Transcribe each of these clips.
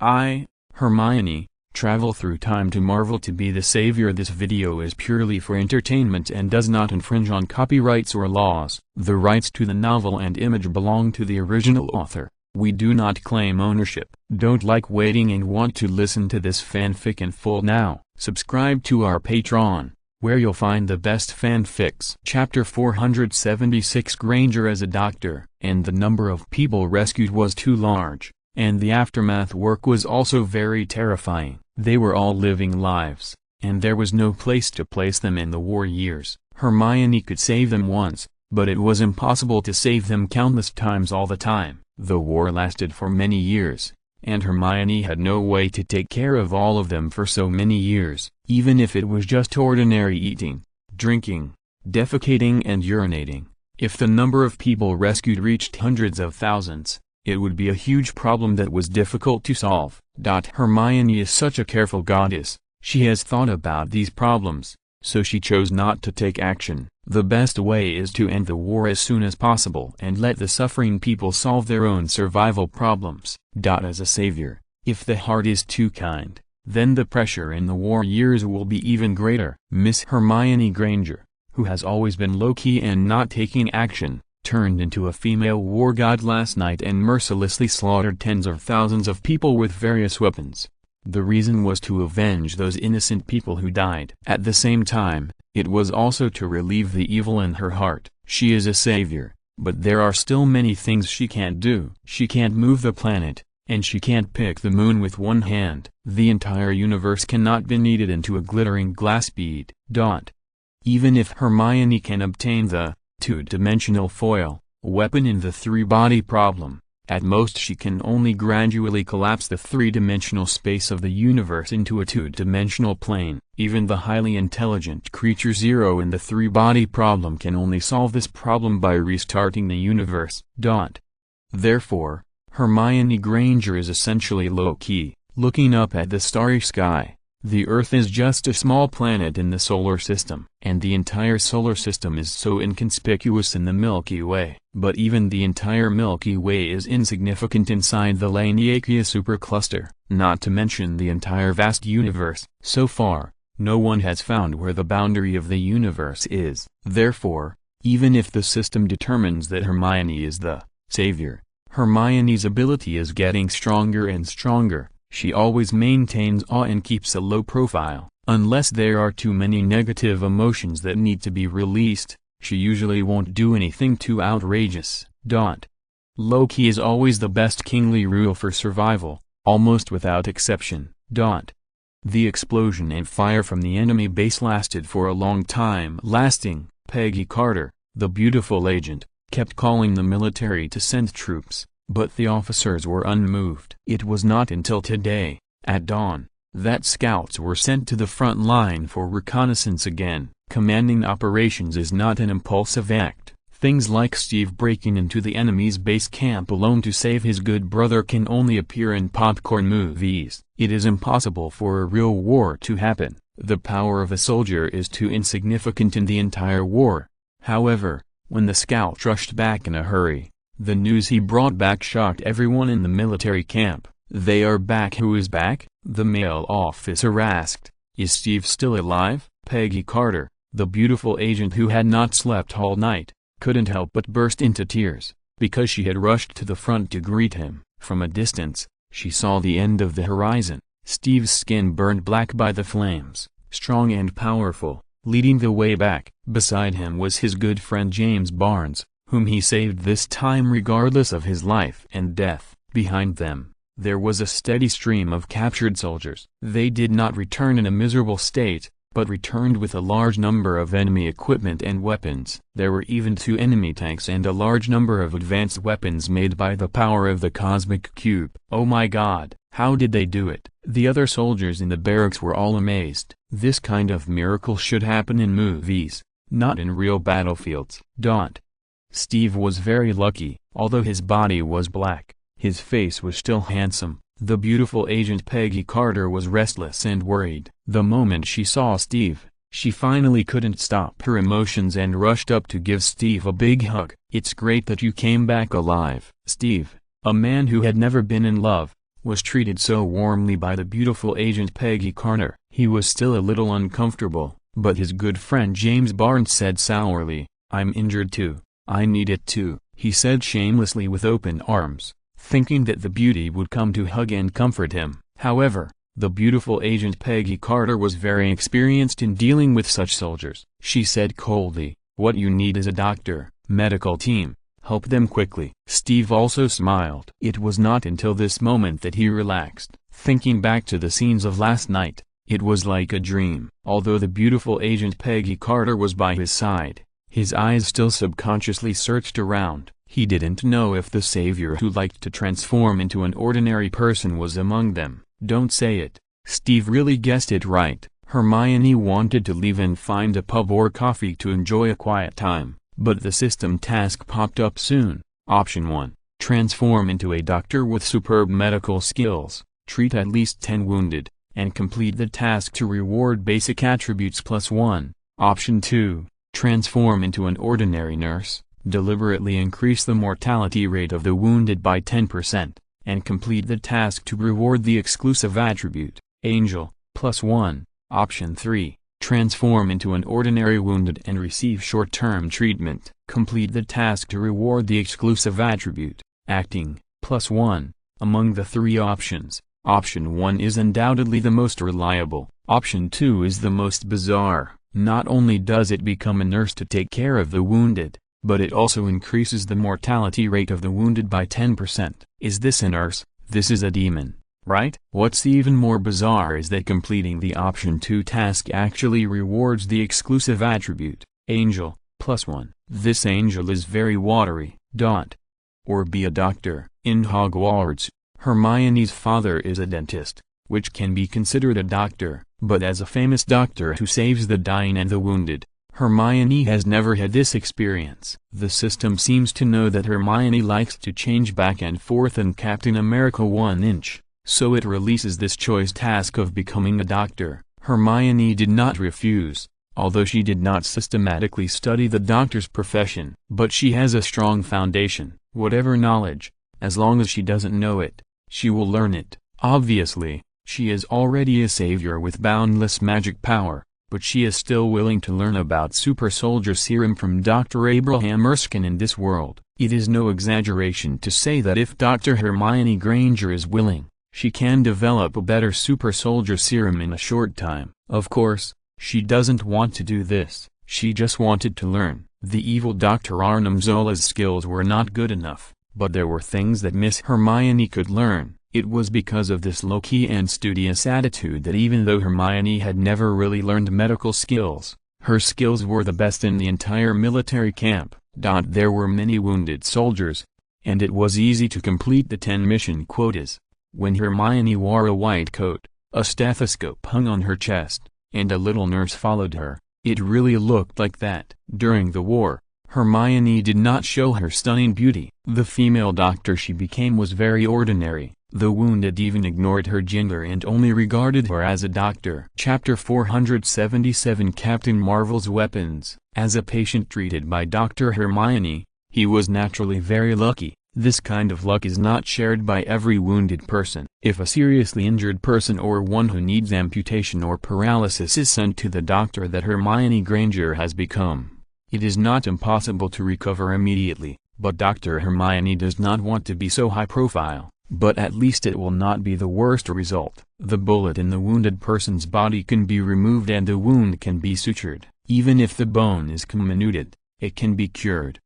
I, Hermione, travel through time to Marvel to be the savior. This video is purely for entertainment and does not infringe on copyrights or laws. The rights to the novel and image belong to the original author. We do not claim ownership. Don't like waiting and want to listen to this fanfic in full now? Subscribe to our Patreon, where you'll find the best fanfics. Chapter 476. Granger as a doctor, and the number of people rescued was too large, and the aftermath work was also very terrifying. They were all living lives, and there was no place to place them in the war years. Hermione could save them once, but it was impossible to save them countless times all the time. The war lasted for many years, and Hermione had no way to take care of all of them for so many years, even if it was just ordinary eating, drinking, defecating and urinating. If the number of people rescued reached hundreds of thousands, it would be a huge problem that was difficult to solve. Hermione is such a careful goddess. She has thought about these problems, so she chose not to take action. The best way is to end the war as soon as possible and let the suffering people solve their own survival problems. As a savior, if the heart is too kind, then the pressure in the war years will be even greater. Miss Hermione Granger, who has always been low-key and not taking action, turned into a female war god last night and mercilessly slaughtered tens of thousands of people with various weapons. The reason was to avenge those innocent people who died. At the same time, it was also to relieve the evil in her heart. She is a savior, but there are still many things she can't do. She can't move the planet, and she can't pick the moon with one hand. The entire universe cannot be kneaded into a glittering glass bead. Even if Hermione can obtain the two-dimensional foil weapon in the three-body problem, at most she can only gradually collapse the three-dimensional space of the universe into a two-dimensional plane. Even the highly intelligent creature Zero in the three-body problem can only solve this problem by restarting the universe. Therefore, Hermione Granger is essentially low-key, looking up at the starry sky. The Earth is just a small planet in the solar system, and the entire solar system is so inconspicuous in the Milky Way. But even the entire Milky Way is insignificant inside the Laniakea supercluster, not to mention the entire vast universe. So far, no one has found where the boundary of the universe is. Therefore, even if the system determines that Hermione is the savior, Hermione's ability is getting stronger and stronger. She always maintains awe and keeps a low profile. Unless there are too many negative emotions that need to be released, she usually won't do anything too outrageous. Low-key is always the best kingly rule for survival, almost without exception. The explosion and fire from the enemy base lasted for a long time. Peggy Carter, the beautiful agent, kept calling the military to send troops, but the officers were unmoved. It was not until today, at dawn, that scouts were sent to the front line for reconnaissance again. Commanding operations is not an impulsive act. Things like Steve breaking into the enemy's base camp alone to save his good brother can only appear in popcorn movies. It is impossible for a real war to happen. The power of a soldier is too insignificant in the entire war. However, when the scout rushed back in a hurry, the news he brought back shocked everyone in the military camp. "They are back." "Who is back?" the male officer asked. "Is Steve still alive?" Peggy Carter, the beautiful agent who had not slept all night, couldn't help but burst into tears, because she had rushed to the front to greet him. From a distance, she saw the end of the horizon. Steve's skin burned black by the flames, strong and powerful, leading the way back. Beside him was his good friend James Barnes, whom he saved this time regardless of his life and death. Behind them, there was a steady stream of captured soldiers. They did not return in a miserable state, but returned with a large number of enemy equipment and weapons. There were even 2 enemy tanks and a large number of advanced weapons made by the power of the cosmic cube. "Oh my God, how did they do it?" The other soldiers in the barracks were all amazed. This kind of miracle should happen in movies, not in real battlefields. Steve was very lucky. Although his body was black, his face was still handsome. The beautiful agent Peggy Carter was restless and worried. The moment she saw Steve, she finally couldn't stop her emotions and rushed up to give Steve a big hug. "It's great that you came back alive." Steve, a man who had never been in love, was treated so warmly by the beautiful Agent Peggy Carter. He was still a little uncomfortable, but his good friend James Barnes said sourly, "I'm injured too. I need it too," he said shamelessly with open arms, thinking that the beauty would come to hug and comfort him. However, the beautiful Agent Peggy Carter was very experienced in dealing with such soldiers. She said coldly, "What you need is a doctor, medical team. Help them quickly." Steve also smiled. It was not until this moment that he relaxed, thinking back to the scenes of last night. It was like a dream. Although the beautiful Agent Peggy Carter was by his side, his eyes still subconsciously searched around. He didn't know if the savior who liked to transform into an ordinary person was among them. Don't say it. Steve really guessed it right. Hermione wanted to leave and find a pub or coffee to enjoy a quiet time, but the system task popped up soon. Option 1. Transform into a doctor with superb medical skills, treat at least 10 wounded, and complete the task to reward basic attributes +1. Option 2. Transform into an ordinary nurse, deliberately increase the mortality rate of the wounded by 10%, and complete the task to reward the exclusive attribute, Angel, +1. Option 3. Transform into an ordinary wounded and receive short-term treatment. Complete the task to reward the exclusive attribute, Acting, +1. Among the three options, Option 1 is undoubtedly the most reliable. Option 2 is the most bizarre. Not only does it become a nurse to take care of the wounded, but it also increases the mortality rate of the wounded by 10%. Is this a nurse? This is a demon, right? What's even more bizarre is that completing the Option 2 task actually rewards the exclusive attribute, Angel, +1. This angel is very watery. Or be a doctor. In Hogwarts, Hermione's father is a dentist, which can be considered a doctor, but as a famous doctor who saves the dying and the wounded, Hermione has never had this experience. The system seems to know that Hermione likes to change back and forth in Captain America 1-inch, so it releases this choice task of becoming a doctor. Hermione did not refuse, although she did not systematically study the doctor's profession. But she has a strong foundation. Whatever knowledge, as long as she doesn't know it, she will learn it. Obviously, she is already a savior with boundless magic power, but she is still willing to learn about super soldier serum from Dr. Abraham Erskine in this world. It is no exaggeration to say that if Dr. Hermione Granger is willing, she can develop a better super soldier serum in a short time. Of course, she doesn't want to do this, she just wanted to learn. The evil Dr. Arnim Zola's skills were not good enough, but there were things that Miss Hermione could learn. It was because of this low-key and studious attitude that even though Hermione had never really learned medical skills, her skills were the best in the entire military camp. There were many wounded soldiers, and it was easy to complete the 10 mission quotas. When Hermione wore a white coat, a stethoscope hung on her chest, and a little nurse followed her, it really looked like that. During the war, Hermione did not show her stunning beauty. The female doctor she became was very ordinary. The wounded even ignored her gender and only regarded her as a doctor. Chapter 477 Captain Marvel's Weapons. As a patient treated by Dr. Hermione, he was naturally very lucky. This kind of luck is not shared by every wounded person. If a seriously injured person or one who needs amputation or paralysis is sent to the doctor that Hermione Granger has become, it is not impossible to recover immediately. But Dr. Hermione does not want to be so high profile. But at least it will not be the worst result. The bullet in the wounded person's body can be removed and the wound can be sutured. Even if the bone is comminuted, it can be cured.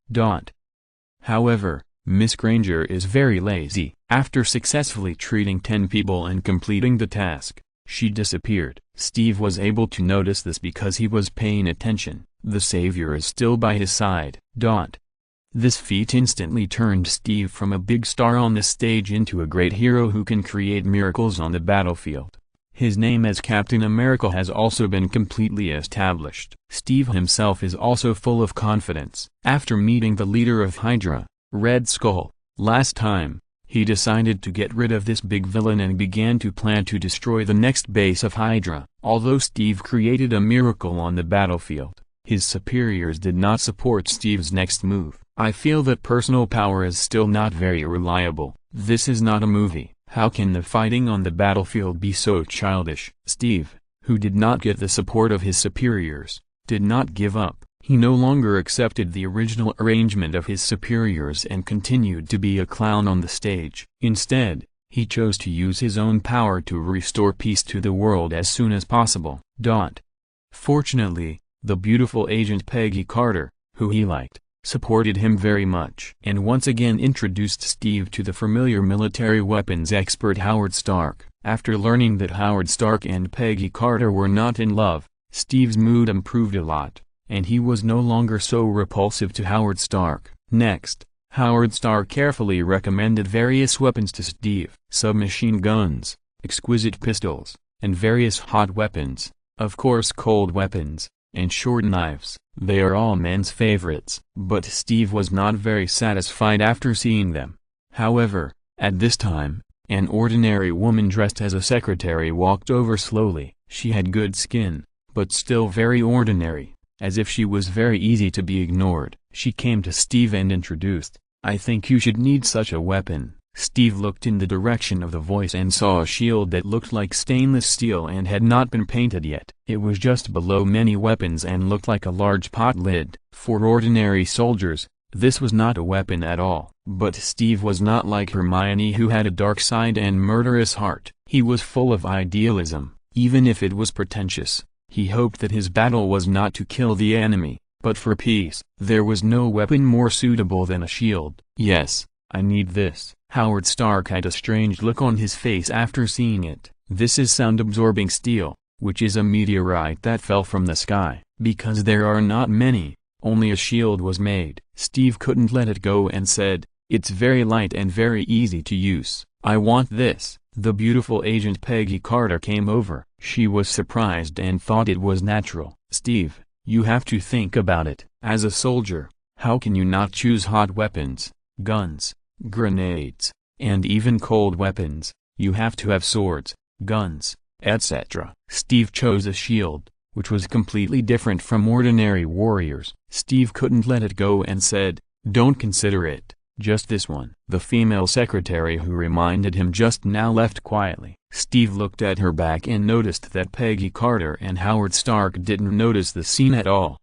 However, Miss Granger is very lazy. After successfully treating 10 people and completing the task, she disappeared. Steve was able to notice this because he was paying attention. The savior is still by his side. This feat instantly turned Steve from a big star on the stage into a great hero who can create miracles on the battlefield. His name as Captain America has also been completely established. Steve himself is also full of confidence. After meeting the leader of Hydra, Red Skull, last time, he decided to get rid of this big villain and began to plan to destroy the next base of Hydra. Although Steve created a miracle on the battlefield, his superiors did not support Steve's next move. I feel that personal power is still not very reliable. This is not a movie. How can the fighting on the battlefield be so childish? Steve, who did not get the support of his superiors, did not give up. He no longer accepted the original arrangement of his superiors and continued to be a clown on the stage. Instead, he chose to use his own power to restore peace to the world as soon as possible. Fortunately, the beautiful agent Peggy Carter, who he liked, supported him very much and once again introduced Steve to the familiar military weapons expert Howard Stark. After learning that Howard Stark and Peggy Carter were not in love, Steve's mood improved a lot, and he was no longer so repulsive to Howard Stark. Next, Howard Stark carefully recommended various weapons to Steve: submachine guns, exquisite pistols, and various hot weapons, of course cold weapons, and short knives. They are all men's favorites. But Steve was not very satisfied after seeing them. However, at this time, an ordinary woman dressed as a secretary walked over slowly. She had good skin, but still very ordinary, as if she was very easy to be ignored. She came to Steve and introduced, "I think you should need such a weapon." Steve looked in the direction of the voice and saw a shield that looked like stainless steel and had not been painted yet. It was just below many weapons and looked like a large pot lid. For ordinary soldiers, this was not a weapon at all. But Steve was not like Hermione, who had a dark side and murderous heart. He was full of idealism, even if it was pretentious. He hoped that his battle was not to kill the enemy, but for peace. There was no weapon more suitable than a shield. "Yes, I need this." Howard Stark had a strange look on his face after seeing it. "This is sound-absorbing steel, which is a meteorite that fell from the sky. Because there are not many, only a shield was made." Steve couldn't let it go and said, "It's very light and very easy to use. I want this." The beautiful agent Peggy Carter came over. She was surprised and thought it was natural. "Steve, you have to think about it. As a soldier, how can you not choose hot weapons, guns, grenades, and even cold weapons? You have to have swords, guns, etc." Steve chose a shield, which was completely different from ordinary warriors. Steve couldn't let it go and said, "Don't consider it, just this one." The female secretary who reminded him just now left quietly. Steve looked at her back and noticed that Peggy Carter and Howard Stark didn't notice the scene at all.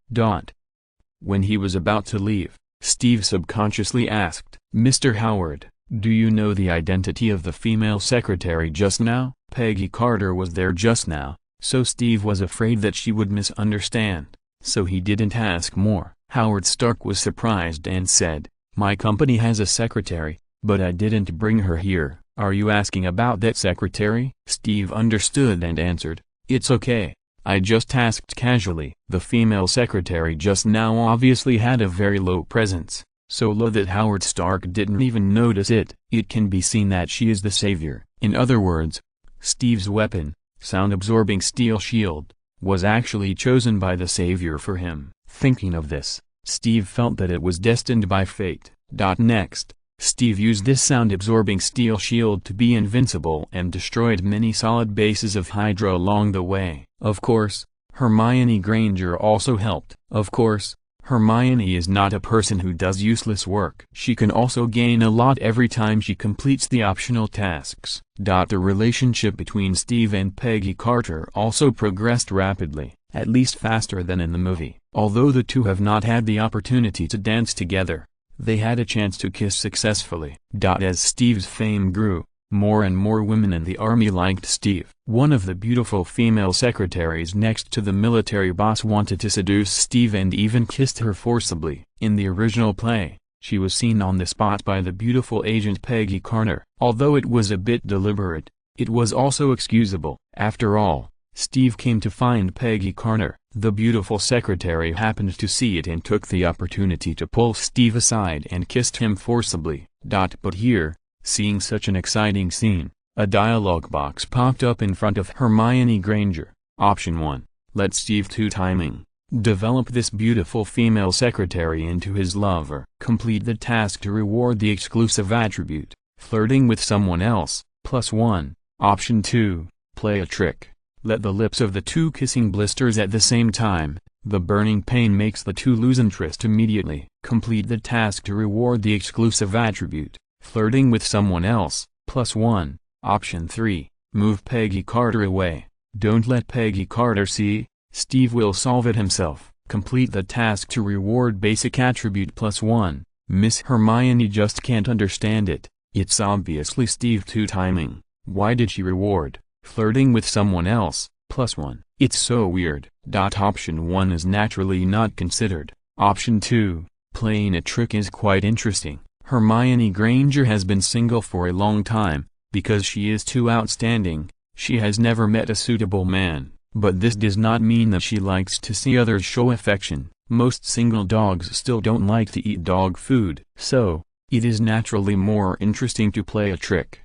When he was about to leave, Steve subconsciously asked, "Mr. Howard, do you know the identity of the female secretary just now?" Peggy Carter was there just now, so Steve was afraid that she would misunderstand, so he didn't ask more. Howard Stark was surprised and said, "My company has a secretary, but I didn't bring her here." "Are you asking about that secretary?" Steve understood and answered, "It's okay. I just asked casually." The female secretary just now obviously had a very low presence, so low that Howard Stark didn't even notice it. It can be seen that she is the savior. In other words, Steve's weapon, sound-absorbing steel shield, was actually chosen by the savior for him. Thinking of this, Steve felt that it was destined by fate. Next, Steve used this sound-absorbing steel shield to be invincible and destroyed many solid bases of Hydra along the way. Of course, Hermione Granger also helped. Of course, Hermione is not a person who does useless work. She can also gain a lot every time she completes the optional tasks. The relationship between Steve and Peggy Carter also progressed rapidly, at least faster than in the movie. Although the two have not had the opportunity to dance together, they had a chance to kiss successfully. As Steve's fame grew, more and more women in the army liked Steve. One of the beautiful female secretaries next to the military boss wanted to seduce Steve and even kissed her forcibly. In the original play, she was seen on the spot by the beautiful agent Peggy Carter. Although it was a bit deliberate, it was also excusable. After all, Steve came to find Peggy Carter. The beautiful secretary happened to see it and took the opportunity to pull Steve aside and kissed him forcibly. But here, seeing such an exciting scene, a dialogue box popped up in front of Hermione Granger. Option 1. Let Steve do timing. Develop this beautiful female secretary into his lover. Complete the task to reward the exclusive attribute, flirting with someone else, +1. Option 2. Play a trick. Let the lips of the two kissing blisters at the same time. The burning pain makes the two lose interest immediately. Complete the task to reward the exclusive attribute, flirting with someone else, +1. Option 3. Move Peggy Carter away. Don't let Peggy Carter see. Steve will solve it himself. Complete the task to reward basic attribute +1. Miss Hermione just can't understand it. It's obviously Steve 2 timing. Why did she reward flirting with someone else +1? It's so weird. Option 1 is naturally not considered. Option 2. Playing a trick is quite interesting. Hermione Granger has been single for a long time. Because she is too outstanding, she has never met a suitable man. But this does not mean that she likes to see others show affection. Most single dogs still don't like to eat dog food. So, it is naturally more interesting to play a trick.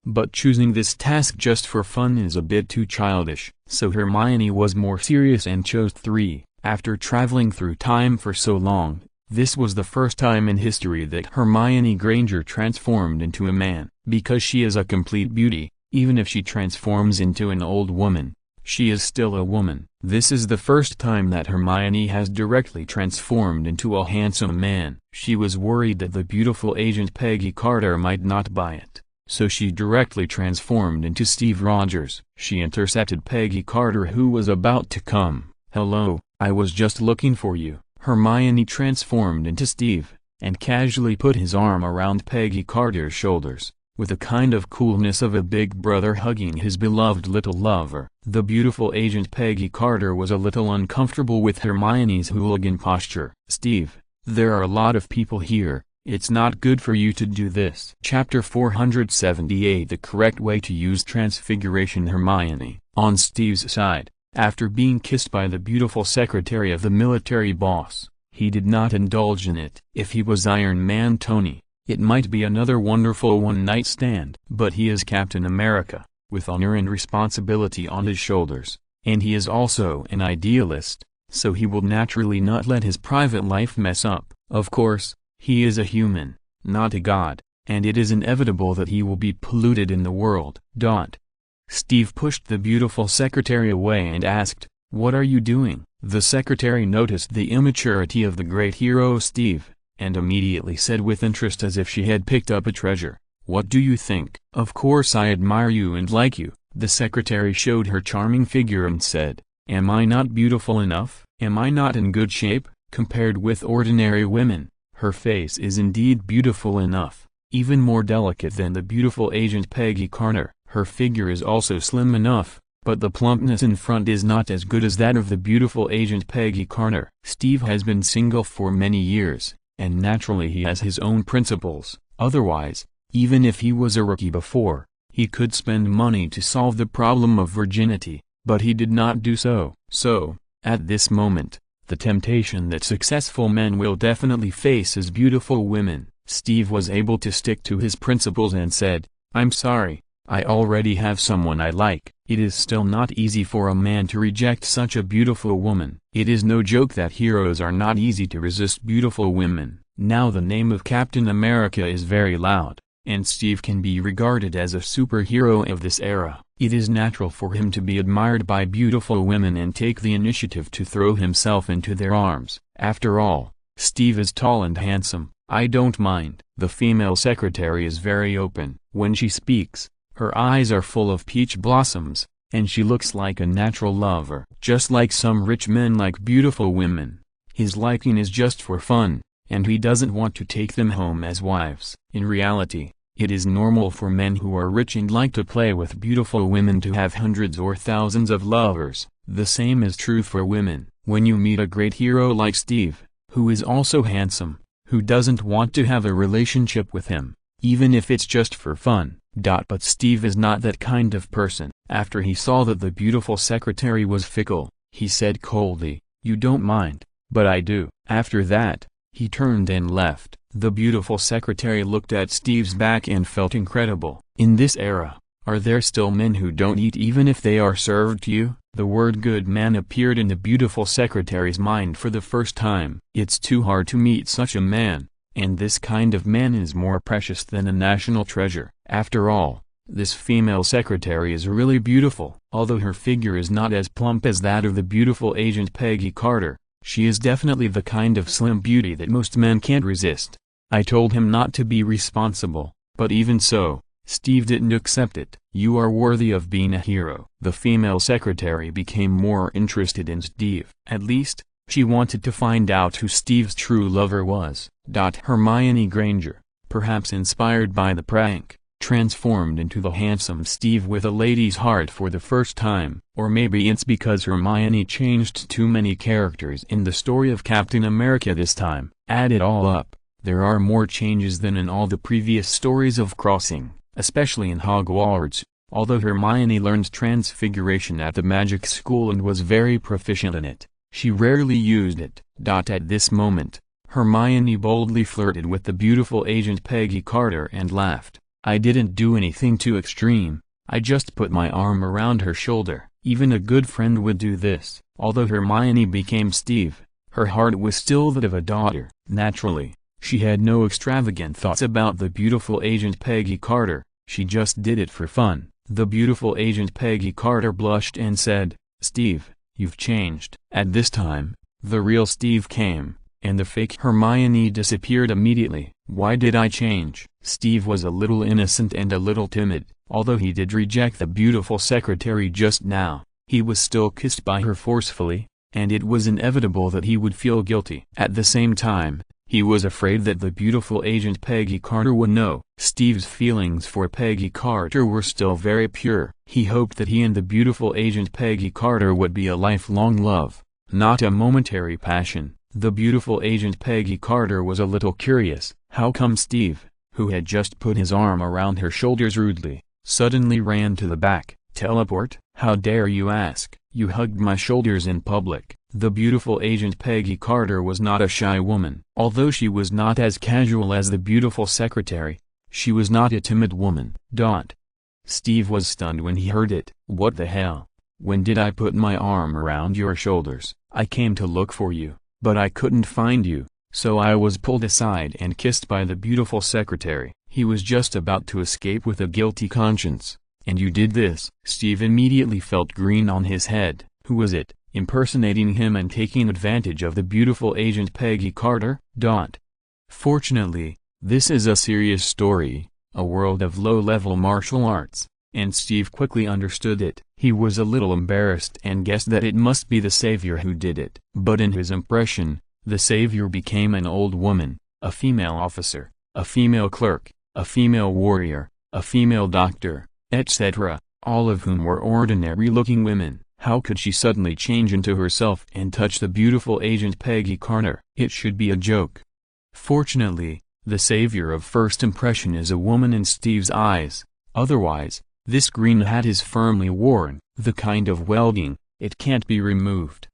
But choosing this task just for fun is a bit too childish. So Hermione was more serious and chose 3. After traveling through time for so long, this was the first time in history that Hermione Granger transformed into a man. Because she is a complete beauty, even if she transforms into an old woman, she is still a woman. This is the first time that Hermione has directly transformed into a handsome man. She was worried that the beautiful agent Peggy Carter might not buy it, so she directly transformed into Steve Rogers. She intercepted Peggy Carter, who was about to come. "Hello, I was just looking for you." Hermione transformed into Steve, and casually put his arm around Peggy Carter's shoulders, with a kind of coolness of a big brother hugging his beloved little lover. The beautiful agent Peggy Carter was a little uncomfortable with Hermione's hooligan posture. "Steve, there are a lot of people here, it's not good for you to do this." Chapter 478 The correct way to use transfiguration. Hermione, on Steve's side, after being kissed by the beautiful secretary of the military boss, he did not indulge in it. If he was Iron Man Tony, it might be another wonderful one-night stand. But he is Captain America, with honor and responsibility on his shoulders, and he is also an idealist, so he will naturally not let his private life mess up. Of course, he is a human, not a god, and it is inevitable that he will be polluted in the world. Steve pushed the beautiful secretary away and asked, "What are you doing?" The secretary noticed the immaturity of the great hero Steve, and immediately said with interest, as if she had picked up a treasure, "What do you think?" "Of course I admire you and like you." The secretary showed her charming figure and said, "Am I not beautiful enough? Am I not in good shape, compared with ordinary women?" Her face is indeed beautiful enough, even more delicate than the beautiful agent Peggy Carter. Her figure is also slim enough, but the plumpness in front is not as good as that of the beautiful agent Peggy Carter. Steve has been single for many years, and naturally he has his own principles. Otherwise, even if he was a rookie before, he could spend money to solve the problem of virginity, but he did not do so. So, at this moment, the temptation that successful men will definitely face is beautiful women. Steve was able to stick to his principles and said, "I'm sorry, I already have someone I like." It is still not easy for a man to reject such a beautiful woman. It is no joke that heroes are not easy to resist beautiful women. Now the name of Captain America is very loud, and Steve can be regarded as a superhero of this era. It is natural for him to be admired by beautiful women and take the initiative to throw himself into their arms. After all, Steve is tall and handsome. "I don't mind." The female secretary is very open. When she speaks, her eyes are full of peach blossoms, and she looks like a natural lover. Just like some rich men like beautiful women, his liking is just for fun, and he doesn't want to take them home as wives. In reality, it is normal for men who are rich and like to play with beautiful women to have hundreds or thousands of lovers. The same is true for women. When you meet a great hero like Steve, who is also handsome, who doesn't want to have a relationship with him, even if it's just for fun. But Steve is not that kind of person. After he saw that the beautiful secretary was fickle, he said coldly, "You don't mind, but I do." After that, he turned and left. The beautiful secretary looked at Steve's back and felt incredible. In this era, are there still men who don't eat even if they are served to you? The word good man appeared in the beautiful secretary's mind for the first time. It's too hard to meet such a man, and this kind of man is more precious than a national treasure. After all, this female secretary is really beautiful. Although her figure is not as plump as that of the beautiful agent Peggy Carter, she is definitely the kind of slim beauty that most men can't resist. I told him not to be responsible, but even so, Steve didn't accept it. "You are worthy of being a hero." The female secretary became more interested in Steve. At least, she wanted to find out who Steve's true lover was. Hermione Granger, perhaps inspired by the prank, transformed into the handsome Steve with a lady's heart for the first time. Or maybe it's because Hermione changed too many characters in the story of Captain America this time. Add it all up, there are more changes than in all the previous stories of Crossing, especially in Hogwarts. Although Hermione learned transfiguration at the magic school and was very proficient in it, she rarely used it. At this moment, Hermione boldly flirted with the beautiful Agent Peggy Carter and laughed. "I didn't do anything too extreme, I just put my arm around her shoulder." Even a good friend would do this. Although Hermione became Steve, her heart was still that of a daughter. Naturally, she had no extravagant thoughts about the beautiful Agent Peggy Carter, she just did it for fun. The beautiful Agent Peggy Carter blushed and said, "Steve, you've changed." At this time, the real Steve came, and the fake Hermione disappeared immediately. "Why did I change?" Steve was a little innocent and a little timid. Although he did reject the beautiful secretary just now, he was still kissed by her forcefully, and it was inevitable that he would feel guilty. At the same time, he was afraid that the beautiful Agent Peggy Carter would know. Steve's feelings for Peggy Carter were still very pure. He hoped that he and the beautiful Agent Peggy Carter would be a lifelong love, not a momentary passion. The beautiful Agent Peggy Carter was a little curious. How come Steve, who had just put his arm around her shoulders rudely, suddenly ran to the back? "Teleport? How dare you ask? You hugged my shoulders in public." The beautiful Agent Peggy Carter was not a shy woman. Although she was not as casual as the beautiful secretary, she was not a timid woman. Steve was stunned when he heard it. "What the hell? When did I put my arm around your shoulders? I came to look for you, but I couldn't find you, so I was pulled aside and kissed by the beautiful secretary." He was just about to escape with a guilty conscience. "And you did this?" Steve immediately felt green on his head. Who was it, impersonating him and taking advantage of the beautiful Agent Peggy Carter? Fortunately, this is a serious story, a world of low-level martial arts, and Steve quickly understood it. He was a little embarrassed and guessed that it must be the savior who did it. But in his impression, the savior became an old woman, a female officer, a female clerk, a female warrior, a female doctor, etc., all of whom were ordinary-looking women. How could she suddenly change into herself and touch the beautiful Agent Peggy Carter? It should be a joke. Fortunately, the savior of first impression is a woman in Steve's eyes. Otherwise, this green hat is firmly worn, the kind of welding, it can't be removed.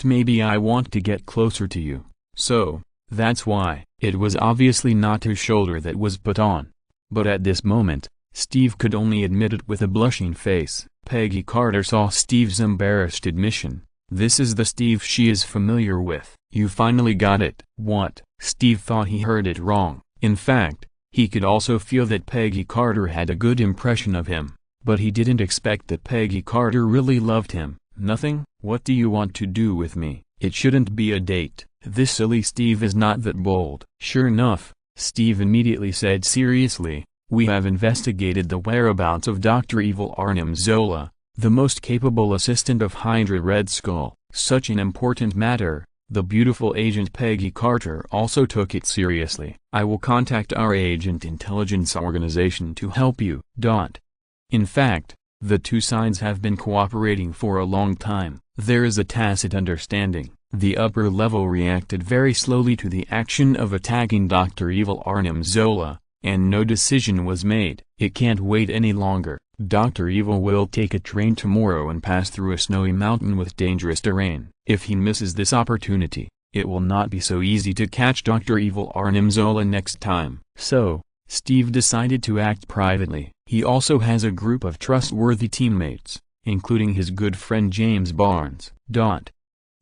Maybe I want to get closer to you. So, that's why. It was obviously not his shoulder that was put on. But at this moment, Steve could only admit it with a blushing face. Peggy Carter saw Steve's embarrassed admission. This is the Steve she is familiar with. "You finally got it." What? Steve thought he heard it wrong. In fact, he could also feel that Peggy Carter had a good impression of him, but he didn't expect that Peggy Carter really loved him. "Nothing? What do you want to do with me? It shouldn't be a date." This silly Steve is not that bold. Sure enough, Steve immediately said seriously, "We have investigated the whereabouts of Dr. Evil Arnim Zola, the most capable assistant of Hydra Red Skull." Such an important matter, the beautiful Agent Peggy Carter also took it seriously. "I will contact our agent intelligence organization to help you." In fact, the two sides have been cooperating for a long time. There is a tacit understanding. The upper level reacted very slowly to the action of attacking Dr. Evil Arnim Zola, and no decision was made. It can't wait any longer. Dr. Evil will take a train tomorrow and pass through a snowy mountain with dangerous terrain. If he misses this opportunity, it will not be so easy to catch Dr. Evil Arnim Zola next time. So, Steve decided to act privately. He also has a group of trustworthy teammates, including his good friend James Barnes.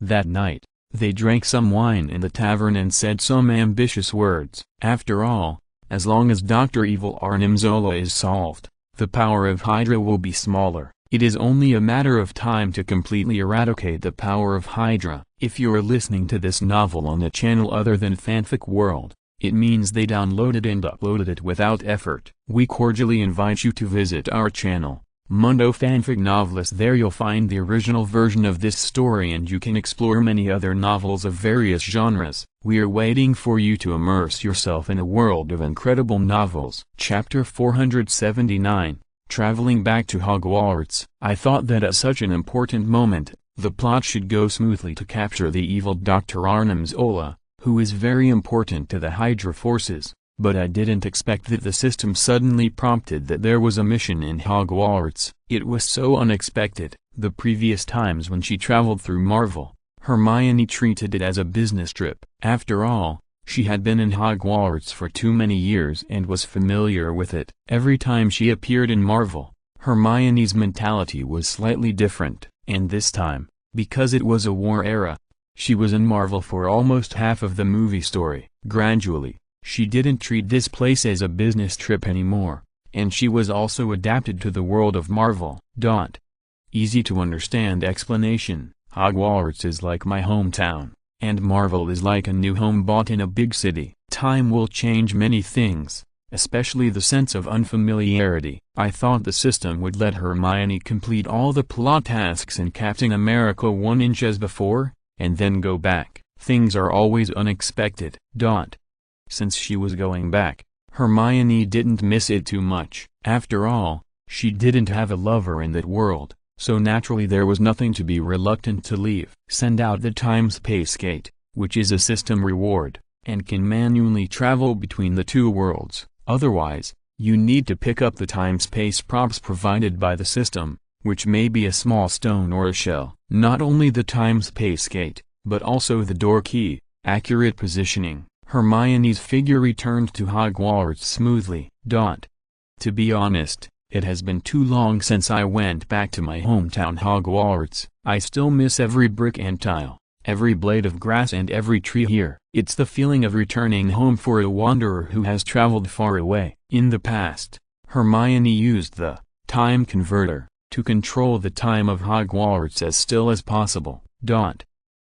That night, they drank some wine in the tavern and said some ambitious words. After all, as long as Dr. Evil Arnim Zola is solved, the power of Hydra will be smaller. It is only a matter of time to completely eradicate the power of Hydra. If you're listening to this novel on a channel other than Fanfic World, It means they downloaded and uploaded it without effort. We cordially invite you to visit our channel, Mundo Fanfic Novelist. There you'll find the original version of this story and you can explore many other novels of various genres. We are waiting for you to immerse yourself in a world of incredible novels. Chapter 479, Traveling Back to Hogwarts. I thought that at such an important moment, the plot should go smoothly to capture the evil Dr. Arnim's Ola, who is very important to the Hydra forces, but I didn't expect that the system suddenly prompted that there was a mission in Hogwarts. It was so unexpected. The previous times when she traveled through Marvel, Hermione treated it as a business trip. After all, she had been in Hogwarts for too many years and was familiar with it. Every time she appeared in Marvel, Hermione's mentality was slightly different, and this time, because it was a war era, she was in Marvel for almost half of the movie story. Gradually, she didn't treat this place as a business trip anymore, and she was also adapted to the world of Marvel. Easy to understand explanation. Hogwarts is like my hometown, and Marvel is like a new home bought in a big city. Time will change many things, especially the sense of unfamiliarity. I thought the system would let Hermione complete all the plot tasks in Captain America 1 as before, and then go back. Things are always unexpected. Since she was going back, Hermione didn't miss it too much. After all, she didn't have a lover in that world, so naturally there was nothing to be reluctant to leave. Send out the time-space gate, which is a system reward, and can manually travel between the two worlds. Otherwise, you need to pick up the time-space props provided by the system, which may be a small stone or a shell. Not only the time-space gate, but also the door key. Accurate positioning. Hermione's figure returned to Hogwarts smoothly. To be honest, it has been too long since I went back to my hometown Hogwarts. I still miss every brick and tile, every blade of grass and every tree here. It's the feeling of returning home for a wanderer who has traveled far away. In the past, Hermione used the time converter to control the time of Hogwarts as still as possible.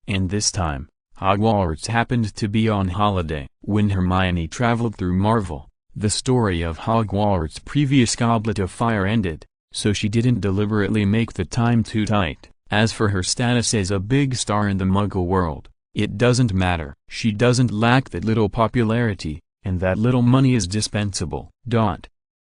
And this time, Hogwarts happened to be on holiday. When Hermione traveled through Marvel, the story of Hogwarts' previous Goblet of Fire ended, so she didn't deliberately make the time too tight. As for her status as a big star in the Muggle world, it doesn't matter. She doesn't lack that little popularity, and that little money is dispensable.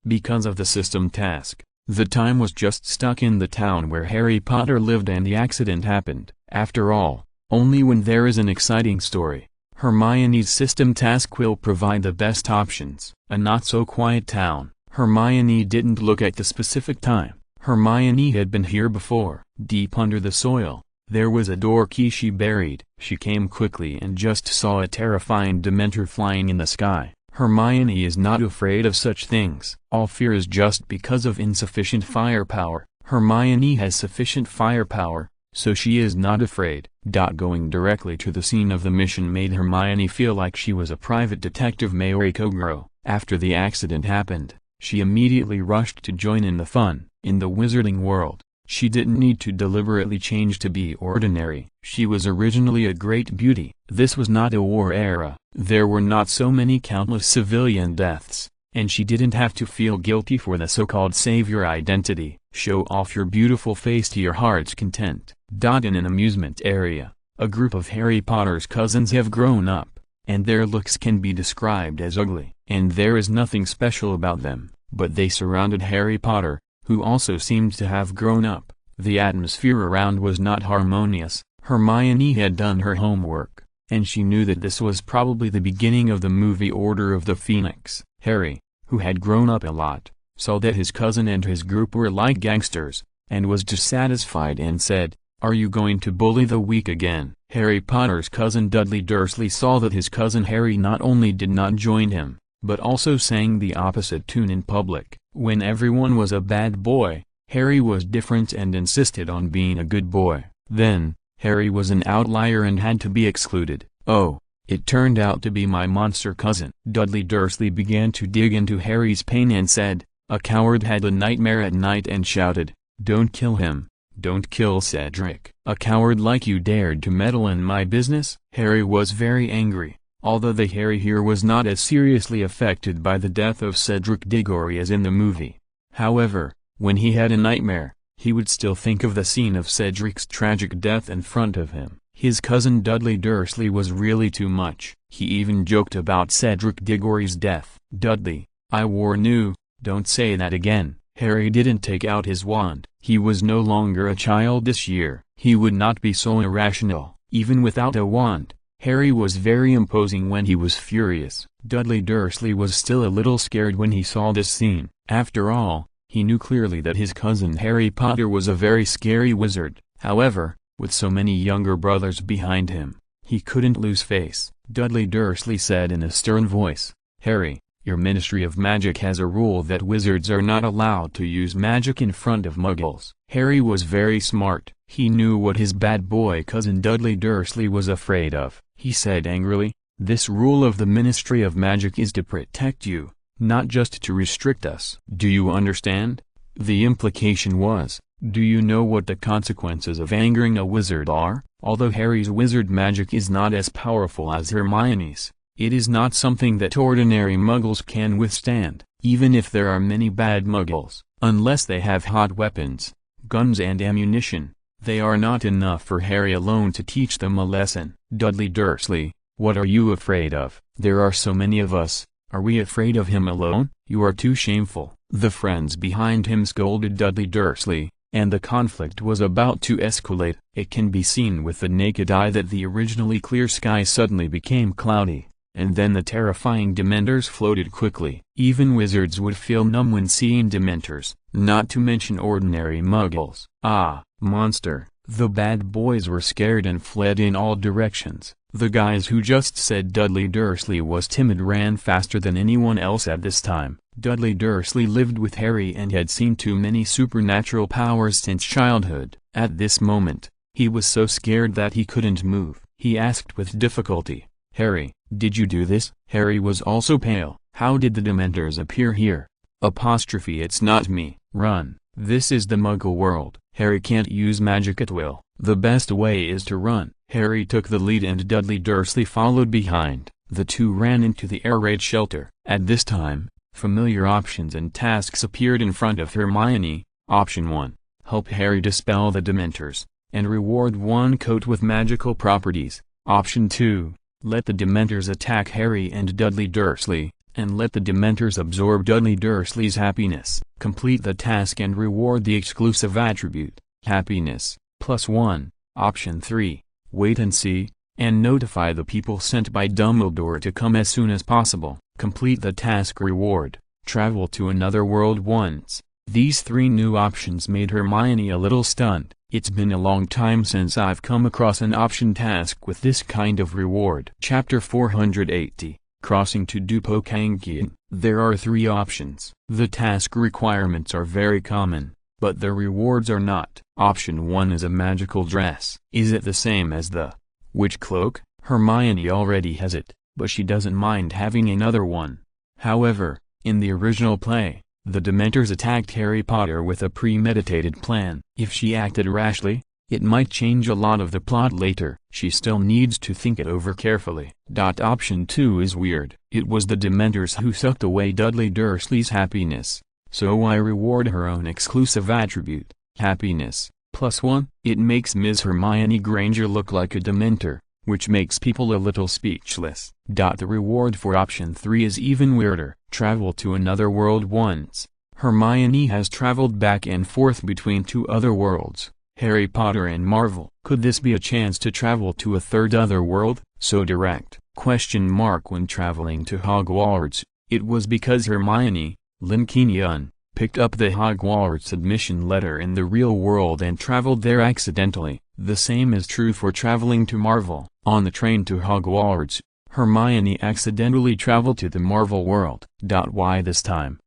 Because of the system task, the time was just stuck in the town where Harry Potter lived and the accident happened. After all, only when there is an exciting story, Hermione's system task will provide the best options. A not-so-quiet town. Hermione didn't look at the specific time. Hermione had been here before. Deep under the soil, there was a door key she buried. She came quickly and just saw a terrifying Dementor flying in the sky. Hermione is not afraid of such things. All fear is just because of insufficient firepower. Hermione has sufficient firepower, so she is not afraid. Going directly to the scene of the mission made Hermione feel like she was a private detective. Mary Kogro. After the accident happened, she immediately rushed to join in the fun. In the wizarding world, she didn't need to deliberately change to be ordinary. She was originally a great beauty. This was not a war era. There were not so many countless civilian deaths, and she didn't have to feel guilty for the so-called savior identity. Show off your beautiful face to your heart's content. In an amusement area, a group of Harry Potter's cousins have grown up, and their looks can be described as ugly. And there is nothing special about them, but they surrounded Harry Potter, who also seemed to have grown up. The atmosphere around was not harmonious. Hermione had done her homework, and she knew that this was probably the beginning of the movie Order of the Phoenix. Harry, who had grown up a lot, saw that his cousin and his group were like gangsters, and was dissatisfied and said, "Are you going to bully the weak again?" Harry Potter's cousin Dudley Dursley saw that his cousin Harry not only did not join him, but also sang the opposite tune in public. When everyone was a bad boy, Harry was different and insisted on being a good boy. Then, Harry was an outlier and had to be excluded. Oh, it turned out to be my monster cousin. Dudley Dursley began to dig into Harry's pain and said, "A coward had a nightmare at night," and shouted, "Don't kill him. Don't kill Cedric. A coward like you dared to meddle in my business?" Harry was very angry, although the Harry here was not as seriously affected by the death of Cedric Diggory as in the movie. However, when he had a nightmare, he would still think of the scene of Cedric's tragic death in front of him. His cousin Dudley Dursley was really too much. He even joked about Cedric Diggory's death. "Dudley, I warn you, don't say that again." Harry didn't take out his wand. He was no longer a child this year. He would not be so irrational. Even without a wand, Harry was very imposing when he was furious. Dudley Dursley was still a little scared when he saw this scene. After all, he knew clearly that his cousin Harry Potter was a very scary wizard. However, with so many younger brothers behind him, he couldn't lose face. Dudley Dursley said in a stern voice, "Harry, your Ministry of Magic has a rule that wizards are not allowed to use magic in front of muggles." Harry was very smart. He knew what his bad boy cousin Dudley Dursley was afraid of. He said angrily, "This rule of the Ministry of Magic is to protect you, not just to restrict us. Do you understand?" The implication was, do you know what the consequences of angering a wizard are? Although Harry's wizard magic is not as powerful as Hermione's, it is not something that ordinary muggles can withstand. Even if there are many bad muggles, unless they have hot weapons, guns and ammunition, they are not enough for Harry alone to teach them a lesson. "Dudley Dursley, what are you afraid of? There are so many of us, are we afraid of him alone? You are too shameful." The friends behind him scolded Dudley Dursley, and the conflict was about to escalate. It can be seen with the naked eye that the originally clear sky suddenly became cloudy, and then the terrifying Dementors floated quickly. Even wizards would feel numb when seeing Dementors, not to mention ordinary muggles. "Ah, monster!" The bad boys were scared and fled in all directions. The guys who just said Dudley Dursley was timid ran faster than anyone else at this time. Dudley Dursley lived with Harry and had seen too many supernatural powers since childhood. At this moment, he was so scared that he couldn't move. He asked with difficulty, "Harry, did you do this?" Harry was also pale. "How did the Dementors appear here?" "It's not me." "Run. This is the Muggle world. Harry can't use magic at will. The best way is to run." Harry took the lead and Dudley Dursley followed behind. The two ran into the air raid shelter. At this time, familiar options and tasks appeared in front of Hermione. Option 1. Help Harry dispel the Dementors, and reward one coat with magical properties. Option 2. Let the Dementors attack Harry and Dudley Dursley, and let the Dementors absorb Dudley Dursley's happiness. Complete the task and reward the exclusive attribute, happiness, +1. Option 3. Wait and see, and notify the people sent by Dumbledore to come as soon as possible. Complete the task reward, travel to another world once. These three new options made Hermione a little stunned. It's been a long time since I've come across an option task with this kind of reward. Chapter 480, Crossing to Dupocangqian. There are three options. The task requirements are very common, but the rewards are not. Option 1 is a magical dress. Is it the same as the witch cloak? Hermione already has it, but she doesn't mind having another one. However, in the original play, the Dementors attacked Harry Potter with a premeditated plan. If she acted rashly, it might change a lot of the plot later. She still needs to think it over carefully. Option 2 is weird. It was the Dementors who sucked away Dudley Dursley's happiness, so I reward her own exclusive attribute, happiness, +1. It makes Ms. Hermione Granger look like a Dementor, which makes people a little speechless. The reward for option 3 is even weirder. Travel to another world once. Hermione has traveled back and forth between two other worlds, Harry Potter and Marvel. Could this be a chance to travel to a third other world? So direct? When traveling to Hogwarts, it was because Hermione, Lin Qingyun, picked up the Hogwarts admission letter in the real world and traveled there accidentally. The same is true for traveling to Marvel. On the train to Hogwarts, Hermione accidentally traveled to the Marvel world. Why this time?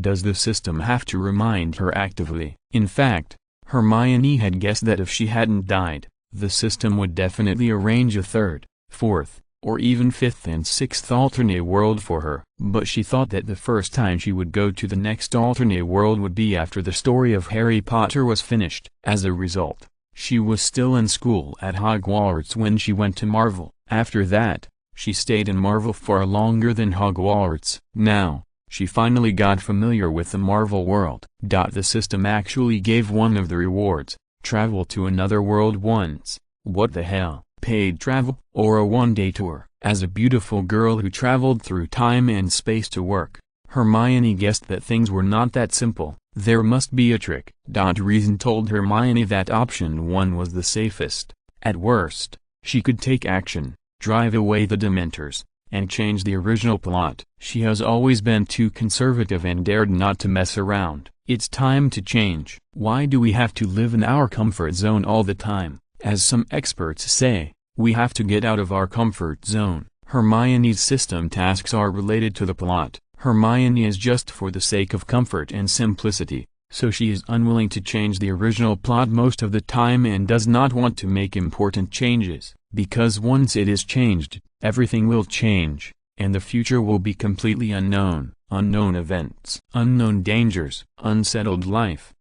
Does the system have to remind her actively? In fact, Hermione had guessed that if she hadn't died, the system would definitely arrange a third, fourth, or even fifth and sixth alternate world for her. But she thought that the first time she would go to the next alternate world would be after the story of Harry Potter was finished. As a result, she was still in school at Hogwarts when she went to Marvel. After that, She stayed in Marvel far longer than Hogwarts. Now, she finally got familiar with the Marvel world. The system actually gave one of the rewards: travel to another world once. What the hell? Paid travel, or a one-day tour? As a beautiful girl who traveled through time and space to work, Hermione guessed that things were not that simple. There must be a trick. Reason told Hermione that option 1 was the safest. At worst, she could take action, drive away the Dementors, and change the original plot. She has always been too conservative and dared not to mess around. It's time to change. Why do we have to live in our comfort zone all the time? As some experts say, we have to get out of our comfort zone. Hermione's system tasks are related to the plot. Hermione is just for the sake of comfort and simplicity, so she is unwilling to change the original plot most of the time and does not want to make important changes, because once it is changed, everything will change, and the future will be completely unknown. Unknown events, unknown dangers, unsettled life.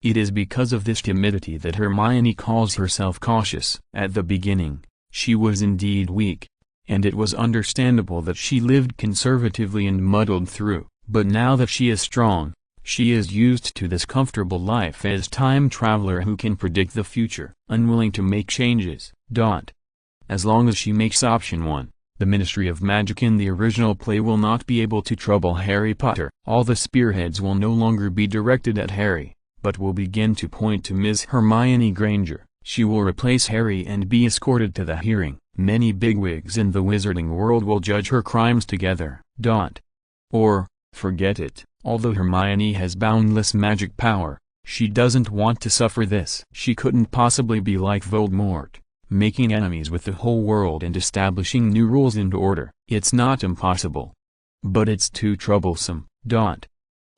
It is because of this timidity that Hermione calls herself cautious. At the beginning, she was indeed weak, and it was understandable that she lived conservatively and muddled through. But now that she is strong, she is used to this comfortable life as time traveler who can predict the future, unwilling to make changes. As long as she makes option 1, the Ministry of Magic in the original play will not be able to trouble Harry Potter. All the spearheads will no longer be directed at Harry, but will begin to point to Ms. Hermione Granger. She will replace Harry and be escorted to the hearing. Many bigwigs in the wizarding world will judge her crimes together. Or, forget it. Although Hermione has boundless magic power, she doesn't want to suffer this. She couldn't possibly be like Voldemort, making enemies with the whole world and establishing new rules and order. It's not impossible, but it's too troublesome.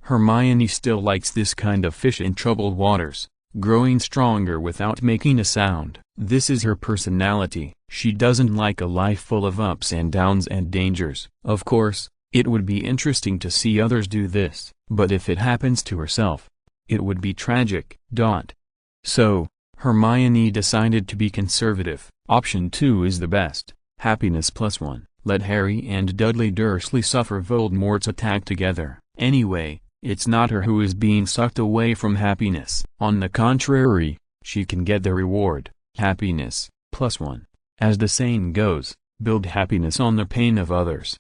Hermione still likes this kind of fish in troubled waters, growing stronger without making a sound. This is her personality. She doesn't like a life full of ups and downs and dangers. Of course, it would be interesting to see others do this, but if it happens to herself, it would be tragic. So, Hermione decided to be conservative. Option 2 is the best. Happiness +1. Let Harry and Dudley Dursley suffer Voldemort's attack together. Anyway, it's not her who is being sucked away from happiness. On the contrary, she can get the reward, happiness +1. As the saying goes, build happiness on the pain of others.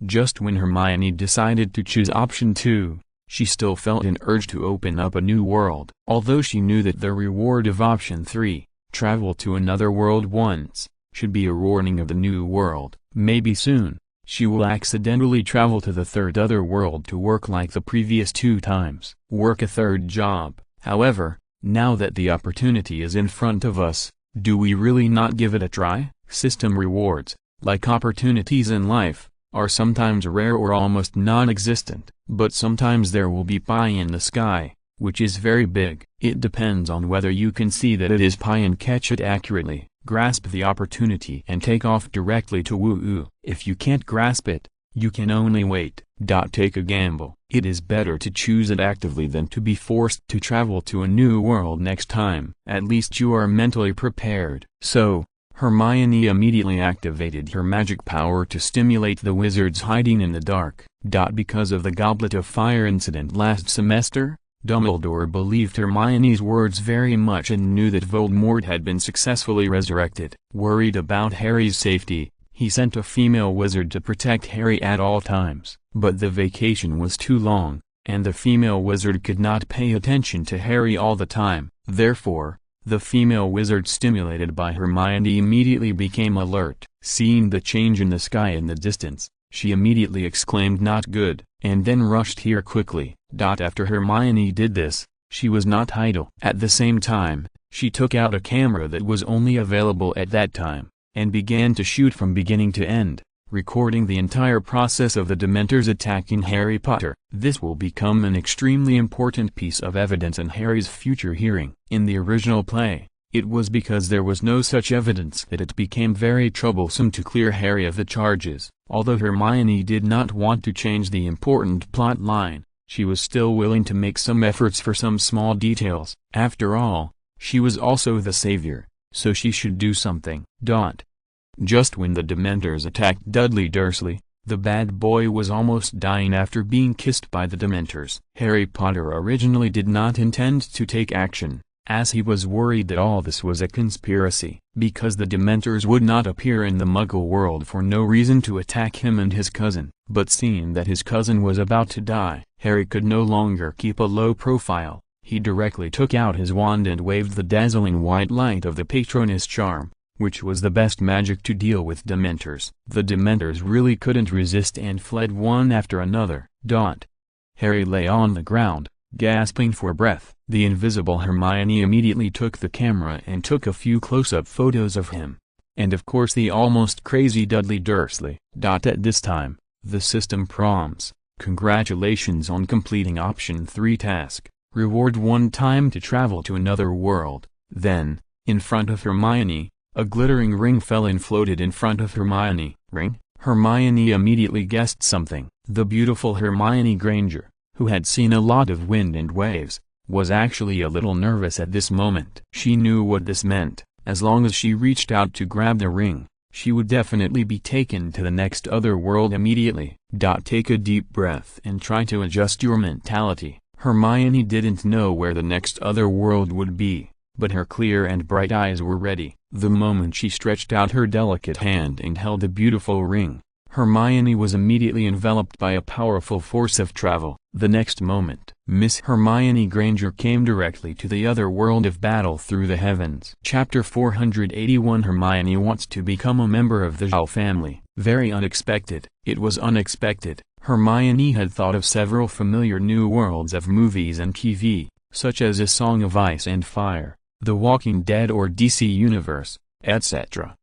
Just when Hermione decided to choose option 2, she still felt an urge to open up a new world. Although she knew that the reward of option 3, travel to another world once, should be a warning of the new world. Maybe soon, she will accidentally travel to the third other world to work like the previous 2 times. Work a third job. However, now that the opportunity is in front of us, do we really not give it a try? System rewards, like opportunities in life, are sometimes rare or almost non-existent. But sometimes there will be pie in the sky, which is very big. It depends on whether you can see that it is pie and catch it accurately, grasp the opportunity and take off directly to woo-oo. If you can't grasp it, you can only wait. Take a gamble. It is better to choose it actively than to be forced to travel to a new world next time. At least you are mentally prepared. So, Hermione immediately activated her magic power to stimulate the wizards hiding in the dark. Because of the Goblet of Fire incident last semester, Dumbledore believed Hermione's words very much and knew that Voldemort had been successfully resurrected. Worried about Harry's safety, he sent a female wizard to protect Harry at all times. But the vacation was too long, and the female wizard could not pay attention to Harry all the time. Therefore, the female wizard stimulated by Hermione immediately became alert. Seeing the change in the sky in the distance, she immediately exclaimed "not good," and then rushed here quickly. After Hermione did this, she was not idle. At the same time, she took out a camera that was only available at that time, and began to shoot from beginning to end, recording the entire process of the Dementors attacking Harry Potter. This will become an extremely important piece of evidence in Harry's future hearing. In the original play, it was because there was no such evidence that it became very troublesome to clear Harry of the charges. Although Hermione did not want to change the important plot line, she was still willing to make some efforts for some small details. After all, she was also the savior, so she should do something. Just when the Dementors attacked Dudley Dursley, the bad boy was almost dying after being kissed by the Dementors. Harry Potter originally did not intend to take action, as he was worried that all this was a conspiracy, because the Dementors would not appear in the Muggle world for no reason to attack him and his cousin. But seeing that his cousin was about to die, Harry could no longer keep a low profile. He directly took out his wand and waved the dazzling white light of the Patronus charm, which was the best magic to deal with Dementors. The Dementors really couldn't resist and fled one after another. Harry lay on the ground, gasping for breath. The invisible Hermione immediately took the camera and took a few close-up photos of him. And of course the almost crazy Dudley Dursley. At this time, the system prompts, "Congratulations on completing Option 3 task. Reward 1 time to travel to another world." Then, in front of Hermione, a glittering ring fell and floated in front of Hermione. Ring? Hermione immediately guessed something. The beautiful Hermione Granger, who had seen a lot of wind and waves, was actually a little nervous at this moment. She knew what this meant. As long as she reached out to grab the ring, she would definitely be taken to the next other world immediately. Take a deep breath and try to adjust your mentality. Hermione didn't know where the next other world would be, but her clear and bright eyes were ready. The moment she stretched out her delicate hand and held the beautiful ring, Hermione was immediately enveloped by a powerful force of travel. The next moment, Miss Hermione Granger came directly to the other world of Battle Through the Heavens. Chapter 481. Hermione wants to become a member of the Zhao family. Very unexpected. It was unexpected. Hermione had thought of several familiar new worlds of movies and TV, such as A Song of Ice and Fire, The Walking Dead or DC Universe, etc.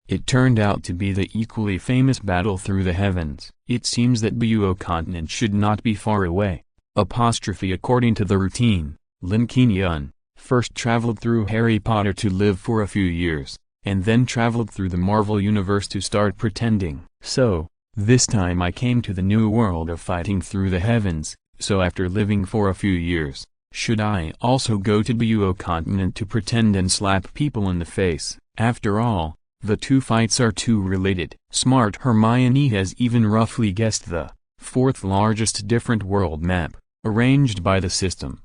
It turned out to be the equally famous Battle Through the Heavens. It seems that Buo continent should not be far away. According to the routine, Lin Qingyun first traveled through Harry Potter to live for a few years, and then traveled through the Marvel Universe to start pretending. So, this time I came to the new world of Fighting Through the Heavens, so after living for a few years, should I also go to Buo continent to pretend and slap people in the face? After all, the two fights are too related. Smart Hermione has even roughly guessed the fourth largest different world map, arranged by the system.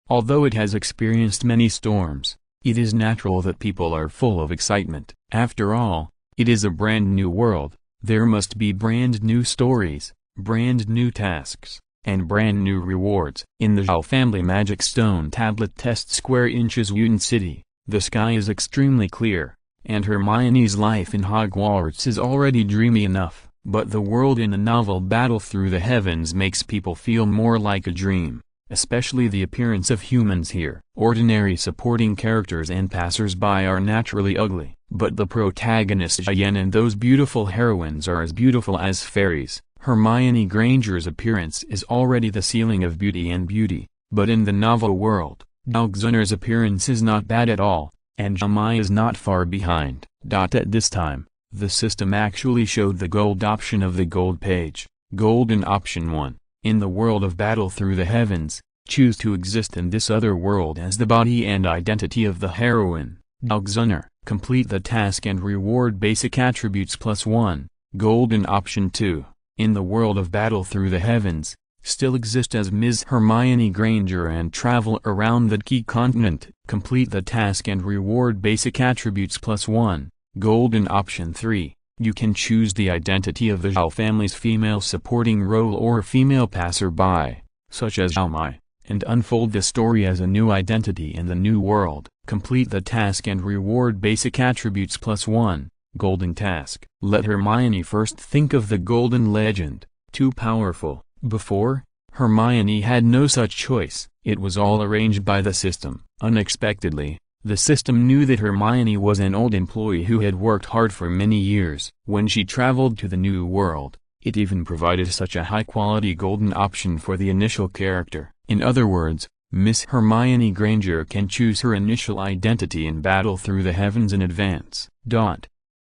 Although it has experienced many storms, it is natural that people are full of excitement. After all, it is a brand new world. There must be brand new stories, brand new tasks, and brand new rewards. In the Zhao family Magic Stone Tablet Test Square Inches Mutant City, the sky is extremely clear, and Hermione's life in Hogwarts is already dreamy enough. But the world in the novel Battle Through the Heavens makes people feel more like a dream, especially the appearance of humans here. Ordinary supporting characters and passers-by are naturally ugly, but the protagonist Yen and those beautiful heroines are as beautiful as fairies. Hermione Granger's appearance is already the ceiling of beauty and beauty, but in the novel world, Dalgzunner's appearance is not bad at all, and Jamai is not far behind. At this time, the system actually showed the gold option of the gold page. Golden Option 1. In the world of Battle Through the Heavens, choose to exist in this other world as the body and identity of the heroine, Dalgzunner. Complete the task and reward basic attributes +1. Golden Option 2. In the world of Battle Through the Heavens, still exist as Ms. Hermione Granger and travel around the key continent. Complete the task and reward basic attributes +1. Golden Option 3. You can choose the identity of the Zhao family's female supporting role or female passerby, such as Zhaomai, and unfold the story as a new identity in the new world. Complete the task and reward basic attributes +1. Golden Task. Let Hermione first think of the Golden Legend. Too powerful. Before, Hermione had no such choice. It was all arranged by the system. Unexpectedly, the system knew that Hermione was an old employee who had worked hard for many years. When she traveled to the new world, it even provided such a high-quality golden option for the initial character. In other words, Miss Hermione Granger can choose her initial identity in Battle Through the Heavens in advance.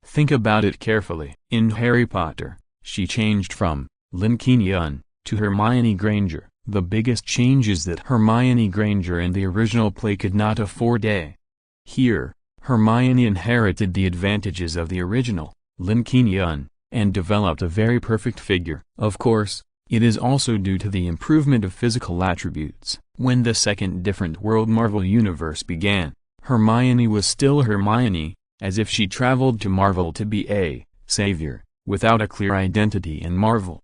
Think about it carefully. In Harry Potter, she changed from Lin Qingyun to Hermione Granger. The biggest change is that Hermione Granger in the original play could not afford a. Here, Hermione inherited the advantages of the original, Lin Qingyun, and developed a very perfect figure. Of course, it is also due to the improvement of physical attributes. When the second different world Marvel Universe began, Hermione was still Hermione, as if she traveled to Marvel to be a savior, without a clear identity in Marvel.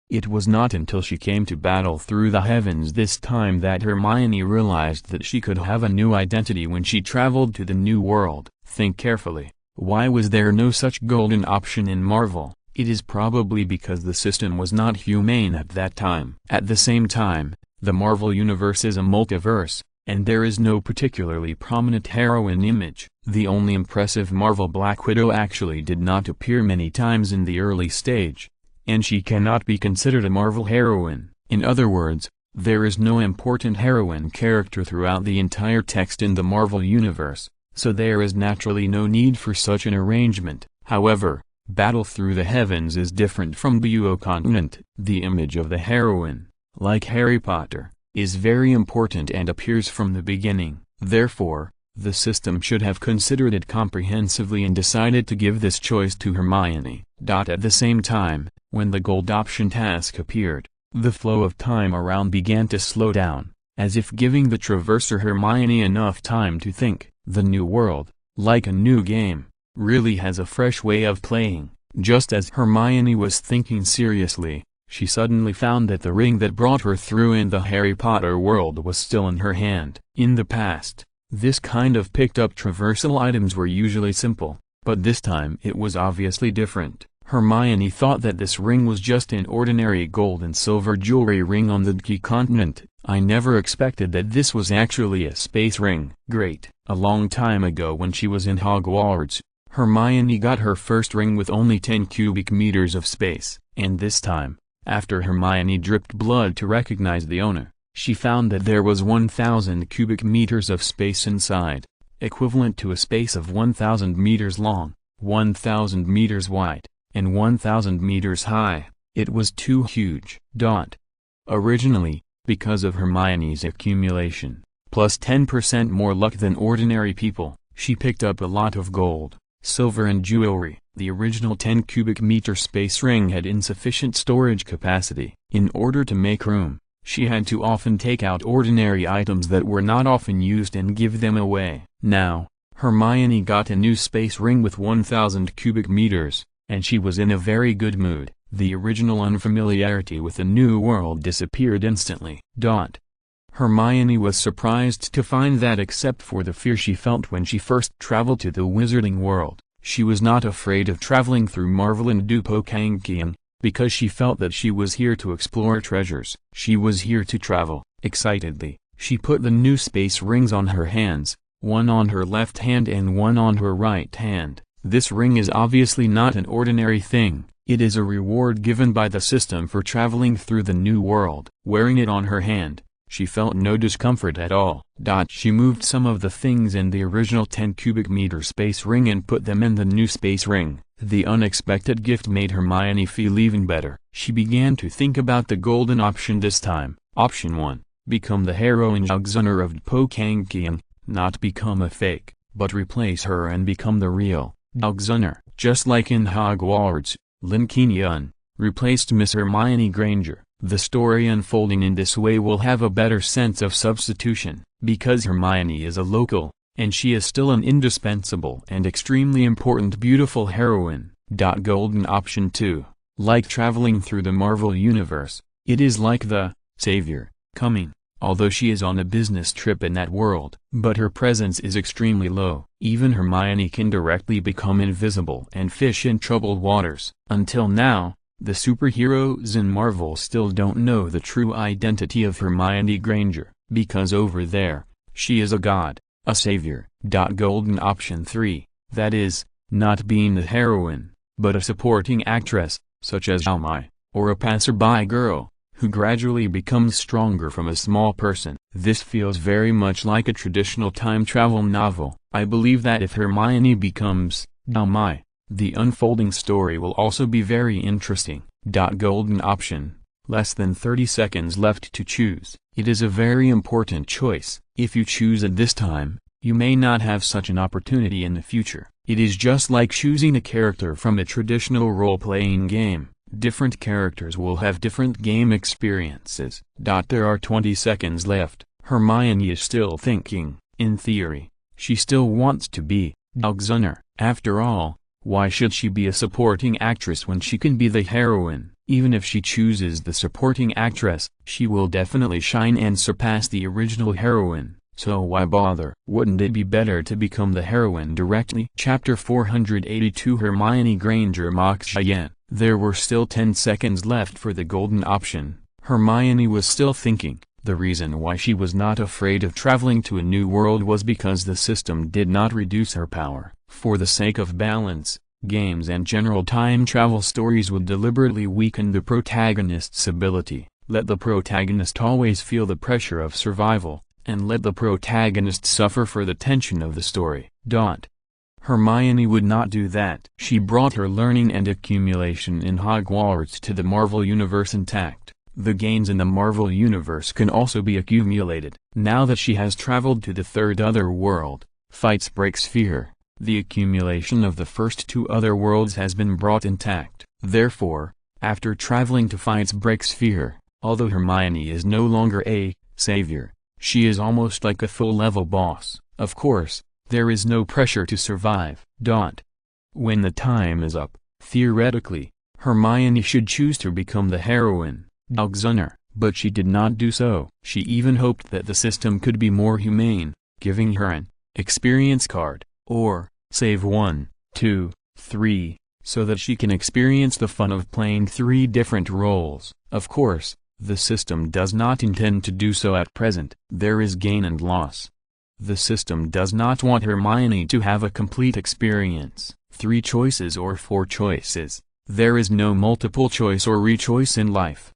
It was not until she came to battle through the heavens this time that Hermione realized that she could have a new identity when she traveled to the new world. Think carefully. Why was there no such golden option in Marvel? It is probably because the system was not humane at that time. At the same time, the Marvel Universe is a multiverse, and there is no particularly prominent heroine image. The only impressive Marvel Black Widow actually did not appear many times in the early stage, and she cannot be considered a Marvel heroine. In other words, there is no important heroine character throughout the entire text in the Marvel Universe, so there is naturally no need for such an arrangement. However, Battle Through the Heavens is different from the continent. The image of the heroine, like Harry Potter, is very important and appears from the beginning. Therefore, the system should have considered it comprehensively and decided to give this choice to Hermione. At the same time, when the gold option task appeared, the flow of time around began to slow down, as if giving the Traverser Hermione enough time to think. The new world, like a new game, really has a fresh way of playing. Just as Hermione was thinking seriously, she suddenly found that the ring that brought her through in the Harry Potter world was still in her hand. In the past, this kind of picked-up traversal items were usually simple, but this time it was obviously different. Hermione thought that this ring was just an ordinary gold and silver jewelry ring on the key continent. I never expected that this was actually a space ring. Great. A long time ago when she was in Hogwarts, Hermione got her first ring with only 10 cubic meters of space. And this time, after Hermione dripped blood to recognize the owner, she found that there was 1,000 cubic meters of space inside, equivalent to a space of 1,000 meters long, 1,000 meters wide, and 1,000 meters high. It was too huge. Originally, because of Hermione's accumulation, plus 10% more luck than ordinary people, she picked up a lot of gold, silver and jewelry. The original 10 cubic meter space ring had insufficient storage capacity. In order to make room, she had to often take out ordinary items that were not often used and give them away. Now, Hermione got a new space ring with 1,000 cubic meters, and she was in a very good mood. The original unfamiliarity with the new world disappeared instantly. Hermione was surprised to find that except for the fear she felt when she first traveled to the wizarding world, she was not afraid of traveling through Marvel and Dupocangqiang, because she felt that she was here to explore treasures. She was here to travel. Excitedly, she put the new space rings on her hands, one on her left hand and one on her right hand. This ring is obviously not an ordinary thing. It is a reward given by the system for traveling through the new world. Wearing it on her hand, she felt no discomfort at all. She moved some of the things in the original 10 cubic meter space ring and put them in the new space ring. The unexpected gift made Hermione feel even better. She began to think about the golden option this time. Option 1. Become the heroine Zhugzunner of Dupocangqiang, not become a fake, but replace her and become the real Zhugzunner. Just like in Hogwarts, Lin Qingyun replaced Miss Hermione Granger. The story unfolding in this way will have a better sense of substitution, because Hermione is a local, and she is still an indispensable and extremely important beautiful heroine. Golden option 2. Like traveling through the Marvel Universe, it is like the savior coming, although she is on a business trip in that world, but her presence is extremely low. Even Hermione can directly become invisible and fish in troubled waters. Until now, the superheroes in Marvel still don't know the true identity of Hermione Granger, because over there, she is a god, a savior. Golden option 3, that is, not being the heroine, but a supporting actress, such as Almai, or a passerby girl, who gradually becomes stronger from a small person. This feels very much like a traditional time travel novel. I believe that if Hermione becomes Almai, the unfolding story will also be very interesting. Golden option, less than 30 seconds left to choose. It is a very important choice. If you choose it this time, You may not have such an opportunity in the future. It is just like choosing a character from a traditional role-playing game. Different characters will have different game experiences. There are 20 seconds left. Hermione is still thinking. In theory, she still wants to be Alexander. After all, why should she be a supporting actress when she can be the heroine? Even if she chooses the supporting actress, she will definitely shine and surpass the original heroine. So why bother? Wouldn't it be better to become the heroine directly? Chapter 482 Hermione Granger mocks Cheyenne. There were still 10 seconds left for the golden option. Hermione was still thinking. The reason why she was not afraid of traveling to a new world was because the system did not reduce her power. For the sake of balance, games and general time travel stories would deliberately weaken the protagonist's ability. Let the protagonist always feel the pressure of survival, and let the protagonist suffer for the tension of the story. Hermione would not do that. She brought her learning and accumulation in Hogwarts to the Marvel Universe intact. The gains in the Marvel Universe can also be accumulated. Now that she has traveled to the third other world, Fights Break Sphere, the accumulation of the first two other worlds has been brought intact. Therefore, after traveling to Fights Break Sphere, although Hermione is no longer a savior, she is almost like a full-level boss. Of course, there is no pressure to survive. When the time is up, theoretically, Hermione should choose to become the heroine, Alexander, but she did not do so. She even hoped that the system could be more humane, giving her an experience card, or save 1, 2, 3, so that she can experience the fun of playing 3 different roles. Of course, the system does not intend to do so at present. There is gain and loss. The system does not want Hermione to have a complete experience, 3 choices or 4 choices. There is no multiple choice or re-choice in life.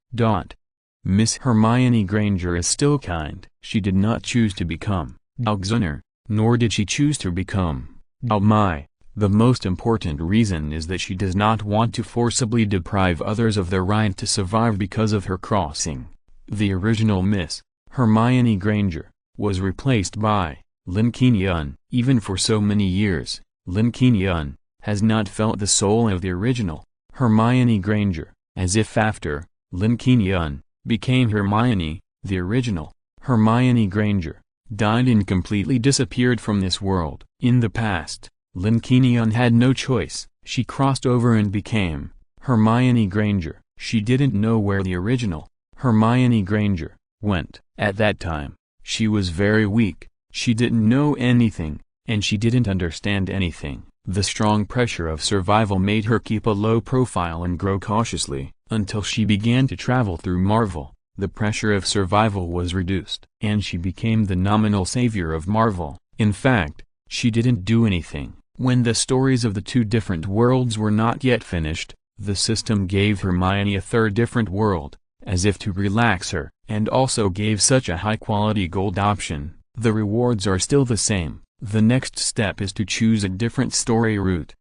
Miss Hermione Granger is still kind. She did not choose to become Alexander, nor did she choose to become Almai. The most important reason is that she does not want to forcibly deprive others of their right to survive because of her crossing. The original Miss Hermione Granger was replaced by Lin Qingyun. Even for so many years, Lin Qingyun has not felt the soul of the original Hermione Granger, as if after Lin Qingyun became Hermione, the original Hermione Granger died and completely disappeared from this world. In the past, Lin Qingyun had no choice. She crossed over and became Hermione Granger. She didn't know where the original Hermione Granger went. At that time, she was very weak. She didn't know anything, and she didn't understand anything. The strong pressure of survival made her keep a low profile and grow cautiously. Until she began to travel through Marvel, the pressure of survival was reduced, and she became the nominal savior of Marvel. In fact, she didn't do anything. When the stories of the 2 different worlds were not yet finished, the system gave Hermione a third different world, as if to relax her, and also gave such a high-quality gold option. The rewards are still the same. The next step is to choose a different story route.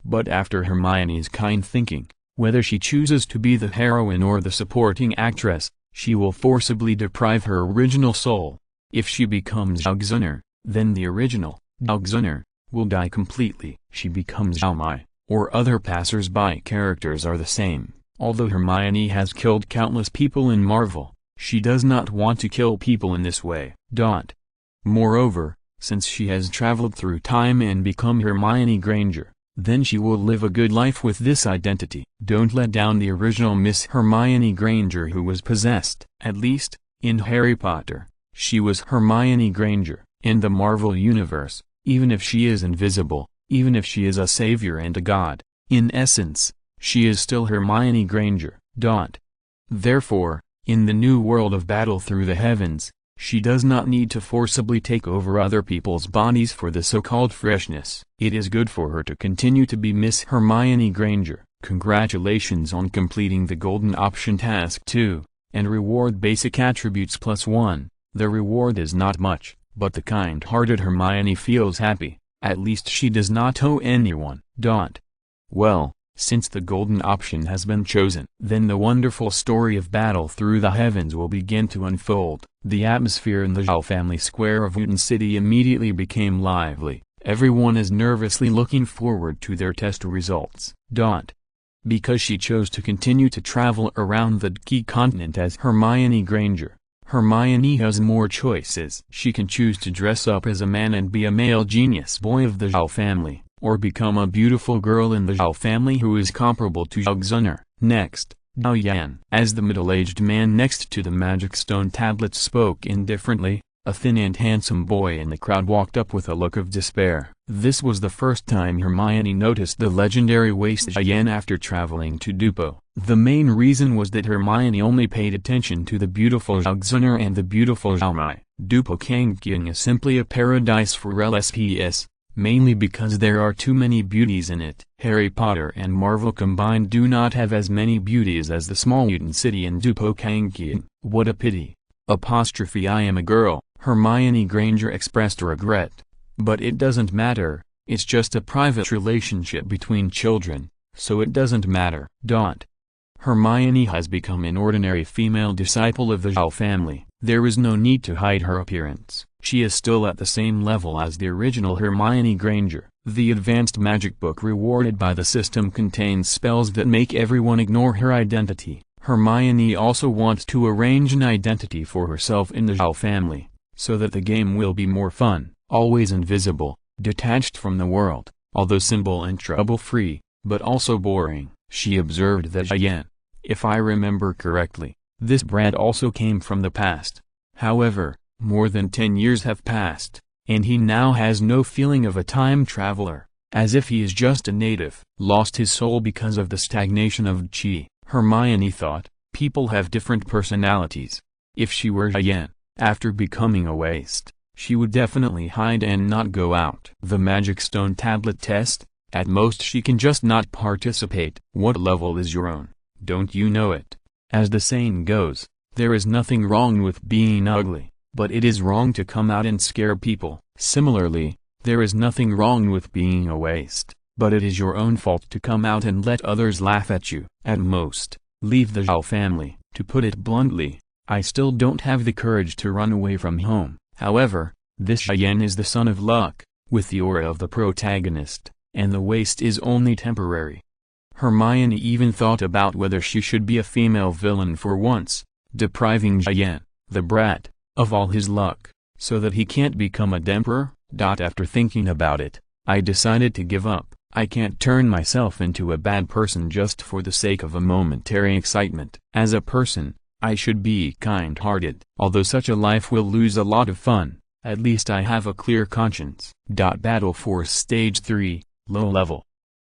But after Hermione's kind thinking, whether she chooses to be the heroine or the supporting actress, she will forcibly deprive her original soul. If she becomes Alexander, then the original Alexander will die completely. She becomes Almai, or other passers-by characters are the same. Although Hermione has killed countless people in Marvel, she does not want to kill people in this way. Moreover, since she has traveled through time and become Hermione Granger, then she will live a good life with this identity. Don't let down the original Miss Hermione Granger who was possessed. At least, in Harry Potter, she was Hermione Granger. In the Marvel Universe, even if she is invisible, even if she is a savior and a god, in essence, she is still Hermione Granger. Therefore, in the new world of battle through the heavens, she does not need to forcibly take over other people's bodies for the so-called freshness. It is good for her to continue to be Miss Hermione Granger. Congratulations on completing the Golden Option Task 2, and reward basic attributes +1. The reward is not much, but the kind-hearted Hermione feels happy. At least she does not owe anyone. Well, since the golden option has been chosen. Then the wonderful story of battle through the heavens will begin to unfold. The atmosphere in the Zhao family square of Wooten City immediately became lively. Everyone is nervously looking forward to their test results. Because she chose to continue to travel around the key continent as Hermione Granger, Hermione has more choices. She can choose to dress up as a man and be a male genius boy of the Zhao family, or become a beautiful girl in the Zhao family who is comparable to Zhao Xun'er. Next, Zhao Yan. As the middle-aged man next to the magic stone tablet spoke indifferently, a thin and handsome boy in the crowd walked up with a look of despair. This was the first time Hermione noticed the legendary waist Zhao Yan after traveling to Dupo. The main reason was that Hermione only paid attention to the beautiful Zhao Xun'er and the beautiful Zhao Mai. Dupo Kangkyung is simply a paradise for LSPS, mainly because there are too many beauties in it. Harry Potter and Marvel combined do not have as many beauties as the small Wooten City and Dupo Kangkyung. What a pity. I am a girl. Hermione Granger expressed regret. But it doesn't matter, it's just a private relationship between children, so it doesn't matter. Hermione has become an ordinary female disciple of the Zhao family. There is no need to hide her appearance. She is still at the same level as the original Hermione Granger. The advanced magic book rewarded by the system contains spells that make everyone ignore her identity. Hermione also wants to arrange an identity for herself in the Zhao family, so that the game will be more fun, always invisible, detached from the world, although simple and trouble-free, but also boring. She observed that Zhao Yan, if I remember correctly, this brat also came from the past. However, more than 10 years have passed, and he now has no feeling of a time traveler, as if he is just a native. Lost his soul because of the stagnation of Qi. Hermione thought, people have different personalities. If she were Zhao Yan, after becoming a waste, she would definitely hide and not go out. The magic stone tablet test? At most she can just not participate. What level is your own? Don't you know it? As the saying goes, there is nothing wrong with being ugly, but it is wrong to come out and scare people. Similarly, there is nothing wrong with being a waste, but it is your own fault to come out and let others laugh at you. At most, leave the Zhao family. To put it bluntly, I still don't have the courage to run away from home. However, this Zhao Yan is the son of luck, with the aura of the protagonist, and the waste is only temporary. Hermione even thought about whether she should be a female villain for once, depriving Zhao Yan, the brat, of all his luck, so that he can't become a emperor. After thinking about it, I decided to give up. I can't turn myself into a bad person just for the sake of a momentary excitement. As a person, I should be kind-hearted. Although such a life will lose a lot of fun, at least I have a clear conscience. Battle Force Stage 3, Low Level.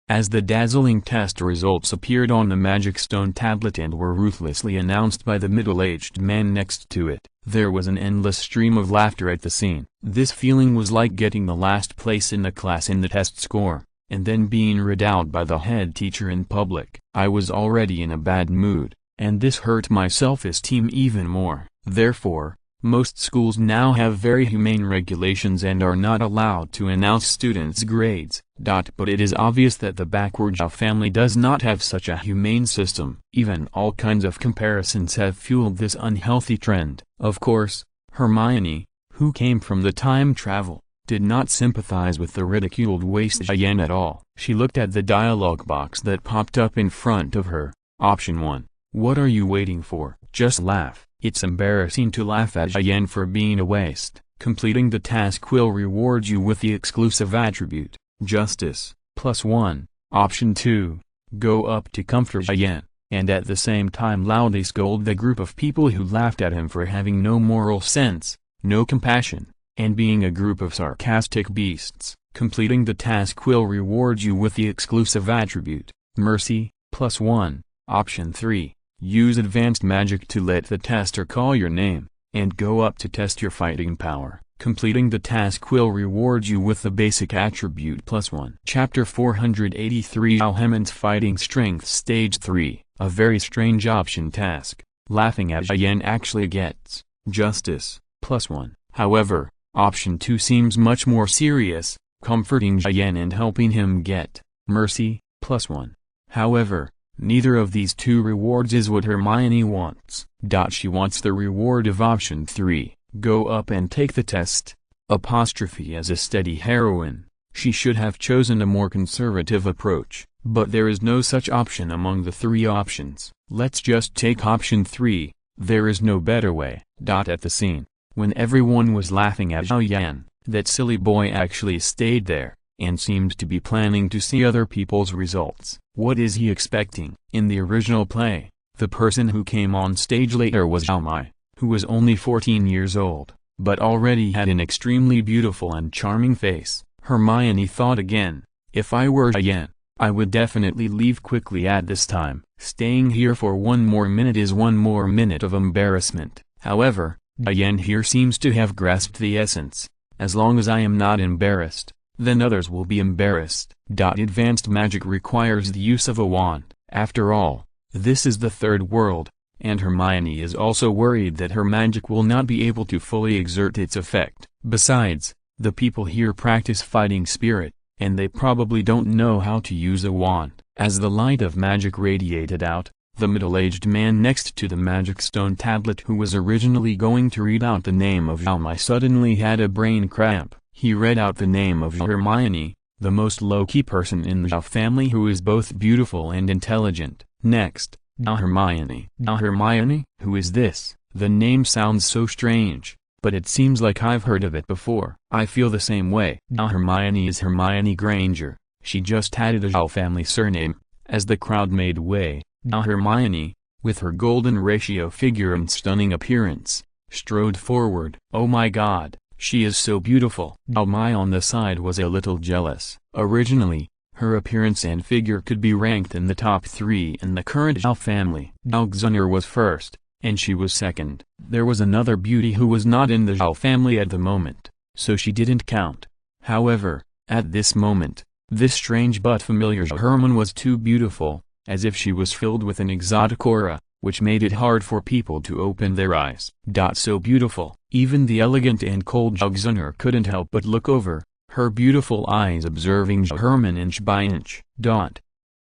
As the dazzling test results appeared on the magic stone tablet and were ruthlessly announced by the middle-aged man next to it, there was an endless stream of laughter at the scene. This feeling was like getting the last place in the class in the test score, and then being read out by the head teacher in public. I was already in a bad mood, and this hurt my self-esteem even more. Therefore, most schools now have very humane regulations and are not allowed to announce students' grades. But it is obvious that the backward Zhao family does not have such a humane system. Even all kinds of comparisons have fueled this unhealthy trend. Of course, Hermione, who came from the time travel, did not sympathize with the ridiculed waste Zhao Yan at all. She looked at the dialogue box that popped up in front of her. Option 1. What are you waiting for? Just laugh. It's embarrassing to laugh at Zhao Yan for being a waste. Completing the task will reward you with the exclusive attribute, Justice, +1. Option 2. Go up to comfort Zhao Yan, and at the same time loudly scold the group of people who laughed at him for having no moral sense, no compassion, and being a group of sarcastic beasts. Completing the task will reward you with the exclusive attribute, Mercy, +1. Option 3. Use advanced magic to let the tester call your name, and go up to test your fighting power. Completing the task will reward you with the basic attribute +1. Chapter 483 Alhemon's Fighting Strength Stage 3. A very strange option task. Laughing at Zhao Yan actually gets Justice, +1. However, Option 2 seems much more serious, comforting Zhao Yan and helping him get Mercy, +1. However, neither of these two rewards is what Hermione wants. She wants the reward of option 3, go up and take the test. As a steady heroine, she should have chosen a more conservative approach, but there is no such option among the 3 options. Let's just take option 3, there is no better way. At the scene, when everyone was laughing at Zhao Yan, that silly boy actually stayed there, and seemed to be planning to see other people's results. What is he expecting? In the original play, the person who came on stage later was Zhao Mai, who was only 14 years old, but already had an extremely beautiful and charming face. Hermione thought again, if I were Zhao Yan, I would definitely leave quickly at this time. Staying here for one more minute is one more minute of embarrassment. However, Zhao Yan here seems to have grasped the essence. As long as I am not embarrassed, then others will be embarrassed. Advanced magic requires the use of a wand. After all, this is the third world, and Hermione is also worried that her magic will not be able to fully exert its effect. Besides, the people here practice fighting spirit, and they probably don't know how to use a wand. As the light of magic radiated out, the middle-aged man next to the magic stone tablet who was originally going to read out the name of Zhao Mai suddenly had a brain cramp. He read out the name of Hermione, the most low-key person in the Zhao family who is both beautiful and intelligent. Next, Hermione. Hermione? Who is this? The name sounds so strange, but it seems like I've heard of it before. I feel the same way. Hermione is Hermione Granger. She just added a Zhao family surname. As the crowd made way, Hermione, with her golden ratio figure and stunning appearance, strode forward. Oh my god, she is so beautiful. Zhao Mai on the side was a little jealous. Originally, her appearance and figure could be ranked in the top 3 in the current Zhao family. Zhao Xuner was first, and she was second. There was another beauty who was not in the Zhao family at the moment, so she didn't count. However, at this moment, this strange but familiar Hermione was too beautiful, as if she was filled with an exotic aura, which made it hard for people to open their eyes. So beautiful, even the elegant and cold Zhao Xuner couldn't help but look over, her beautiful eyes observing Hermione inch by inch. But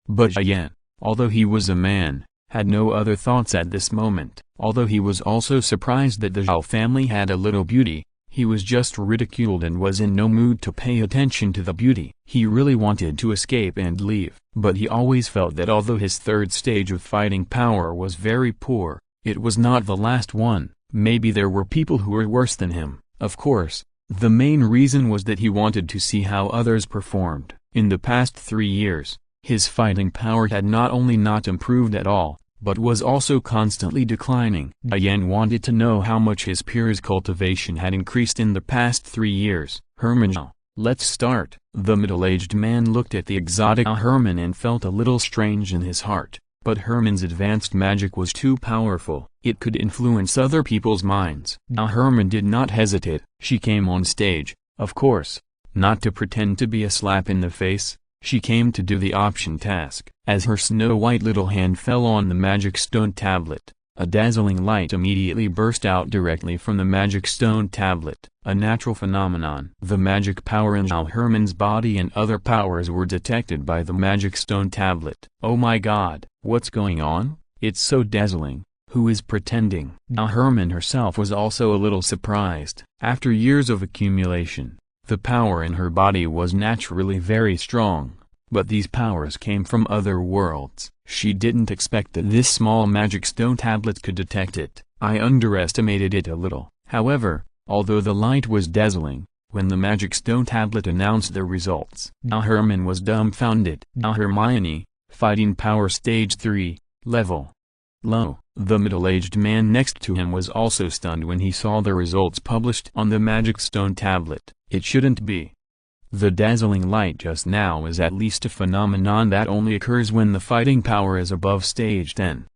Zhao Yan, although he was a man, had no other thoughts at this moment. Although he was also surprised that the Zhao family had a little beauty, he was just ridiculed and was in no mood to pay attention to the beauty. He really wanted to escape and leave, but he always felt that although his third stage of fighting power was very poor, it was not the last one. Maybe there were people who were worse than him. Of course, the main reason was that he wanted to see how others performed. In the past 3 years, his fighting power had not only not improved at all, but was also constantly declining. Zhao Yan wanted to know how much his peers' cultivation had increased in the past 3 years. Hermione, let's start. The middle-aged man looked at the exotic Hermione and felt a little strange in his heart, but Hermione's advanced magic was too powerful. It could influence other people's minds. Hermione did not hesitate. She came on stage, of course, not to pretend to be a slap in the face. She came to do the option task. As her snow-white little hand fell on the magic stone tablet, a dazzling light immediately burst out directly from the magic stone tablet, a natural phenomenon. The magic power in Zhao Hermione's body and other powers were detected by the magic stone tablet. Oh my god, what's going on? It's so dazzling. Who is pretending? Hermione herself was also a little surprised. After years of accumulation, the power in her body was naturally very strong, but these powers came from other worlds. She didn't expect that this small magic stone tablet could detect it. I underestimated it a little. However, although the light was dazzling, when the magic stone tablet announced the results, Hermione was dumbfounded. Hermione, fighting power stage 3, level low. The middle-aged man next to him was also stunned when he saw the results published on the magic stone tablet. It shouldn't be. The dazzling light just now is at least a phenomenon that only occurs when the fighting power is above stage 10.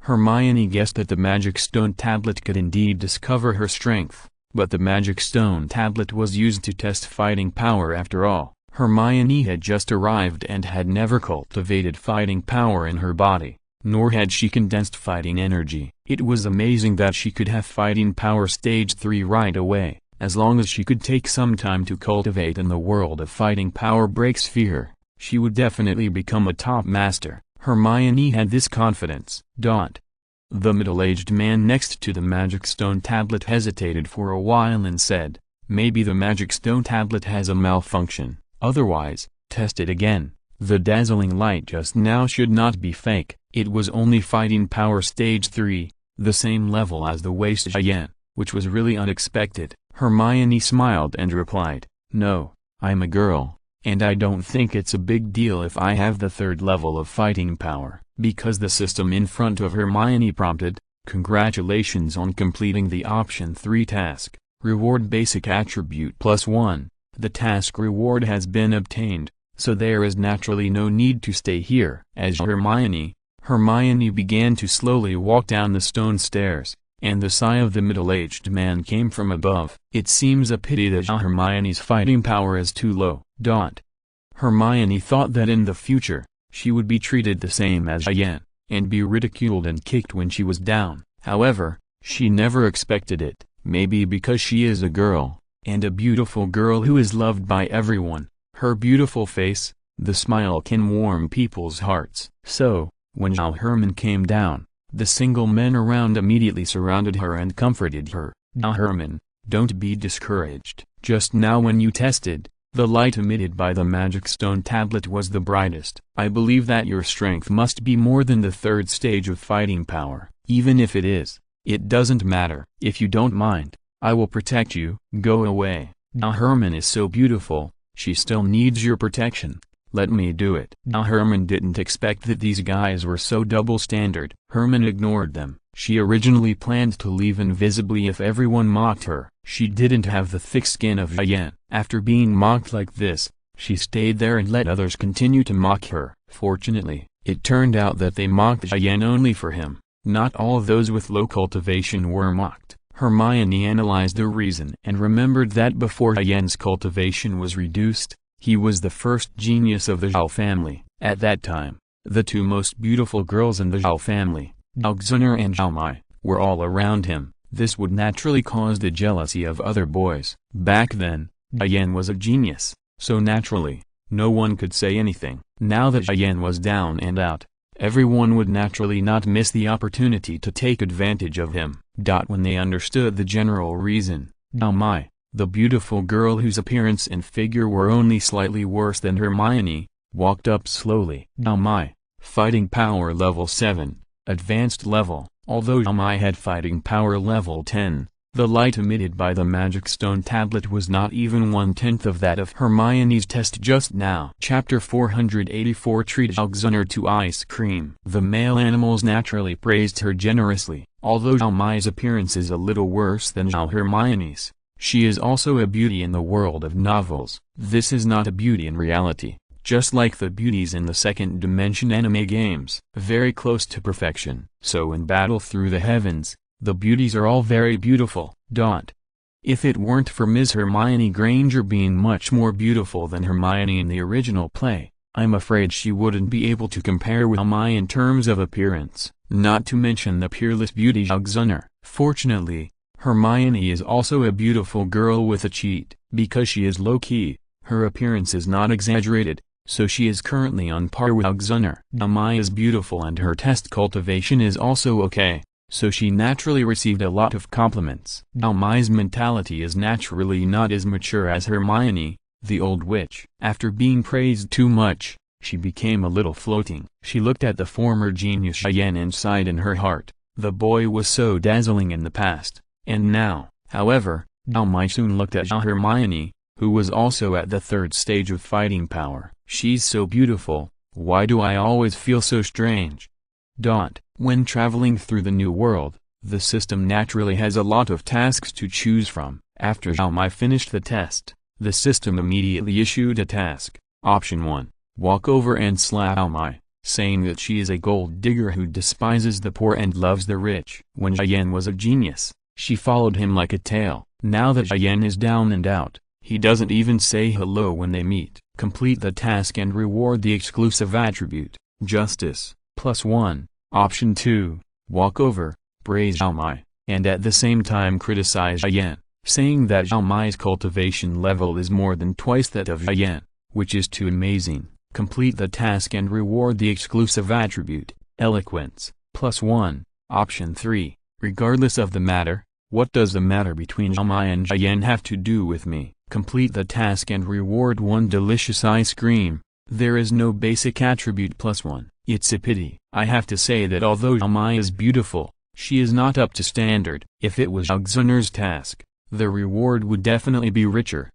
Hermione guessed that the magic stone tablet could indeed discover her strength, but the magic stone tablet was used to test fighting power after all. Hermione had just arrived and had never cultivated fighting power in her body, nor had she condensed fighting energy. It was amazing that she could have fighting power stage 3 right away. As long as she could take some time to cultivate in the world of fighting power break sphere, she would definitely become a top master. Hermione had this confidence. The middle-aged man next to the magic stone tablet hesitated for a while and said, "Maybe the magic stone tablet has a malfunction, otherwise, test it again. The dazzling light just now should not be fake." It was only fighting power stage 3, the same level as the waist Yen, which was really unexpected. Hermione smiled and replied, "No, I'm a girl, and I don't think it's a big deal if I have the 3rd level of fighting power." Because the system in front of Hermione prompted, "Congratulations on completing the option 3 task, reward basic attribute +1. The task reward has been obtained, so there is naturally no need to stay here." As Hermione began to slowly walk down the stone stairs, and the sigh of the middle-aged man came from above. "It seems a pity that Hermione's fighting power is too low." Hermione thought that in the future, she would be treated the same as Yen, and be ridiculed and kicked when she was down. However, she never expected it, maybe because she is a girl, and a beautiful girl who is loved by everyone. Her beautiful face, the smile can warm people's hearts. So, when Hermione came down, the single men around immediately surrounded her and comforted her. "Hermione, don't be discouraged. Just now when you tested, the light emitted by the magic stone tablet was the brightest. I believe that your strength must be more than the 3rd stage of fighting power. Even if it is, it doesn't matter. If you don't mind, I will protect you." "Go away. Hermione is so beautiful, she still needs your protection. Let me do it." Hermione didn't expect that these guys were so double-standard. Hermione ignored them. She originally planned to leave invisibly if everyone mocked her. She didn't have the thick skin of Yen. After being mocked like this, she stayed there and let others continue to mock her. Fortunately, it turned out that they mocked Yen only for him. Not all of those with low cultivation were mocked. Hermione analyzed the reason and remembered that before Yen's cultivation was reduced, he was the first genius of the Zhao family. At that time, the 2 most beautiful girls in the Zhao family, Zhao and Zhao Mai, were all around him. This would naturally cause the jealousy of other boys. Back then, Yen was a genius, so naturally, no one could say anything. Now that Yen was down and out, everyone would naturally not miss the opportunity to take advantage of him. When they understood the general reason, Zhao Mai, the beautiful girl whose appearance and figure were only slightly worse than Hermione, walked up slowly. Zhao Mai, fighting power level 7, advanced level. Although Zhao Mai had fighting power level 10, the light emitted by the magic stone tablet was not even 1/10 of that of Hermione's test just now. Chapter 484 Treat Zhao to ice cream. The male animals naturally praised her generously. Although Zhao Mai's appearance is a little worse than Hermione's, she is also a beauty in the world of novels. This is not a beauty in reality, just like the beauties in the second dimension anime games, very close to perfection. So in Battle Through the Heavens, the beauties are all very beautiful. If it weren't for Ms. Hermione Granger being much more beautiful than Hermione in the original play, I'm afraid she wouldn't be able to compare with Hermione in terms of appearance, not to mention the peerless beauty Zhao. Fortunately, Hermione is also a beautiful girl with a cheat. Because she is low-key, her appearance is not exaggerated, so she is currently on par with Zhao. Hermione is beautiful and her test cultivation is also okay, so she naturally received a lot of compliments. Hermione's mentality is naturally not as mature as Hermione, the old witch. After being praised too much, she became a little floating. She looked at the former genius Yen and sighed in her heart. The boy was so dazzling in the past, and now, however, Hermione soon looked at Hermione, who was also at the 3rd stage of fighting power. She's so beautiful, why do I always feel so strange? When traveling through the new world, the system naturally has a lot of tasks to choose from. After Hermione finished the test, the system immediately issued a task. Option 1. Walk over and slap Hermione, saying that she is a gold digger who despises the poor and loves the rich. When Yen was a genius, she followed him like a tail. Now that Yen is down and out, he doesn't even say hello when they meet. Complete the task and reward the exclusive attribute, Justice, +1. Option 2. Walk over, praise Hermione, and at the same time criticize Yen, saying that Hermione's cultivation level is more than twice that of Yen, which is too amazing. Complete the task and reward the exclusive attribute, eloquence, +1. Option 3. Regardless of the matter, what does the matter between Xiaomai and Jian have to do with me? Complete the task and reward 1 delicious ice cream. There is no basic attribute +1. It's a pity. I have to say that although Xiaomai is beautiful, she is not up to standard. If it was Zhao Xun'er's task, the reward would definitely be richer.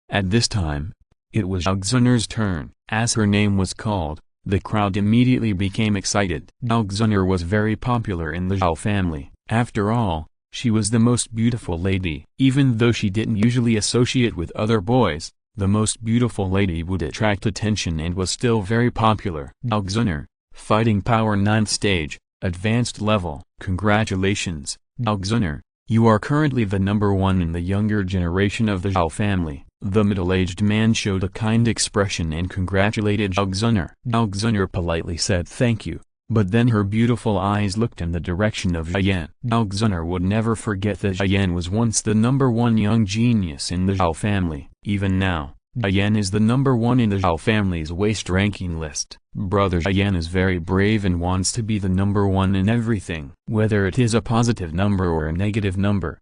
At this time, it was Zhao Xun'er's turn. As her name was called, the crowd immediately became excited. Zhao Xun'er was very popular in the Zhao family. After all, she was the most beautiful lady. Even though she didn't usually associate with other boys, the most beautiful lady would attract attention and was still very popular. Zhao Xun'er, Fighting Power 9th Stage, Advanced Level. Congratulations, Zhao Xun'er, you are currently the #1 in the younger generation of the Zhao family. The middle-aged man showed a kind expression and congratulated Zhao Xun'er. Zhao Xun'er politely said thank you, but then her beautiful eyes looked in the direction of Jian. Zhao Xun'er would never forget that Jian was once the #1 young genius in the Zhao family. Even now, Jian is the #1 in the Zhao family's waist ranking list. Brother Jian is very brave and wants to be the #1 in everything, whether it is a positive number or a negative number.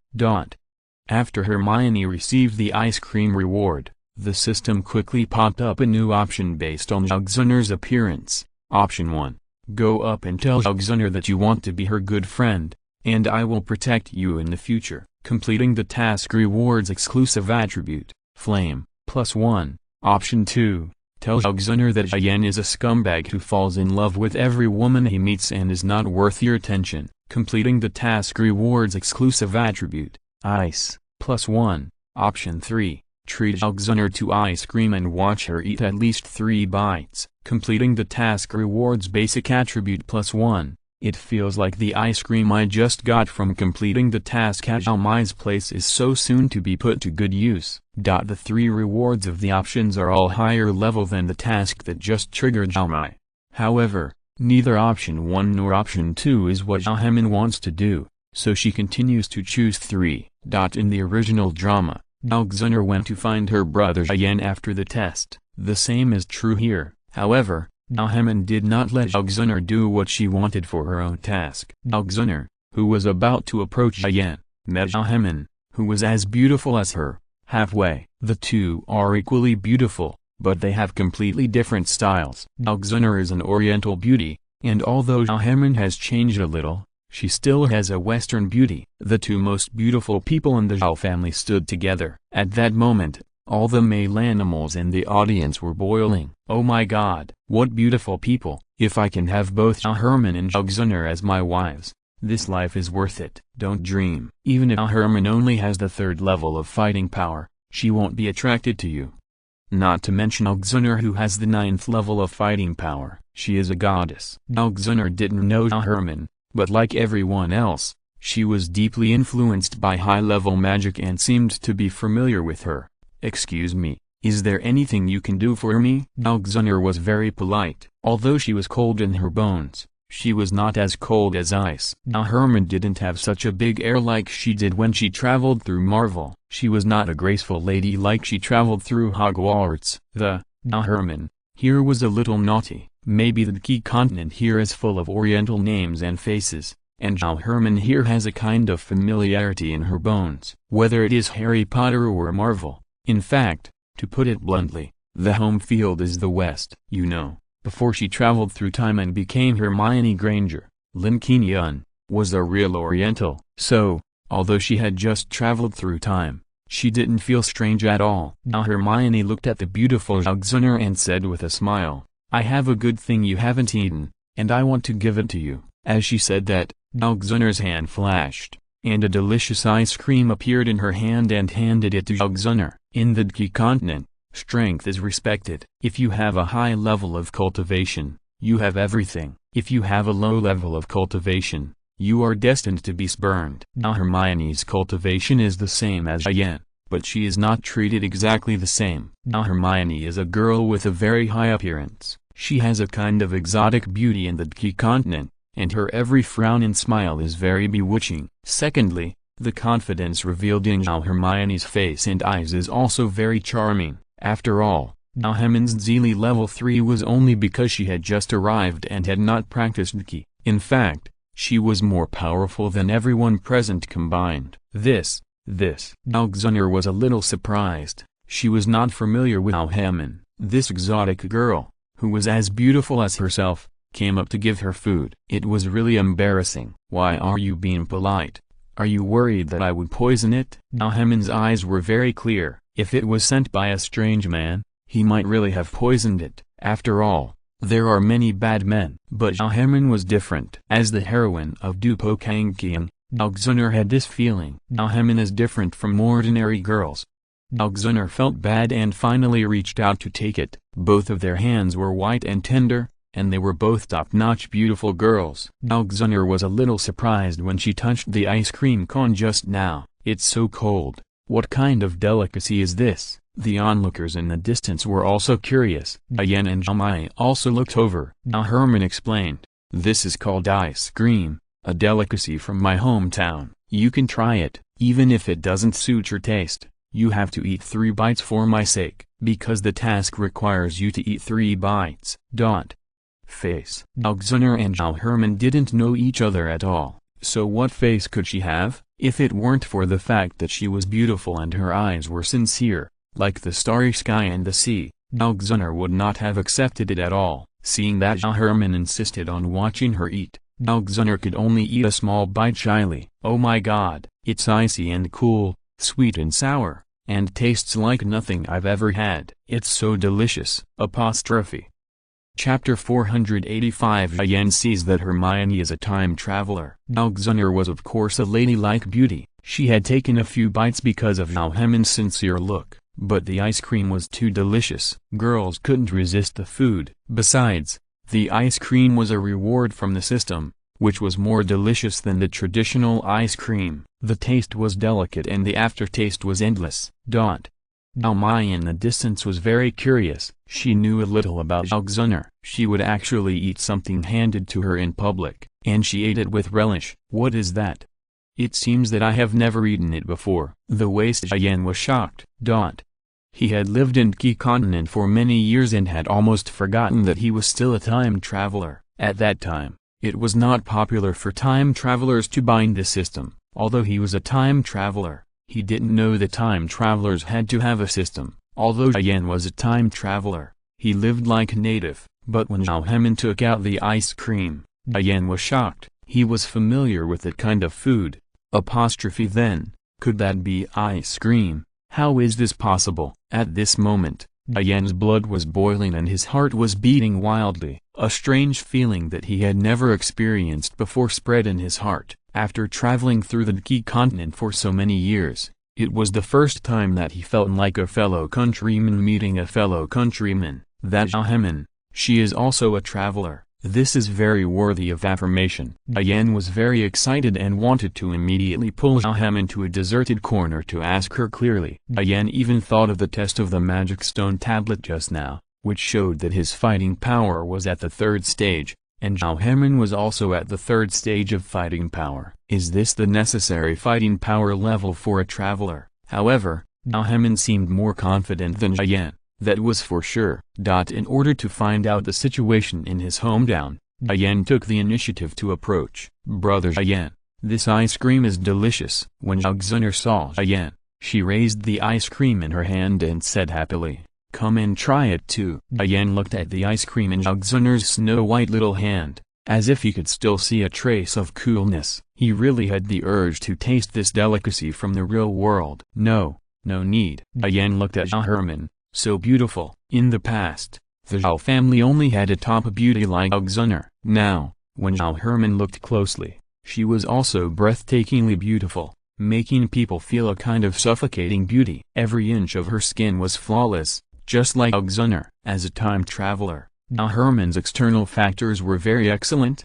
After Hermione received the ice cream reward, the system quickly popped up a new option based on Zhao Xun'er's appearance. Option 1. Go up and tell Zhao Xun'er that you want to be her good friend, and I will protect you in the future. Completing the task rewards exclusive attribute, flame, +1. Option 2. Tell Zhao Xun'er that Jian is a scumbag who falls in love with every woman he meets and is not worth your attention. Completing the task rewards exclusive attribute, ice, +1. Option 3. Treat Zhao Xun'er to ice cream and watch her eat at least 3 bites. Completing the task rewards basic attribute +1. It feels like the ice cream I just got from completing the task at Xiaomai's place is so soon to be put to good use. The 3 rewards of the options are all higher level than the task that just triggered Xiaomai. However, neither option 1 nor option 2 is what Hermione wants to do, so she continues to choose 3. In the original drama, Zhao Xun'er went to find her brother Jian after the test. The same is true here. However, Hermione did not let Zhao Xun'er do what she wanted for her own task. Zhao Xun'er, who was about to approach Jian, met Hermione, who was as beautiful as her. Halfway, the two are equally beautiful, but they have completely different styles. Zhao Xun'er is an oriental beauty, and although Hermione has changed a little, she still has a Western beauty. The two most beautiful people in the Zhao family stood together. At that moment, all the male animals in the audience were boiling. Oh my god, what beautiful people! If I can have both Hermione and Zhao Xun'er as my wives, this life is worth it. Don't dream. Even if Hermione only has the 3rd level of fighting power, she won't be attracted to you. Not to mention Zhao Xun'er, who has the 9th level of fighting power. She is a goddess. Zhao Xun'er didn't know Hermione, but like everyone else, she was deeply influenced by high-level magic and seemed to be familiar with her. Excuse me, is there anything you can do for me? Zhao Xun'er was very polite. Although she was cold in her bones, she was not as cold as ice. Hermione didn't have such a big air like she did when she traveled through Marvel. She was not a graceful lady like she traveled through Hogwarts. Hermione here was a little naughty. Maybe the key continent here is full of oriental names and faces, and Hermione here has a kind of familiarity in her bones. Whether it is Harry Potter or Marvel, in fact, to put it bluntly, the home field is the West. You know, before she traveled through time and became Hermione Granger, Lin Qingyun was a real oriental. So, although she had just traveled through time, she didn't feel strange at all. Hermione looked at the beautiful Zhao Xun'er and said with a smile, I have a good thing you haven't eaten, and I want to give it to you. As she said that, Zhao Xun'er's hand flashed, and a delicious ice cream appeared in her hand and handed it to Zhao Xun'er. In the key continent, strength is respected. If you have a high level of cultivation, you have everything. If you have a low level of cultivation, you are destined to be spurned. Hermione's cultivation is the same as Jian, but she is not treated exactly the same. Hermione is a girl with a very high appearance. She has a kind of exotic beauty in the key continent, and her every frown and smile is very bewitching. Secondly, the confidence revealed in Hermione's face and eyes is also very charming. After all, Zhao Hemin's Zili level 3 was only because she had just arrived and had not practiced Qi. In fact, she was more powerful than everyone present combined. Zhao Xun'er was a little surprised. She was not familiar with Zhao Hemin. This exotic girl, who was as beautiful as herself, came up to give her food. It was really embarrassing. Why are you being polite? Are you worried that I would poison it? Zhao Hemin's eyes were very clear. If it was sent by a strange man, he might really have poisoned it. After all, there are many bad men. But Zhao Hemin was different. As the heroine of Dupo Kangqiang, Zhao Xun'er had this feeling. Zhao Hemin is different from ordinary girls. Zhao Xun'er felt bad and finally reached out to take it. Both of their hands were white and tender, and they were both top-notch beautiful girls. Zhao Xun'er was a little surprised when she touched the ice cream cone just now. It's so cold. What kind of delicacy is this? The onlookers in the distance were also curious. Zhao Yan and Zhao Mai also looked over. Zhao Herman explained, "This is called ice cream, a delicacy from my hometown. You can try it, even if it doesn't suit your taste. You have to eat 3 bites for my sake, because the task requires you to eat 3 bites." Face. Zhao Xun'er and Zhao Herman didn't know each other at all, so what face could she have? If it weren't for the fact that she was beautiful and her eyes were sincere, like the starry sky and the sea, Zhao Xun'er would not have accepted it at all. Seeing that Zhao Herman insisted on watching her eat, Zhao Xun'er could only eat a small bite shyly. "Oh my god, it's icy and cool, sweet and sour, and tastes like nothing I've ever had. It's so delicious." Chapter 485. Zhao Yan sees that Hermione is a time traveler. Zhao Xun'er was of course a ladylike beauty. She had taken a few bites because of Zhao Hemin's sincere look, but the ice cream was too delicious. Girls couldn't resist the food. Besides, the ice cream was a reward from the system, which was more delicious than the traditional ice cream. The taste was delicate and the aftertaste was endless. Zhao Mai in the distance was very curious. She knew a little about Zhao Xun'er. She would actually eat something handed to her in public, and she ate it with relish. "What is that? It seems that I have never eaten it before." The waste Zhao Yan was shocked. He had lived in Qi continent for many years and had almost forgotten that he was still a time traveler. At that time, it was not popular for time travelers to bind the system. Although he was a time traveler, he didn't know that time travelers had to have a system. Although Zhao Yan was a time traveler, he lived like a native. But when Zhao Hemin took out the ice cream, Zhao Yan was shocked. He was familiar with that kind of food. Then, could that be ice cream? How is this possible? At this moment, Zhao Yan's blood was boiling and his heart was beating wildly. A strange feeling that he had never experienced before spread in his heart. After traveling through the Qi continent for so many years, it was the first time that he felt like a fellow countryman meeting a fellow countryman. That Zhao Hemin, she is also a traveler. This is very worthy of affirmation. Zhao Yan was very excited and wanted to immediately pull Zhao Hemin to a deserted corner to ask her clearly. Zhao Yan even thought of the test of the magic stone tablet just now, which showed that his fighting power was at the 3rd stage, and Zhao Hemin was also at the 3rd stage of fighting power. Is this the necessary fighting power level for a traveler? However, Zhao Hemin seemed more confident than Zhao Yan. That was for sure. In order to find out the situation in his hometown, Zhao Yan took the initiative to approach. "Brother Zhao Yan, this ice cream is delicious." When Zhao Xun'er saw Zhao Yan, she raised the ice cream in her hand and said happily, "Come and try it too." Zhao Yan looked at the ice cream in Zhao Xun'er's snow-white little hand, as if he could still see a trace of coolness. He really had the urge to taste this delicacy from the real world. No need. Zhao Yan looked at Zhao Herman. So beautiful. In the past, the Zhao family only had a top beauty like Zhao Xun'er. Now, when Zhao Herman looked closely, she was also breathtakingly beautiful, making people feel a kind of suffocating beauty. Every inch of her skin was flawless, just like Zhao Xun'er. As a time traveler, Zhao Herman's external factors were very excellent.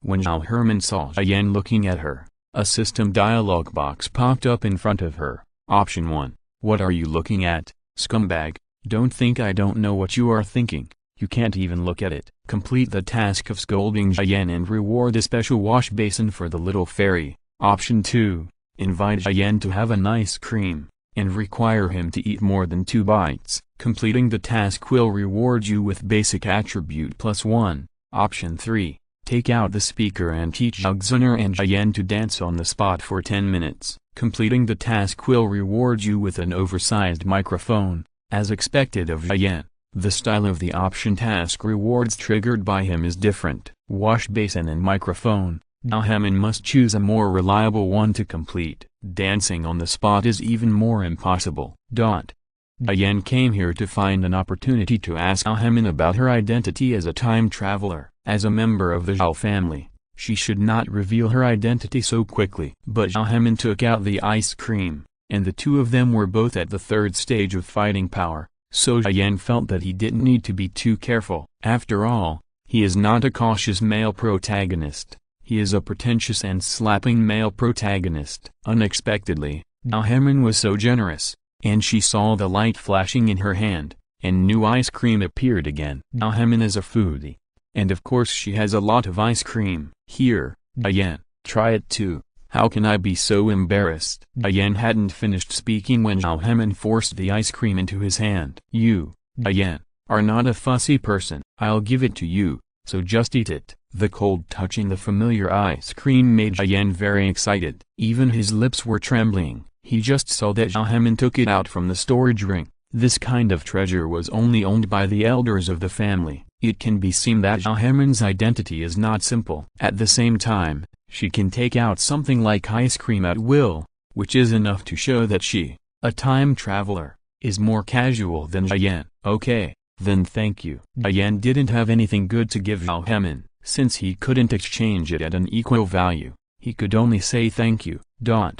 When Zhao Herman saw Zhao Yan looking at her, a system dialog box popped up in front of her. Option 1. What are you looking at, scumbag? Don't think I don't know what you are thinking. You can't even look at it. Complete the task of scolding Zhao Yan and reward a special wash basin for the little fairy. Option 2. Invite Zhao Yan to have an ice cream, and require him to eat more than 2 bites. Completing the task will reward you with basic attribute +1. Option 3. Take out the speaker and teach Zhao and Jian to dance on the spot for 10 minutes. Completing the task will reward you with an oversized microphone, as expected of Jian. The style of the option task rewards triggered by him is different. Wash basin and microphone. Zhao must choose a more reliable one to complete. Dancing on the spot is even more impossible. Jian came here to find an opportunity to ask Zhao about her identity as a time traveler. As a member of the Zhao family, she should not reveal her identity so quickly. But Zhao took out the ice cream, and the two of them were both at the 3rd stage of fighting power, so Jian felt that he didn't need to be too careful. After all, he is not a cautious male protagonist, he is a pretentious and slapping male protagonist. Unexpectedly, Zhao was so generous, and she saw the light flashing in her hand, and new ice cream appeared again. Zhao is a foodie, and of course she has a lot of ice cream. Here, Jian, try it too. How can I be so embarrassed? Jian hadn't finished speaking when Zhao forced the ice cream into his hand. You, Jian, are not a fussy person. I'll give it to you, so just eat it. The cold touching the familiar ice cream made Jian very excited. Even his lips were trembling. He just saw that Zhao took it out from the storage ring. This kind of treasure was only owned by the elders of the family. It can be seen that Zhao identity is not simple. At the same time, she can take out something like ice cream at will, which is enough to show that she, a time traveler, is more casual than Jian. Okay, then thank you. Jian didn't have anything good to give Zhao. Since he couldn't exchange it at an equal value, he could only say thank you. Zhao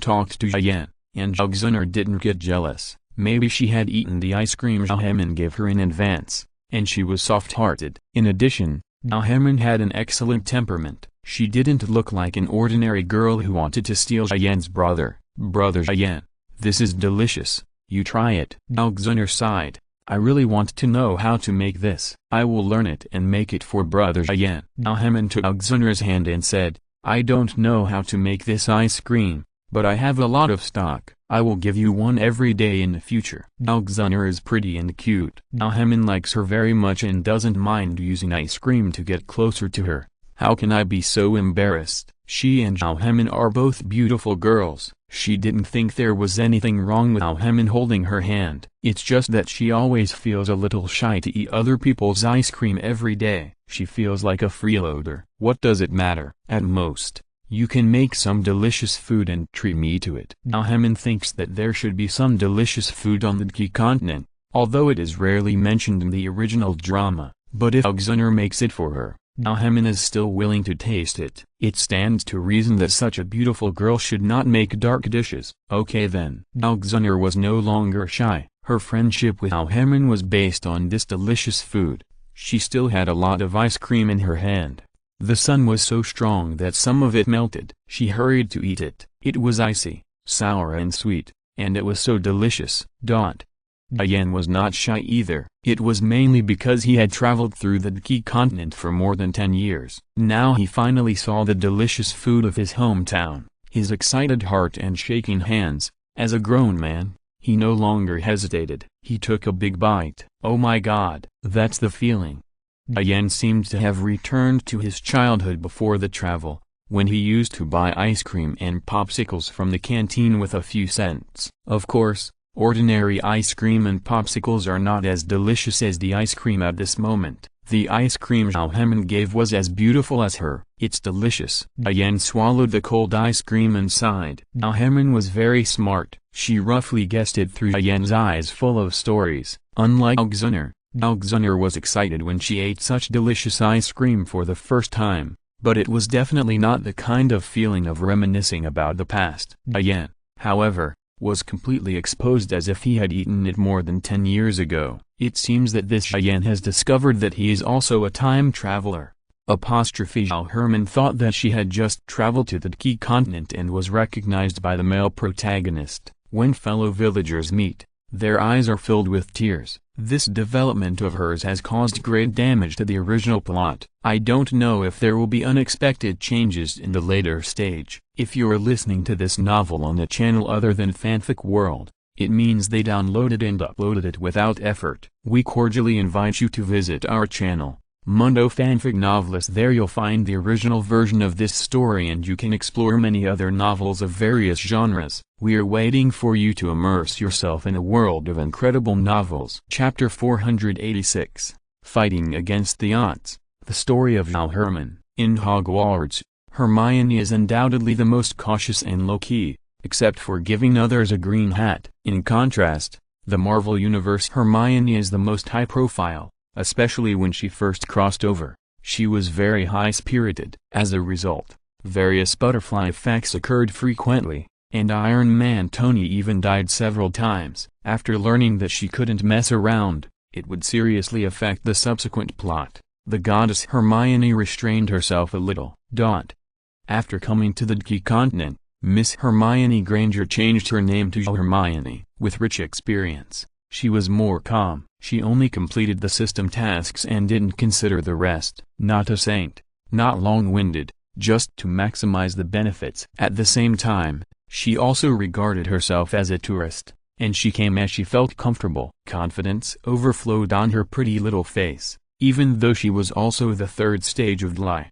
talked to Jian, and Zhao didn't get jealous. Maybe she had eaten the ice cream Zhao gave her in advance, and she was soft-hearted. In addition, Zhao had an excellent temperament. She didn't look like an ordinary girl who wanted to steal Jian's brother. Brother Jian, this is delicious. You try it. Zhao sighed. I really want to know how to make this. I will learn it and make it for brother Jian. Zhao took Zhao hand and said, I don't know how to make this ice cream, but I have a lot of stock. I will give you one every day in the future. Zhao is pretty and cute. Zhao likes her very much and doesn't mind using ice cream to get closer to her. How can I be so embarrassed? She and Zhao are both beautiful girls. She didn't think there was anything wrong with Zhao holding her hand. It's just that she always feels a little shy to eat other people's ice cream every day. She feels like a freeloader. What does it matter? At most, you can make some delicious food and treat me to it. Zhao thinks that there should be some delicious food on the Key continent, although it is rarely mentioned in the original drama. But if Zhao makes it for her, Zhao is still willing to taste it. It stands to reason that such a beautiful girl should not make dark dishes. Okay then. Zhao was no longer shy. Her friendship with Zhao was based on this delicious food. She still had a lot of ice cream in her hand. The sun was so strong that some of it melted. She hurried to eat it. It was icy, sour and sweet, and it was so delicious. Jian was not shy either. It was mainly because he had traveled through the Key continent for more than 10 years. Now he finally saw the delicious food of his hometown. His excited heart and shaking hands, as a grown man, he no longer hesitated. He took a big bite. Oh my god, that's the feeling. Jian seemed to have returned to his childhood before the travel, when he used to buy ice cream and popsicles from the canteen with a few cents. Of course, ordinary ice cream and popsicles are not as delicious as the ice cream at this moment. The ice cream Zhao gave was as beautiful as her. It's delicious. Jian swallowed the cold ice cream and sighed. Zhao was very smart. She roughly guessed it through Jian's eyes full of stories. Unlike Zhao was excited when she ate such delicious ice cream for the first time, but it was definitely not the kind of feeling of reminiscing about the past. Jian, however, was completely exposed as if he had eaten it more than 10 years ago. It seems that this Jian has discovered that he is also a time traveler. Hermione thought that she had just traveled to the Key continent and was recognized by the male protagonist. When fellow villagers meet, Their eyes are filled with tears. This development of hers has caused great damage to the original plot. I don't know if there will be unexpected changes in the later stage. If you're listening to this novel on a channel other than Fanfic World, it means they downloaded and uploaded it without effort. We cordially invite you to visit our channel, Mundo Fanfic Novelist. There you'll find the original version of this story and you can explore many other novels of various genres. We're waiting for you to immerse yourself in a world of incredible novels. Chapter 486, Fighting Against the Odds. The story of Hermione. In Hogwarts, Hermione is undoubtedly the most cautious and low-key, except for giving others a green hat. In contrast, the Marvel Universe, Hermione is the most high-profile, especially when she first crossed over. She was very high-spirited. As a result, various butterfly effects occurred frequently, and Iron Man Tony even died several times. After learning that she couldn't mess around, it would seriously affect the subsequent plot, the goddess Hermione restrained herself a little. After coming to the Key Continent, Miss Hermione Granger changed her name to Hermione. With rich experience, she was more calm. She only completed the system tasks and didn't consider the rest. Not a saint, not long-winded, just to maximize the benefits. At the same time, she also regarded herself as a tourist, and she came as she felt comfortable. Confidence overflowed on her pretty little face, even though she was also the third stage of Lie.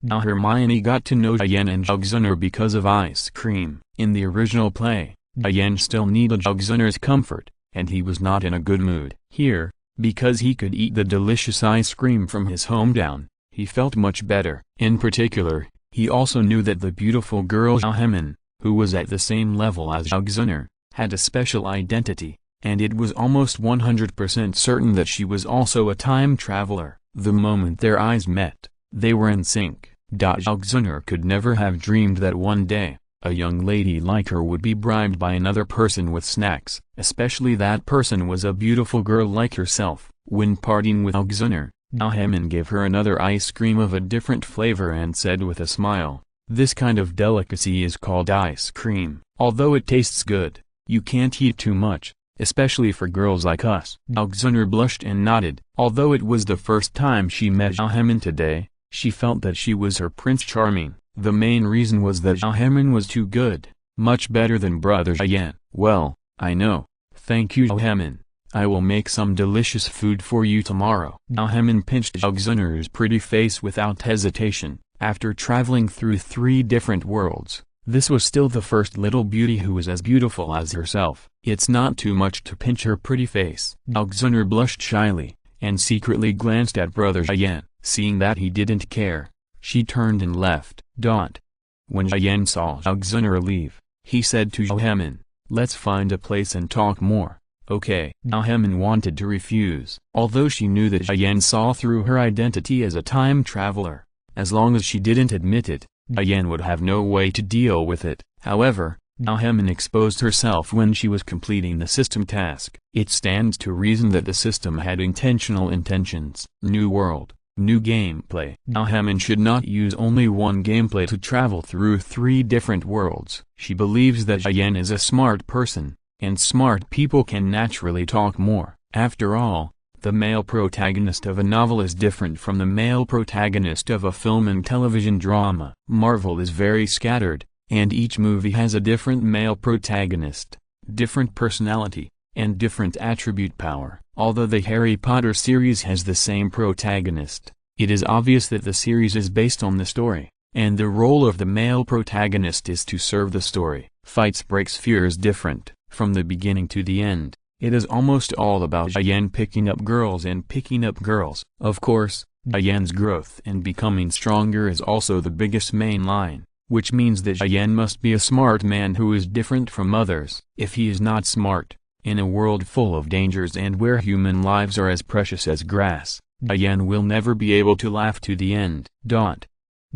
Now Hermione got to know Diane and Jugzunner because of ice cream. In the original play, Diane still needed Jugzunner's comfort, and he was not in a good mood. Here, because he could eat the delicious ice cream from his hometown, he felt much better. In particular, he also knew that the beautiful girl Hermione, who was at the same level as Jugzunner, had a special identity, and it was almost 100% certain that she was also a time traveler. The moment their eyes met, they were in sync. Jugzunner could never have dreamed that one day, a young lady like her would be bribed by another person with snacks, especially that person was a beautiful girl like herself. When parting with Jugzunner, Hermione gave her another ice cream of a different flavor and said with a smile, "This kind of delicacy is called ice cream. Although it tastes good, you can't eat too much, especially for girls like us." Jugzunner blushed and nodded. Although it was the first time she met Hermione today, she felt that she was her Prince Charming. The main reason was that Hermione was too good, much better than Brother Diane. "Well, I know. Thank you, Hermione. I will make some delicious food for you tomorrow." Hermione pinched Jugzunner's pretty face without hesitation. After traveling through 3 different worlds, this was still the first little beauty who was as beautiful as herself. It's not too much to pinch her pretty face. Jugzunner blushed shyly, and secretly glanced at Brother Diane. Seeing that he didn't care, she turned and left. When Diane saw Jugzunner leave, he said to Hermione, "Let's find a place and talk more." "Okay." Hermione wanted to refuse, although she knew that Diane saw through her identity as a time traveler. As long as she didn't admit it, Diane would have no way to deal with it. However, Hermione exposed herself when she was completing the system task. It stands to reason that the system had intentional intentions. New world, new gameplay. Hermione should not use only one gameplay to travel through 3 different worlds. She believes that Diane is a smart person, and smart people can naturally talk more. After all, the male protagonist of a novel is different from the male protagonist of a film and television drama. Marvel is very scattered, and each movie has a different male protagonist, different personality, and different attribute power. Although the Harry Potter series has the same protagonist, it is obvious that the series is based on the story, and the role of the male protagonist is to serve the story. Fights Break Sphere is different, from the beginning to the end. It is almost all about Diane picking up girls and picking up girls. Of course, Diane's growth and becoming stronger is also the biggest main line, which means that Diane must be a smart man who is different from others. If he is not smart, in a world full of dangers and where human lives are as precious as grass, Diane will never be able to laugh to the end.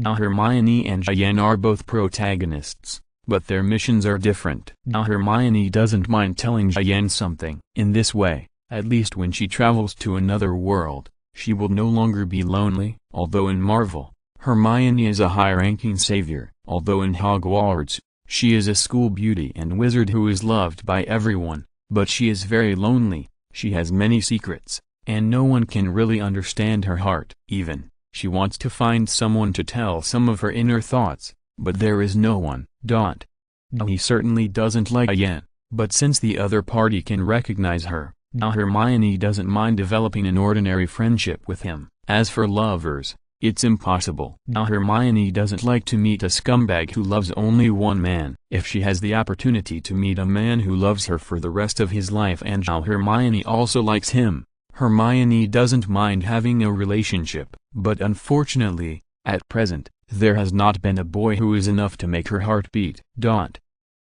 Hermione and Diane are both protagonists, but their missions are different. Hermione doesn't mind telling Diane something. In this way, at least when she travels to another world, she will no longer be lonely. Although in Marvel, Hermione is a high-ranking savior, although in Hogwarts, she is a school beauty and wizard who is loved by everyone. but she is very lonely, she has many secrets, and no one can really understand her heart. Even, she wants to find someone to tell some of her inner thoughts, but there is no one. He certainly doesn't like Yen, but since the other party can recognize her, Hermione doesn't mind developing an ordinary friendship with him. As for lovers, it's impossible. Hermione doesn't like to meet a scumbag who loves only one man. If she has the opportunity to meet a man who loves her for the rest of his life and Hermione also likes him, Hermione doesn't mind having a relationship. But unfortunately, at present, there has not been a boy who is enough to make her heart beat.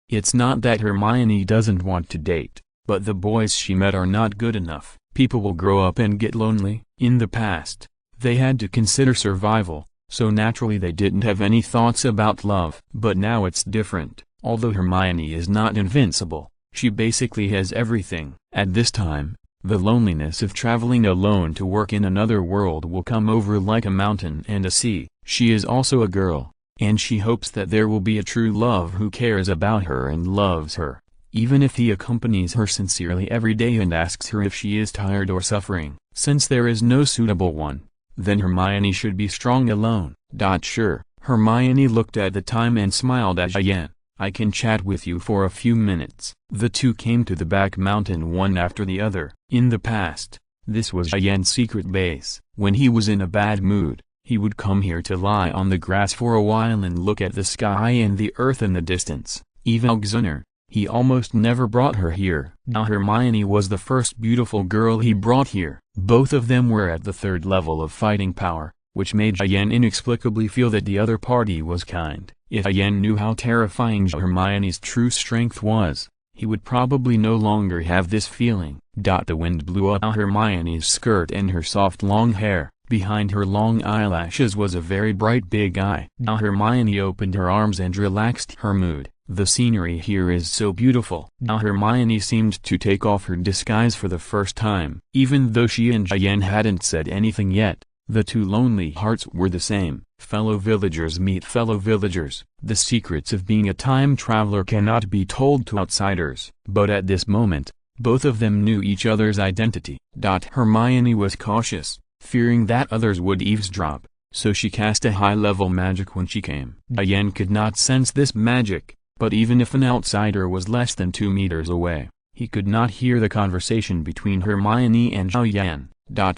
It's not that Hermione doesn't want to date, but the boys she met are not good enough. People will grow up and get lonely. In the past, they had to consider survival, so naturally they didn't have any thoughts about love. But now it's different. Although Hermione is not invincible, she basically has everything. At this time, the loneliness of traveling alone to work in another world will come over like a mountain and a sea. She is also a girl, and she hopes that there will be a true love who cares about her and loves her, even if he accompanies her sincerely every day and asks her if she is tired or suffering. Since there is no suitable one, then Hermione should be strong alone. Sure, Hermione looked at the time and smiled at Yen. I can chat with you for a few minutes. The two came to the back mountain one after the other. In the past, this was Yen's secret base. When he was in a bad mood, he would come here to lie on the grass for a while and look at the sky and the earth in the distance. Even he almost never brought her here. Hermione was the first beautiful girl he brought here. Both of them were at the third level of fighting power, which made Yen inexplicably feel that the other party was kind. If Yen knew how terrifying Hermione's true strength was, he would probably no longer have this feeling. The wind blew up Hermione's skirt and her soft long hair. Behind her long eyelashes was a very bright big eye. Hermione opened her arms and relaxed her mood. The scenery here is so beautiful. Hermione seemed to take off her disguise for the first time. Even though she and Yen hadn't said anything yet, the two lonely hearts were the same. Fellow villagers meet fellow villagers. The secrets of being a time traveler cannot be told to outsiders. But at this moment, both of them knew each other's identity. Hermione was cautious, fearing that others would eavesdrop, so she cast a high-level magic when she came. Yen could not sense this magic, but even if an outsider was less than 2 meters away, he could not hear the conversation between Hermione and Yen.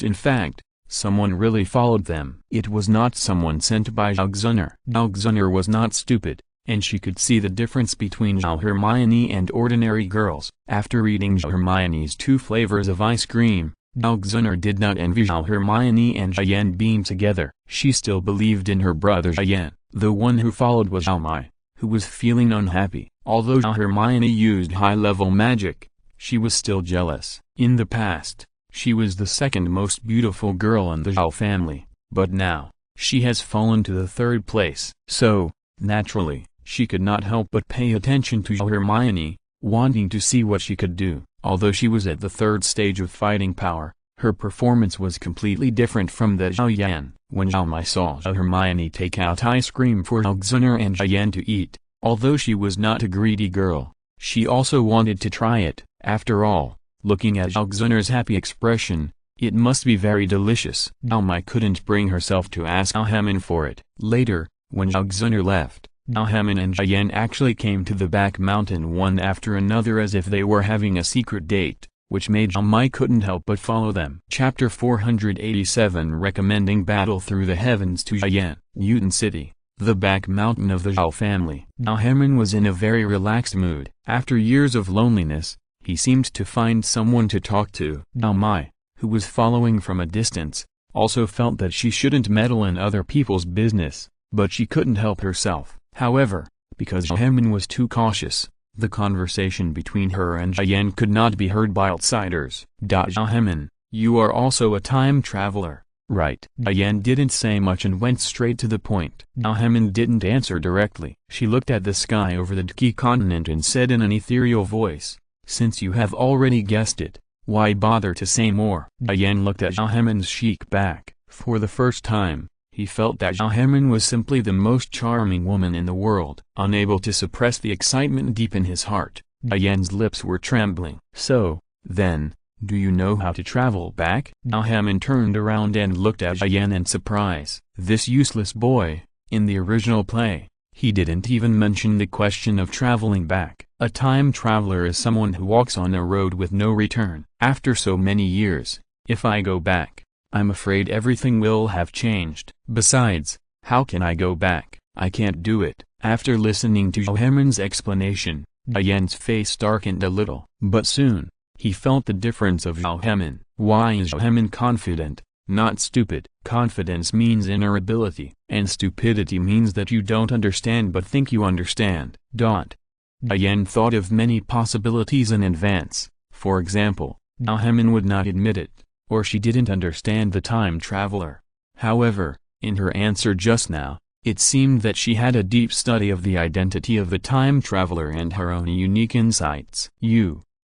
In fact, someone really followed them. It was not someone sent by Zhao was not stupid, and she could see the difference between Hermione and ordinary girls. After eating Hermione's 2 flavors of ice cream, Zhao did not envy Hermione and Yen being together. She still believed in her brother Yen. The one who followed was Mai, who was feeling unhappy. Although Hermione used high-level magic, she was still jealous. In the past, she was the second most beautiful girl in the Zhao family, but now, she has fallen to the 3rd place. So, naturally, she could not help but pay attention to Hermione, wanting to see what she could do. Although she was at the 3rd stage of fighting power, her performance was completely different from that of Yen. When Mai saw Hermione take out ice cream for Zhao and Yen to eat, although she was not a greedy girl, she also wanted to try it. After all, looking at Zhao's happy expression, it must be very delicious. Mai couldn't bring herself to ask Hermione for it. Later, when Zhao left, Hermione and Yen actually came to the back mountain one after another as if they were having a secret date, which made Mai couldn't help but follow them. Chapter 487 Recommending Battle Through the Heavens to Yen. Yuten City, the back mountain of the Zhao family. Hermione was in a very relaxed mood. After years of loneliness, he seemed to find someone to talk to. Mai, who was following from a distance, also felt that she shouldn't meddle in other people's business, but she couldn't help herself. However, because Hermione was too cautious, the conversation between her and Yen could not be heard by outsiders. Hermione, you are also a time traveler, right? Yen didn't say much and went straight to the point. Hermione didn't answer directly. She looked at the sky over the Deki continent and said in an ethereal voice, "Since you have already guessed it, why bother to say more?" Yen looked at Hermione's chic back. For the first time, he felt that Hermione was simply the most charming woman in the world. Unable to suppress the excitement deep in his heart, Diane's lips were trembling. So, then, do you know how to travel back? Hermione turned around and looked at Diane in surprise. This useless boy, in the original play, he didn't even mention the question of traveling back. A time traveler is someone who walks on a road with no return. After so many years, if I go back, I'm afraid everything will have changed. Besides, how can I go back? I can't do it. After listening to Hermione's explanation, Diane's face darkened a little. But soon, he felt the difference of Hermione. Why is Hermione confident, not stupid? Confidence means inner ability, and stupidity means that you don't understand but think you understand. Diane thought of many possibilities in advance. For example, Hermione would not admit it, or she didn't understand the time traveler. However, in her answer just now, it seemed that she had a deep study of the identity of the time traveler and her own unique insights.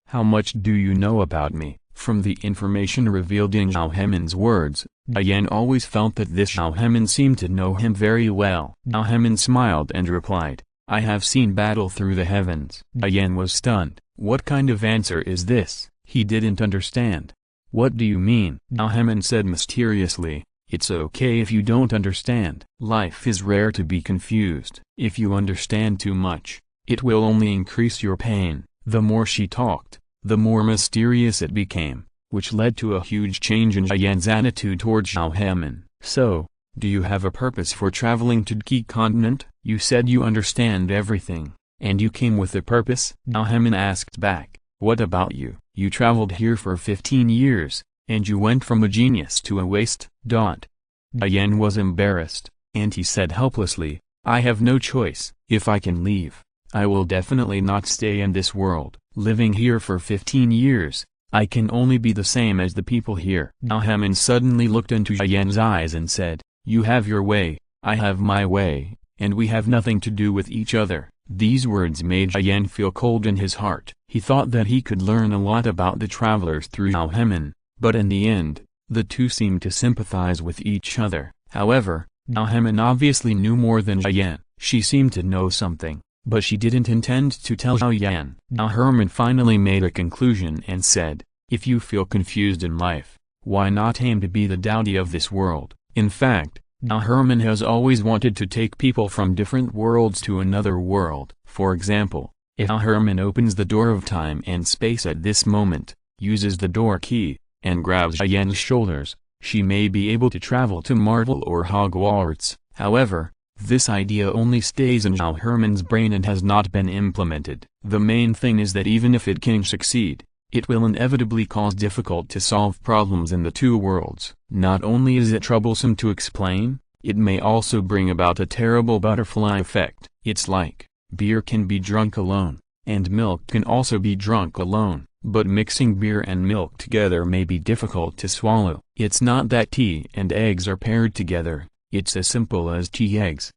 How much do you know about me? From the information revealed in Hermione's words, Diane always felt that this Hermione seemed to know him very well. Hermione smiled and replied, I have seen battle through the heavens. Diane was stunned. What kind of answer is this? He didn't understand. What do you mean? Hermione said mysteriously, it's okay if you don't understand. Life is rare to be confused. If you understand too much, it will only increase your pain. The more she talked, the more mysterious it became, which led to a huge change in Diane's attitude towards Hermione. So, do you have a purpose for traveling to the continent? You said you understand everything, and you came with a purpose? Hermione asked back, what about you? You traveled here for 15 years, and you went from a genius to a waste. Diane was embarrassed, and he said helplessly, I have no choice. If I can leave, I will definitely not stay in this world. Living here for 15 years, I can only be the same as the people here. Hermione suddenly looked into Diane's eyes and said, you have your way, I have my way, and we have nothing to do with each other. These words made Diane feel cold in his heart. He thought that he could learn a lot about the travelers through Hermione, but in the end, the two seemed to sympathize with each other. However, Hermione obviously knew more than Diane. She seemed to know something, but she didn't intend to tell Diane. Hermione finally made a conclusion and said, if you feel confused in life, why not aim to be the Dowdy of this world? In fact, Hermione has always wanted to take people from different worlds to another world. For example, if Hermione opens the door of time and space at this moment, uses the door key, and grabs Diane's shoulders, she may be able to travel to Marvel or Hogwarts. However, this idea only stays in Hermione's brain and has not been implemented. The main thing is that even if it can succeed, it will inevitably cause difficult to solve problems in the two worlds. Not only is it troublesome to explain, it may also bring about a terrible butterfly effect. It's like, beer can be drunk alone, and milk can also be drunk alone, but mixing beer and milk together may be difficult to swallow. It's not that tea and eggs are paired together, it's as simple as tea-eggs.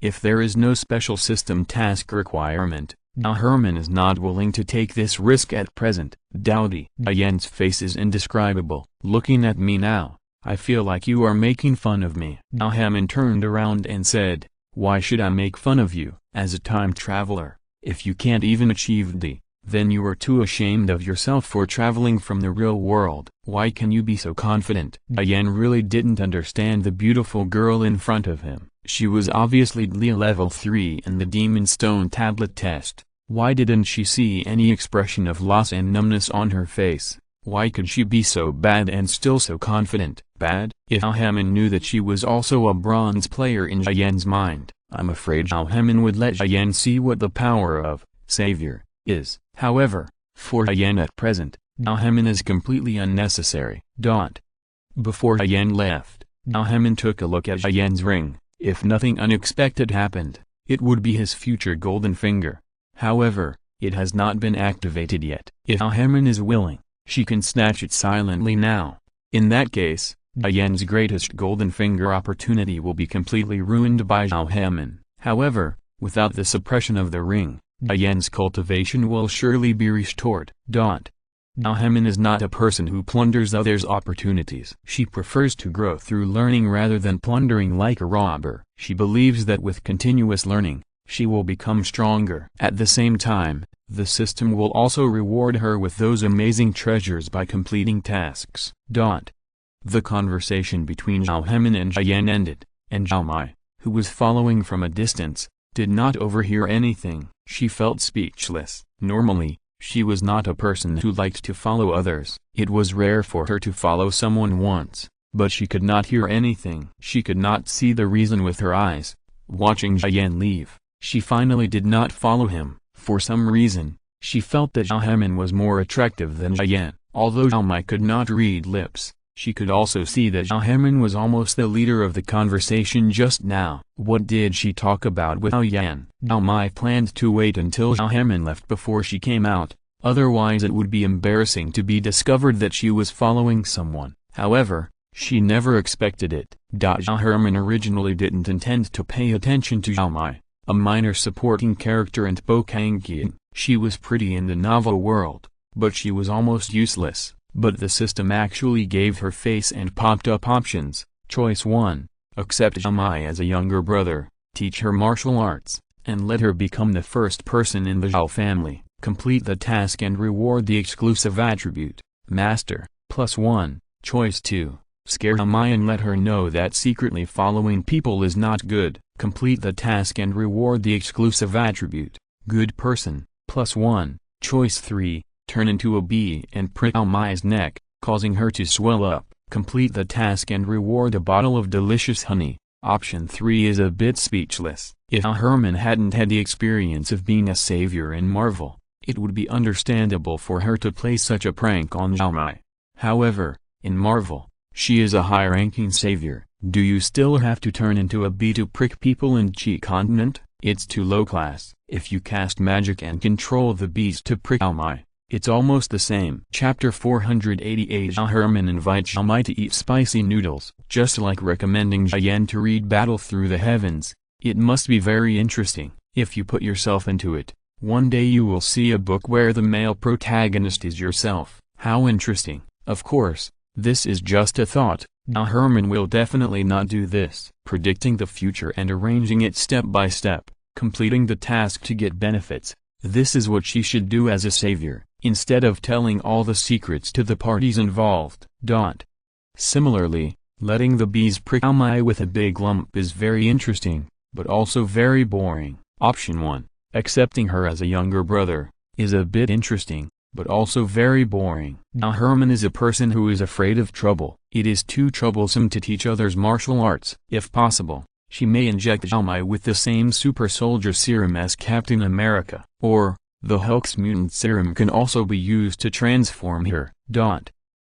If there is no special system task requirement, Hermione is not willing to take this risk at present. Diane's face is indescribable. Looking at me now, I feel like you are making fun of me. Hermione turned around and said, why should I make fun of you? As a time traveler, if you can't even achieve then you are too ashamed of yourself for traveling from the real world. Why can you be so confident? Diane really didn't understand the beautiful girl in front of him. She was obviously level 3 in the Demon Stone tablet test. Why didn't she see any expression of loss and numbness on her face? Why could she be so bad and still so confident? Bad? If Hermione knew that she was also a bronze player in Diane's mind, I'm afraid Hermione would let Diane see what the power of Savior is. However, for Diane at present, Hermione is completely unnecessary. Before Diane left, Hermione took a look at Diane's ring. If nothing unexpected happened, it would be his future golden finger. However, it has not been activated yet. If Hermione is willing, she can snatch it silently now. In that case, Diane's greatest golden finger opportunity will be completely ruined by Hermione. However, without the suppression of the ring, Diane's cultivation will surely be restored. Hermione is not a person who plunders others' opportunities. She prefers to grow through learning rather than plundering like a robber. She believes that with continuous learning, she will become stronger. At the same time, The system will also reward her with those amazing treasures by completing tasks. The conversation between Zhao Hemin and Jian ended, and Zhao Mai, who was following from a distance, did not overhear anything. She felt speechless. Normally, she was not a person who liked to follow others. It was rare for her to follow someone once, but she could not hear anything. She could not see the reason with her eyes. Watching Jian leave, she finally did not follow him. For some reason, she felt that Zhao Hemin was more attractive than Jian. Although Zhao Mai could not read lips, she could also see that Zhao Hemin was almost the leader of the conversation just now. What did she talk about with Zhao Yan? Zhao Mai planned to wait until Zhao Hemin left before she came out, otherwise it would be embarrassing to be discovered that she was following someone. However, she never expected it. Zhao Hemin originally didn't intend to pay attention to Zhao Mai, a minor supporting character and Lin Qingyun. She was pretty in the novel world, but she was almost useless. But the system actually gave her face and popped up options. Choice 1. Accept Zhao Mai as a younger brother, teach her martial arts, and let her become the first person in the Zhao family. Complete the task and reward the exclusive attribute, Master, +1. Choice 2. Scare Zhao Mai and let her know that secretly following people is not good. Complete the task and reward the exclusive attribute, Good Person, +1. Choice 3. Turn into a bee and prick Zhao Mai's neck, causing her to swell up. Complete the task and reward a bottle of delicious honey. Option 3 is a bit speechless. If Hermione hadn't had the experience of being a savior in Marvel, it would be understandable for her to play such a prank on Zhao Mai. However, in Marvel, she is a high-ranking savior. Do you still have to turn into a bee to prick people in Chi continent? It's too low class. If you cast magic and control the bees to prick Zhao Mai, it's almost the same. Chapter 488. Zhao Hermione invites Zhao Mai to eat spicy noodles. Just like recommending Jian to read Battle Through the Heavens, it must be very interesting. If you put yourself into it, one day you will see a book where the male protagonist is yourself. How interesting. Of course, this is just a thought. Zhao Hermione will definitely not do this. Predicting the future and arranging it step by step, completing the task to get benefits. This is what she should do as a savior, instead of telling all the secrets to the parties involved. Similarly, letting the bees prick Zhao Mai with a big lump is very interesting, but also very boring. Option 1, accepting her as a younger brother, is a bit interesting, but also very boring. Zhao Hermione is a person who is afraid of trouble. It is too troublesome to teach others martial arts. If possible, she may inject Zhao Mai with the same super soldier serum as Captain America, or, the Hulk's mutant serum can also be used to transform her.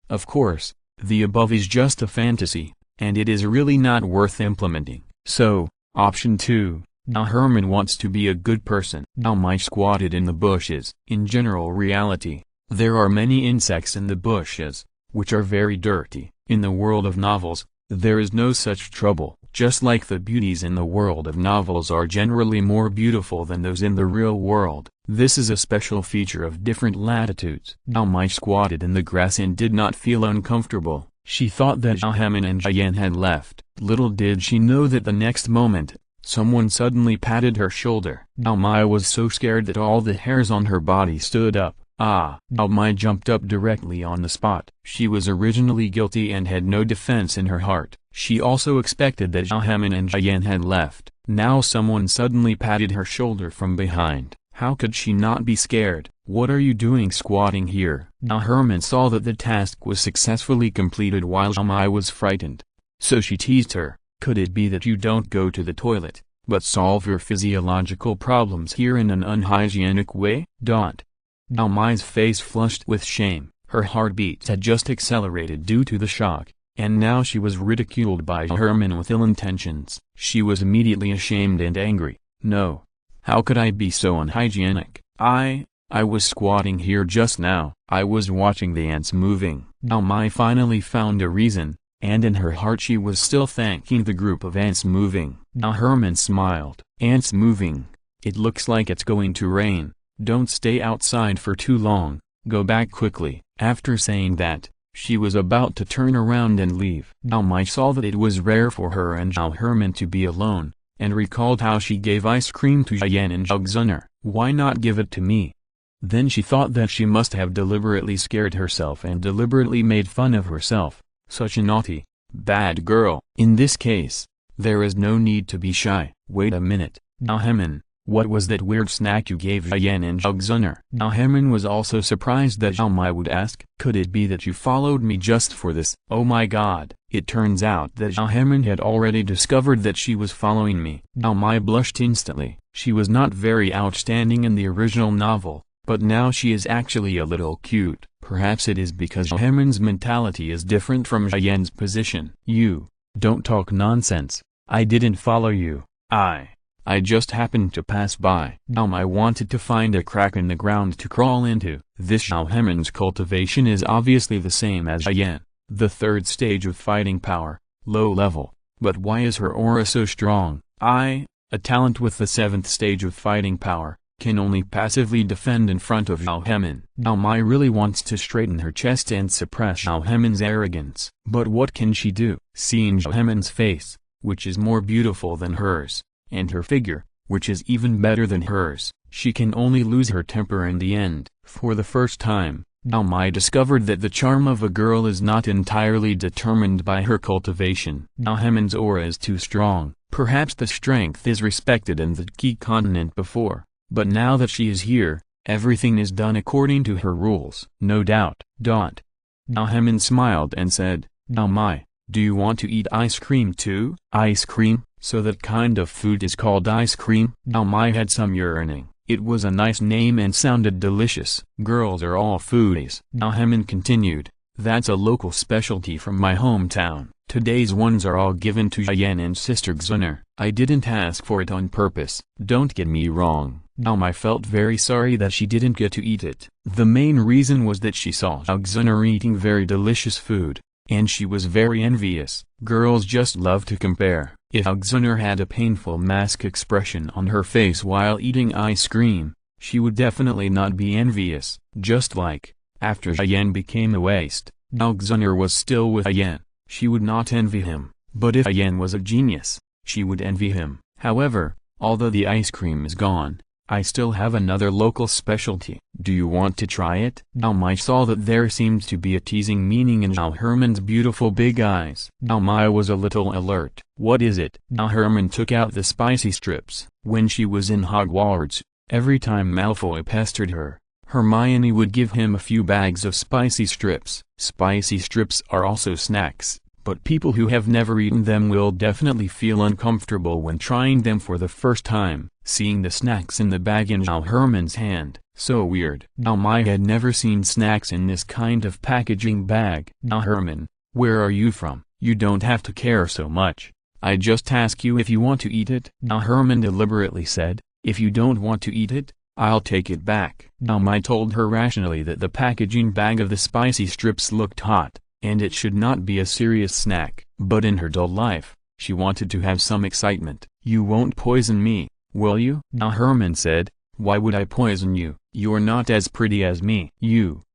Of course, the above is just a fantasy, and it is really not worth implementing. So, option 2, Zhao Hermione wants to be a good person. Zhao Mai squatted in the bushes. In general reality, there are many insects in the bushes, which are very dirty. In the world of novels, there is no such trouble. Just like the beauties in the world of novels are generally more beautiful than those in the real world, this is a special feature of different latitudes. Zhao Mai squatted in the grass and did not feel uncomfortable. She thought that Zhao Hemin and Jian had left. Little did she know that the next moment, someone suddenly patted her shoulder. Zhao Mai was so scared that all the hairs on her body stood up. Zhao Mai jumped up directly on the spot. She was originally guilty and had no defense in her heart. She also expected that Zhao Hemin and Jian had left. Now someone suddenly patted her shoulder from behind. How could she not be scared? What are you doing squatting here? Zhao Hermione saw that the task was successfully completed while Zhao Mai was frightened. So she teased her. Could it be that you don't go to the toilet, but solve your physiological problems here in an unhygienic way? Zhao Mai's face flushed with shame. Her heartbeats had just accelerated due to the shock, and now she was ridiculed by Hermione with ill intentions. She was immediately ashamed and angry. No. How could I be so unhygienic? I was squatting here just now. I was watching the ants moving. Zhao Mai finally found a reason, and in her heart she was still thanking the group of ants moving. Zhao Hermione smiled. Ants moving. It looks like it's going to rain. Don't stay outside for too long, go back quickly. After saying that, she was about to turn around and leave. Zhao Mai saw that it was rare for her and Zhao Hermione to be alone, and recalled how she gave ice cream to Jian and Zhao Xuner. Why not give it to me? Then she thought that she must have deliberately scared herself and deliberately made fun of herself. Such a naughty, bad girl. In this case, there is no need to be shy. Wait a minute, Hermione, what was that weird snack you gave Yan and Zhao? Hermione was also surprised that Zhao Mai would ask. Could it be that you followed me just for this? Oh my god. It turns out that Hermione had already discovered that she was following me. Zhao Mai blushed instantly. She was not very outstanding in the original novel, but now she is actually a little cute. Perhaps it is because Hermione's mentality is different from Yan's position. You, don't talk nonsense. I didn't follow you. I just happened to pass by. I wanted to find a crack in the ground to crawl into. This Hermione's cultivation is obviously the same as Yan, the third stage of fighting power, low level. But why is her aura so strong? A talent with the 7th stage of fighting power, can only passively defend in front of Hermione. Mai really wants to straighten her chest and suppress Hermione's arrogance. But what can she do? Seeing Hermione's face, which is more beautiful than hers, and her figure, which is even better than hers, she can only lose her temper in the end. For the first time, Mai discovered that the charm of a girl is not entirely determined by her cultivation. Hermione's aura is too strong. Perhaps the strength is respected in the key continent before, but now that she is here, everything is done according to her rules. No doubt. Hermione smiled and said, Mai, do you want to eat ice cream too? Ice cream? So that kind of food is called ice cream? Mai had some yearning. It was a nice name and sounded delicious. Girls are all foodies. Hermione continued, that's a local specialty from my hometown. Today's ones are all given to Yan and Sister Xun'er. I didn't ask for it on purpose. Don't get me wrong. Mai felt very sorry that she didn't get to eat it. The main reason was that she saw Xun'er eating very delicious food, and she was very envious. Girls just love to compare. If Xun'er had a painful mask expression on her face while eating ice cream, she would definitely not be envious. Just like, after Yan became a waste, Xun'er was still with Yan, she would not envy him. But if Yan was a genius, she would envy him. However, although the ice cream is gone, I still have another local specialty. Do you want to try it? Mai saw that there seemed to be a teasing meaning in Hermione's beautiful big eyes. Mai was a little alert. What is it? Hermione took out the spicy strips. When she was in Hogwarts, every time Malfoy pestered her, Hermione would give him a few bags of spicy strips. Spicy strips are also snacks, but people who have never eaten them will definitely feel uncomfortable when trying them for the first time. Seeing the snacks in the bag in Hermione's hand, so weird. Mai had never seen snacks in this kind of packaging bag. Hermione, where are you from? You don't have to care so much. I just ask you if you want to eat it. Hermione deliberately said, if you don't want to eat it, I'll take it back. Mai told her rationally that the packaging bag of the spicy strips looked hot, and it should not be a serious snack. But in her dull life, she wanted to have some excitement. You won't poison me, will you? Hermione said, why would I poison you? You're not as pretty as me.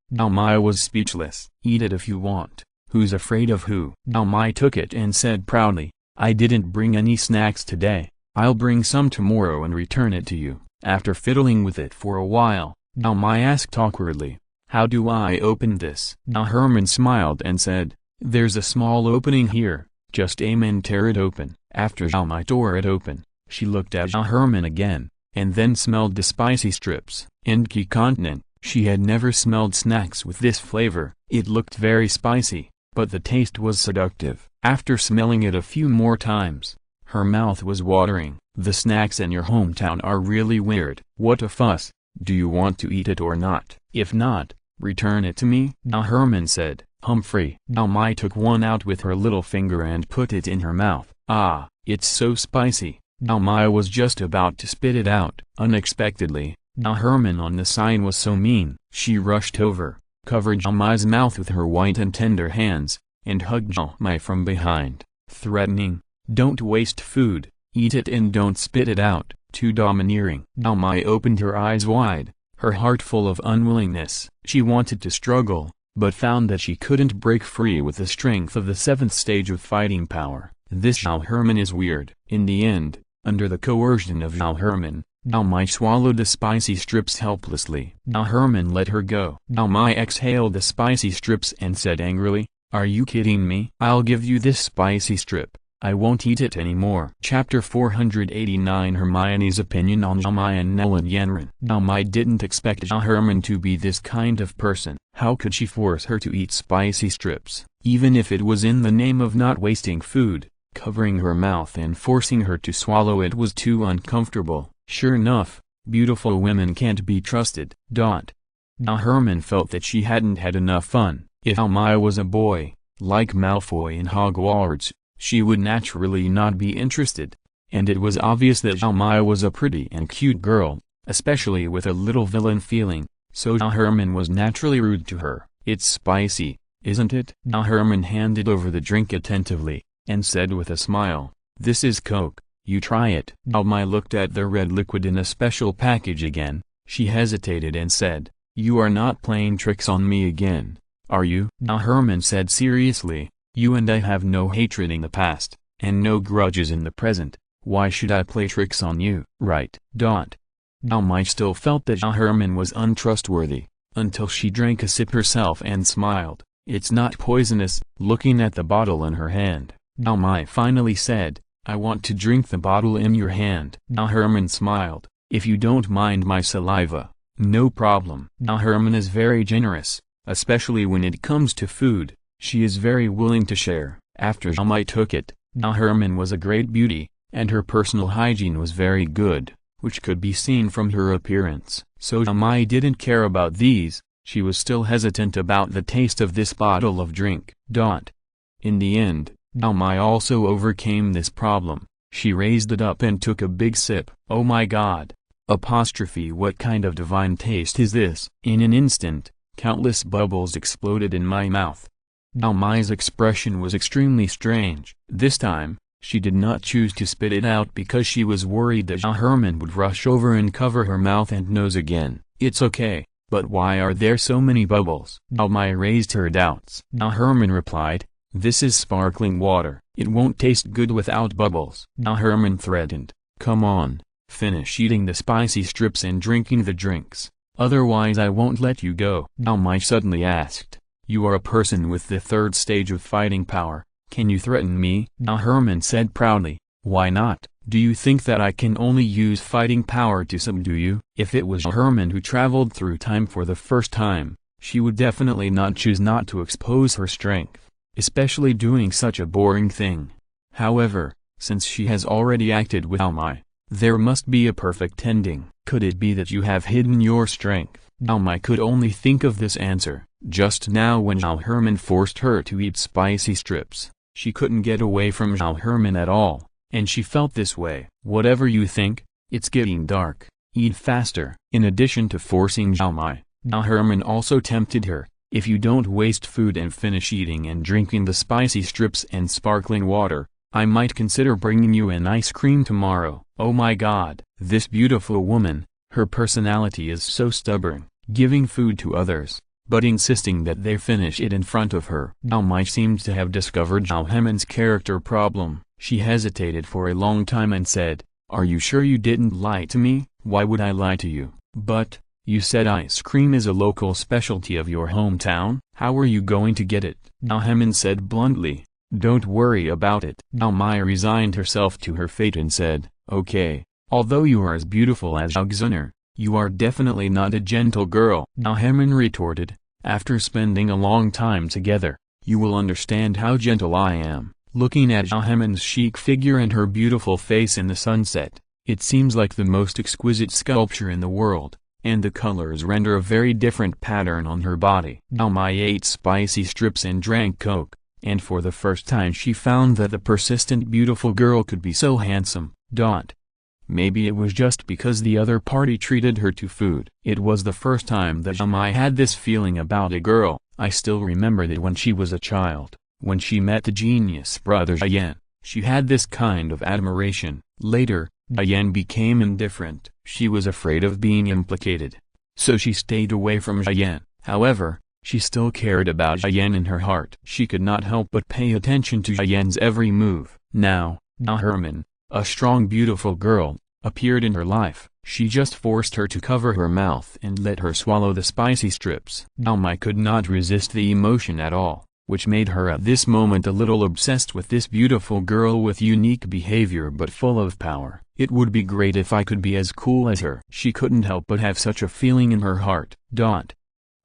Mai was speechless. Eat it if you want. Who's afraid of who? Mai took it and said proudly, I didn't bring any snacks today. I'll bring some tomorrow and return it to you. After fiddling with it for a while, Mai asked awkwardly, how do I open this? Hermione smiled and said, there's a small opening here, just aim and tear it open. After Mai tore it open, she looked at Hermione again, and then smelled the spicy strips. In Key Continent, she had never smelled snacks with this flavor. It looked very spicy, but the taste was seductive. After smelling it a few more times, her mouth was watering. The snacks in your hometown are really weird. What a fuss. Do you want to eat it or not? If not, return it to me. Hermione said. Humphrey. Mai took one out with her little finger and put it in her mouth. Ah, it's so spicy. Mai was just about to spit it out. Unexpectedly, Hermione on the sign was so mean. She rushed over, covered Mai's mouth with her white and tender hands, and hugged Mai from behind, threatening, don't waste food, eat it and don't spit it out. Too domineering. Mai opened her eyes wide, her heart full of unwillingness. She wanted to struggle, but found that she couldn't break free with the strength of the 7th stage of fighting power. This Hermione is weird. In the end, under the coercion of Hermione, Now Mai swallowed the spicy strips helplessly. Now Herman let her go. Now Mai exhaled the spicy strips and said angrily, "Are you kidding me? I'll give you this spicy strip. I won't eat it anymore." Chapter 489 Hermione's opinion on Zhao Mai and Lin Qingyun. Zhao Mai didn't expect Zhao Herman to be this kind of person. How could she force her to eat spicy strips? Even if it was in the name of not wasting food, covering her mouth and forcing her to swallow it was too uncomfortable. Sure enough, beautiful women can't be trusted. Zhao Herman felt that she hadn't had enough fun. If Zhao Mai was a boy, like Malfoy in Hogwarts, she would naturally not be interested. And it was obvious that Zhao Mai was a pretty and cute girl, especially with a little villain feeling, so Zhao Herman was naturally rude to her. "It's spicy, isn't it?" Zhao Herman handed over the drink attentively, and said with a smile, "This is Coke, you try it." Zhao Mai looked at the red liquid in a special package again. She hesitated and said, "You are not playing tricks on me again, are you?" Zhao Herman said seriously, "You and I have no hatred in the past, and no grudges in the present. Why should I play tricks on you?" "Right." Zhao Mai still felt that Zhao Herman was untrustworthy, until she drank a sip herself and smiled. "It's not poisonous." Looking at the bottle in her hand, Zhao Mai finally said, "I want to drink the bottle in your hand." Zhao Herman smiled, "If you don't mind my saliva, no problem." Zhao Herman is very generous, especially when it comes to food. She is very willing to share. After Zhao Mai took it, Zhao Herman was a great beauty, and her personal hygiene was very good, which could be seen from her appearance. So Zhao Mai didn't care about these. She was still hesitant about the taste of this bottle of drink. In the end, Zhao Mai also overcame this problem. She raised it up and took a big sip. "Oh my god! What kind of divine taste is this?" In an instant, countless bubbles exploded in my mouth. Zhao Mai's expression was extremely strange. This time, she did not choose to spit it out because she was worried that Zhao Herman would rush over and cover her mouth and nose again. "It's okay, but why are there so many bubbles?" Zhao Mai raised her doubts. Zhao Herman replied, "This is sparkling water. It won't taste good without bubbles." Zhao Herman threatened, "Come on, finish eating the spicy strips and drinking the drinks. Otherwise I won't let you go." Zhao Mai suddenly asked, "You are a person with the third stage of fighting power. Can you threaten me?" Zhao Herman said proudly, "Why not? Do you think that I can only use fighting power to subdue you?" If it was Zhao Herman who traveled through time for the first time, she would definitely not choose not to expose her strength, especially doing such a boring thing. However, since she has already acted with Zhao Mai, there must be a perfect ending. "Could it be that you have hidden your strength?" Zhao Mai could only think of this answer. Just now when Zhao Herman forced her to eat spicy strips, she couldn't get away from Zhao Herman at all, and she felt this way. "Whatever you think, it's getting dark. Eat faster." In addition to forcing Zhao Herman also tempted her, "If you don't waste food and finish eating and drinking the spicy strips and sparkling water, I might consider bringing you an ice cream tomorrow." Oh my god, this beautiful woman, her personality is so stubborn, giving food to others, but insisting that they finish it in front of her. Zhao Mai seemed to have discovered Zhao Herman's character problem. She hesitated for a long time and said, "Are you sure you didn't lie to me?" "Why would I lie to you?" "But, you said ice cream is a local specialty of your hometown. How are you going to get it?" Zhao Herman said bluntly, "Don't worry about it." Zhao Mai resigned herself to her fate and said, "Okay, although you are as beautiful as Zhao Xun'er, you are definitely not a gentle girl." Zhao Herman retorted, "After spending a long time together, you will understand how gentle I am." Looking at Zhao Herman's chic figure and her beautiful face in the sunset, it seems like the most exquisite sculpture in the world, and the colors render a very different pattern on her body. Zhao Mai ate spicy strips and drank Coke, and for the first time she found that the persistent beautiful girl could be so handsome. Maybe it was just because the other party treated her to food. It was the first time that Zhao Mai had this feeling about a girl. I still remember that when she was a child, when she met the genius brother Yan, she had this kind of admiration. Later, Yan became indifferent. She was afraid of being implicated, so she stayed away from Yan. However, she still cared about Yan in her heart. She could not help but pay attention to Yan's every move. Now, Zhao Herman, a strong beautiful girl, appeared in her life. She just forced her to cover her mouth and let her swallow the spicy strips. Zhao Mai could not resist the emotion at all, which made her at this moment a little obsessed with this beautiful girl with unique behavior but full of power. It would be great if I could be as cool as her. She couldn't help but have such a feeling in her heart.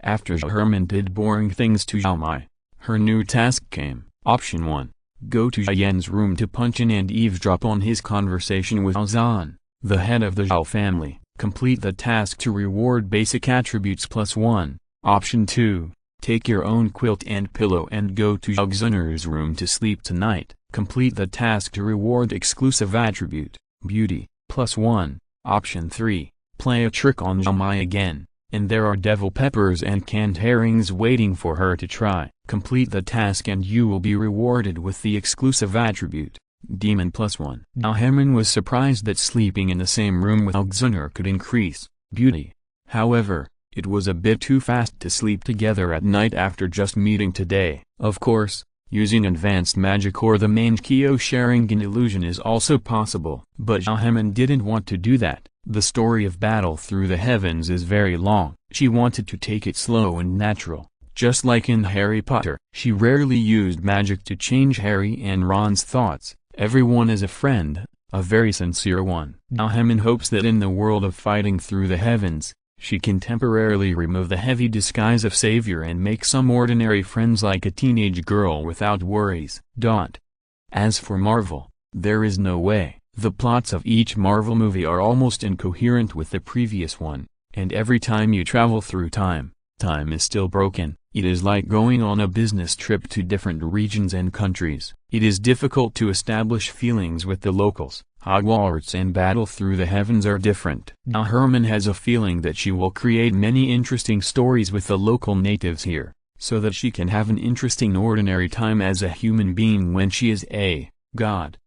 After Hermione did boring things to Zhao Mai, her new task came. Option 1. Go to Yan's room to punch in and eavesdrop on his conversation with Zhan, the head of the Zhao family. Complete the task to reward basic attributes +1. Option 2. Take your own quilt and pillow and go to Zhao room to sleep tonight. Complete the task to reward exclusive attribute, beauty, +1. Option 3. Play a trick on Zhao Mai again, and there are devil peppers and canned herrings waiting for her to try. Complete the task and you will be rewarded with the exclusive attribute, demon +1. Now Hermione was surprised that sleeping in the same room with Zhan could increase beauty. However, it was a bit too fast to sleep together at night after just meeting today. Of course, using advanced magic or the Mangekyo Sharingan illusion is also possible. But Hermione didn't want to do that. The story of Battle Through the Heavens is very long. She wanted to take it slow and natural. Just like in Harry Potter, she rarely used magic to change Harry and Ron's thoughts. Everyone is a friend, a very sincere one. Hermione hopes that in the world of Fighting Through the Heavens, she can temporarily remove the heavy disguise of savior and make some ordinary friends like a teenage girl without worries. As for Marvel, there is no way. The plots of each Marvel movie are almost incoherent with the previous one, and every time you travel through time, time is still broken. It is like going on a business trip to different regions and countries. It is difficult to establish feelings with the locals. Hogwarts and Battle Through the Heavens are different. Hermione has a feeling that she will create many interesting stories with the local natives here, so that she can have an interesting ordinary time as a human being when she is a god.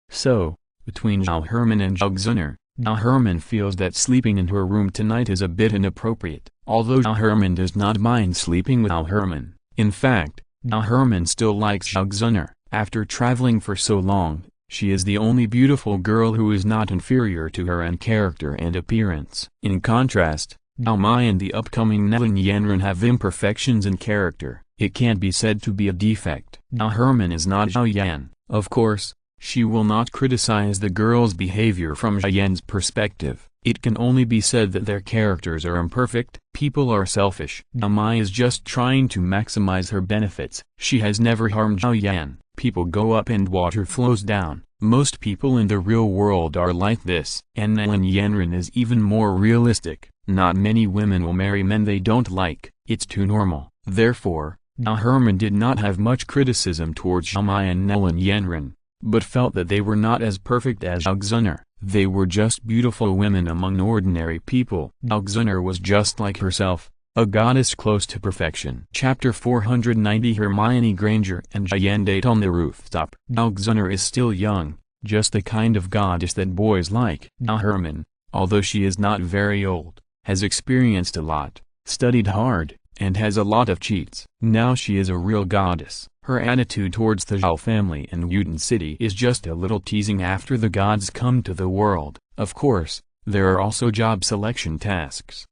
So, between Hermione and Zhan, Hermione feels that sleeping in her room tonight is a bit inappropriate, although Hermione does not mind sleeping with Hermione. In fact, Hermione still likes Zhan. After traveling for so long, she is the only beautiful girl who is not inferior to her in character and appearance. In contrast, Zhao Mai and the upcoming Lin Qingyun have imperfections in character. It can't be said to be a defect. Hermione is not Zhao Yan. Of course, she will not criticize the girl's behavior from Zhao Yan's perspective. It can only be said that their characters are imperfect. People are selfish. Zhao Mai is just trying to maximize her benefits. She has never harmed Zhao Yan. People go up and water flows down. Most people in the real world are like this. And Lin Qingyun is even more realistic. Not many women will marry men they don't like. It's too normal. Therefore, Hermione did not have much criticism towards Zhao Mai and Lin Qingyun, but felt that they were not as perfect as Zhan. They were just beautiful women among ordinary people. Zhan was just like herself, a goddess close to perfection. Chapter 490 Hermione Granger and Zhan date on the rooftop. Zhan is still young, just the kind of goddess that boys like. Hermione, although she is not very old, has experienced a lot, studied hard, and has a lot of cheats. Now she is a real goddess. Her attitude towards the Zhao family and Wutan City is just a little teasing after the gods come to the world. Of course, there are also job selection tasks.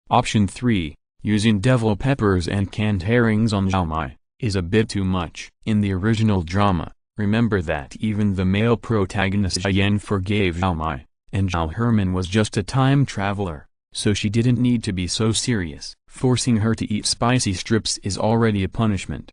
Option 3, using devil peppers and canned herrings on Zhao Mai, is a bit too much. In the original drama, remember that even the male protagonist Zhan forgave Zhao Mai, and Hermione was just a time traveler, so she didn't need to be so serious. Forcing her to eat spicy strips is already a punishment.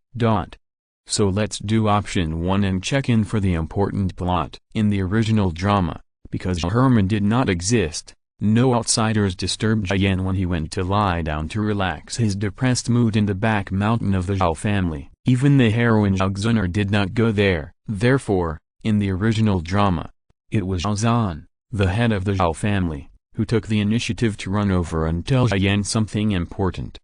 So let's do option 1 and check in for the important plot. In the original drama, because Hermione did not exist, no outsiders disturbed Zhan when he went to lie down to relax his depressed mood in the back mountain of the Zhao family. Even the heroine Zhan did not go there. Therefore, in the original drama, it was Zhan, the head of the Zhao family, who took the initiative to run over and tell Zhan something important.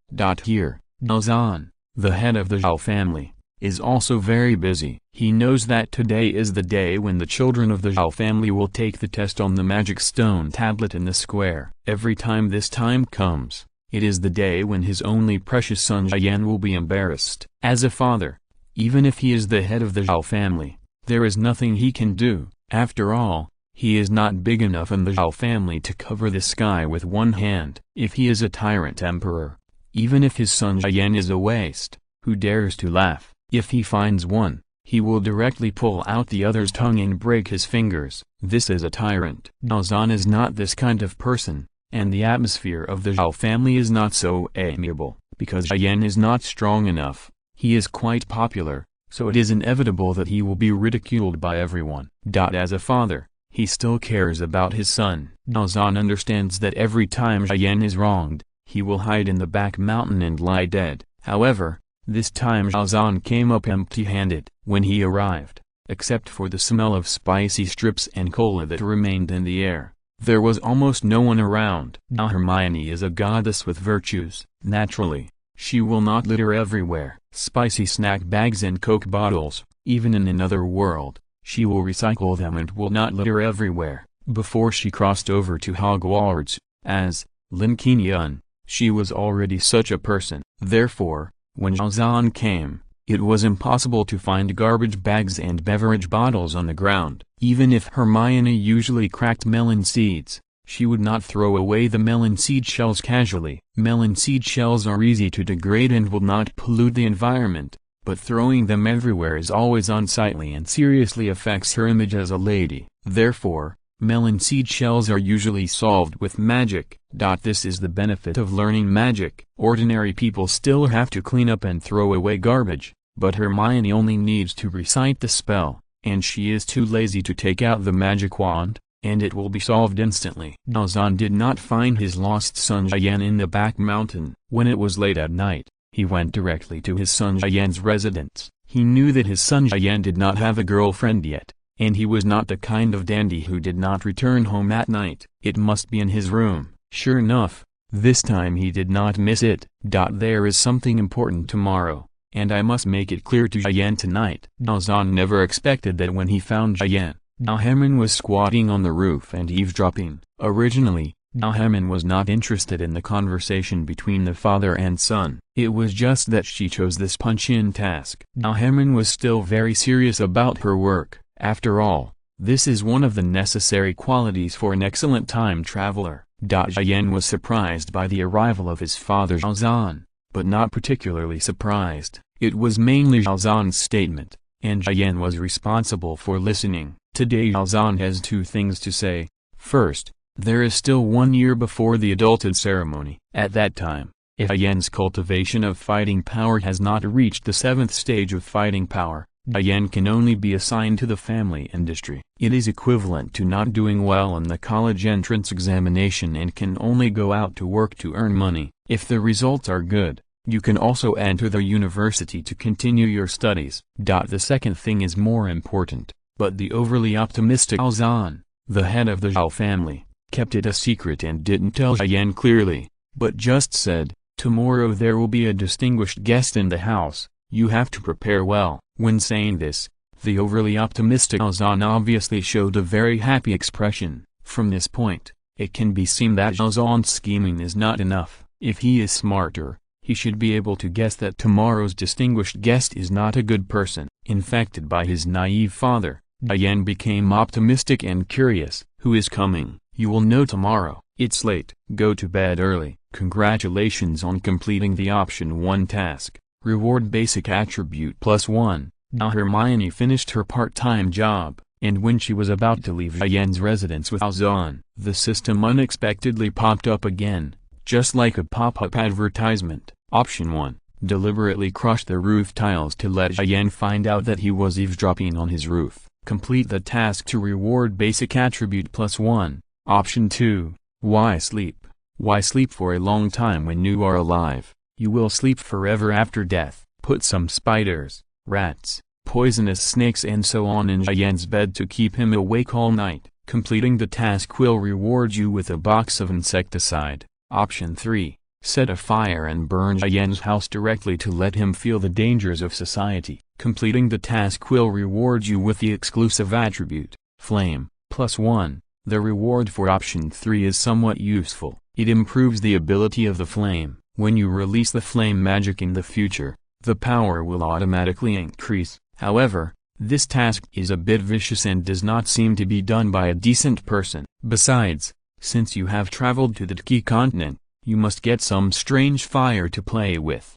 Here, Zhan, the head of the Zhao family, is also very busy. He knows that today is the day when the children of the Zhao family will take the test on the magic stone tablet in the square. Every time this time comes, it is the day when his only precious son Zhan will be embarrassed. As a father, even if he is the head of the Zhao family, there is nothing he can do. After all, He is not big enough in the Zhao family to cover the sky with one hand. If he is a tyrant emperor, even if his son Yan is a waste, who dares to laugh? If he finds one, he will directly pull out the other's tongue and break his fingers. This is a tyrant. Zhao Zhan is not this kind of person, and the atmosphere of the Zhao family is not so amiable, because Yan is not strong enough. He is quite popular, so it is inevitable that he will be ridiculed by everyone. As a father, he still cares about his son. Zhao Zhan understands that every time Yan is wronged, he will hide in the back mountain and lie dead. However, this time Zhao Zhan came up empty-handed. When he arrived, except for the smell of spicy strips and cola that remained in the air, there was almost no one around. Now Hermione is a goddess with virtues. Naturally, she will not litter everywhere. Spicy snack bags and Coke bottles, even in another world, she will recycle them and will not litter everywhere. Before she crossed over to Hogwarts, as Lin Qingyun, she was already such a person. Therefore, when Zhao Zhan came, it was impossible to find garbage bags and beverage bottles on the ground. Even if Hermione usually cracked melon seeds, she would not throw away the melon seed shells casually. Melon seed shells are easy to degrade and will not pollute the environment, but throwing them everywhere is always unsightly and seriously affects her image as a lady. Therefore, melon seed shells are usually solved with magic. This is the benefit of learning magic. Ordinary people still have to clean up and throw away garbage, but Hermione only needs to recite the spell, and she is too lazy to take out the magic wand, and it will be solved instantly. Zhao Zhan did not find his lost son Yan in the back mountain. When it was late at night, he went directly to his son Yan's residence. He knew that his son Yan did not have a girlfriend yet, and he was not the kind of dandy who did not return home at night. It must be in his room. Sure enough, this time he did not miss it. There is something important tomorrow, and I must make it clear to Yan tonight. Zhao Zhan never expected that when he found Yan, Hermione was squatting on the roof and eavesdropping. Originally, Hermione was not interested in the conversation between the father and son. It was just that she chose this punch-in task. Hermione was still very serious about her work. After all, this is one of the necessary qualities for an excellent time traveler. Yan was surprised by the arrival of his father Zhao Zhan, but not particularly surprised. It was mainly Zhao Zhan's statement, and Yan was responsible for listening. Today Zhao Zhan has two things to say. First, there is still 1 year before the adulthood ceremony. At that time, if Yan's cultivation of fighting power has not reached the 7th stage of fighting power, Yan can only be assigned to the family industry. It is equivalent to not doing well in the college entrance examination and can only go out to work to earn money. If the results are good, you can also enter the university to continue your studies. The second thing is more important, but the overly optimistic Zhao Zhan, the head of the Zhao family, kept it a secret and didn't tell Yan clearly, but just said, "Tomorrow there will be a distinguished guest in the house, you have to prepare well." When saying this, the overly optimistic Zhao Zhan obviously showed a very happy expression. From this point, it can be seen that Zhao Zhan's scheming is not enough. If he is smarter, he should be able to guess that tomorrow's distinguished guest is not a good person. Infected by his naive father, Yan became optimistic and curious. "Who is coming? You will know tomorrow. It's late. Go to bed early." Congratulations on completing the option 1 task. Reward basic attribute +1. Now Hermione finished her part-time job, and when she was about to leave Yan's residence with Zhao Zhan, the system unexpectedly popped up again, just like a pop-up advertisement. Option 1. Deliberately crush the roof tiles to let Yan find out that he was eavesdropping on his roof. Complete the task to reward basic attribute +1. Option 2. Why sleep? Why sleep for a long time when you are alive? You will sleep forever after death. Put some spiders, rats, poisonous snakes and so on in Yan's bed to keep him awake all night. Completing the task will reward you with a box of insecticide. Option 3. Set a fire and burn Yan's house directly to let him feel the dangers of society. Completing the task will reward you with the exclusive attribute, Flame, +1. The reward for option 3 is somewhat useful. It improves the ability of the flame. When you release the flame magic in the future, the power will automatically increase. However, This task is a bit vicious and does not seem to be done by a decent person. Besides, since you have traveled to the Tiki continent, you must get some strange fire to play with.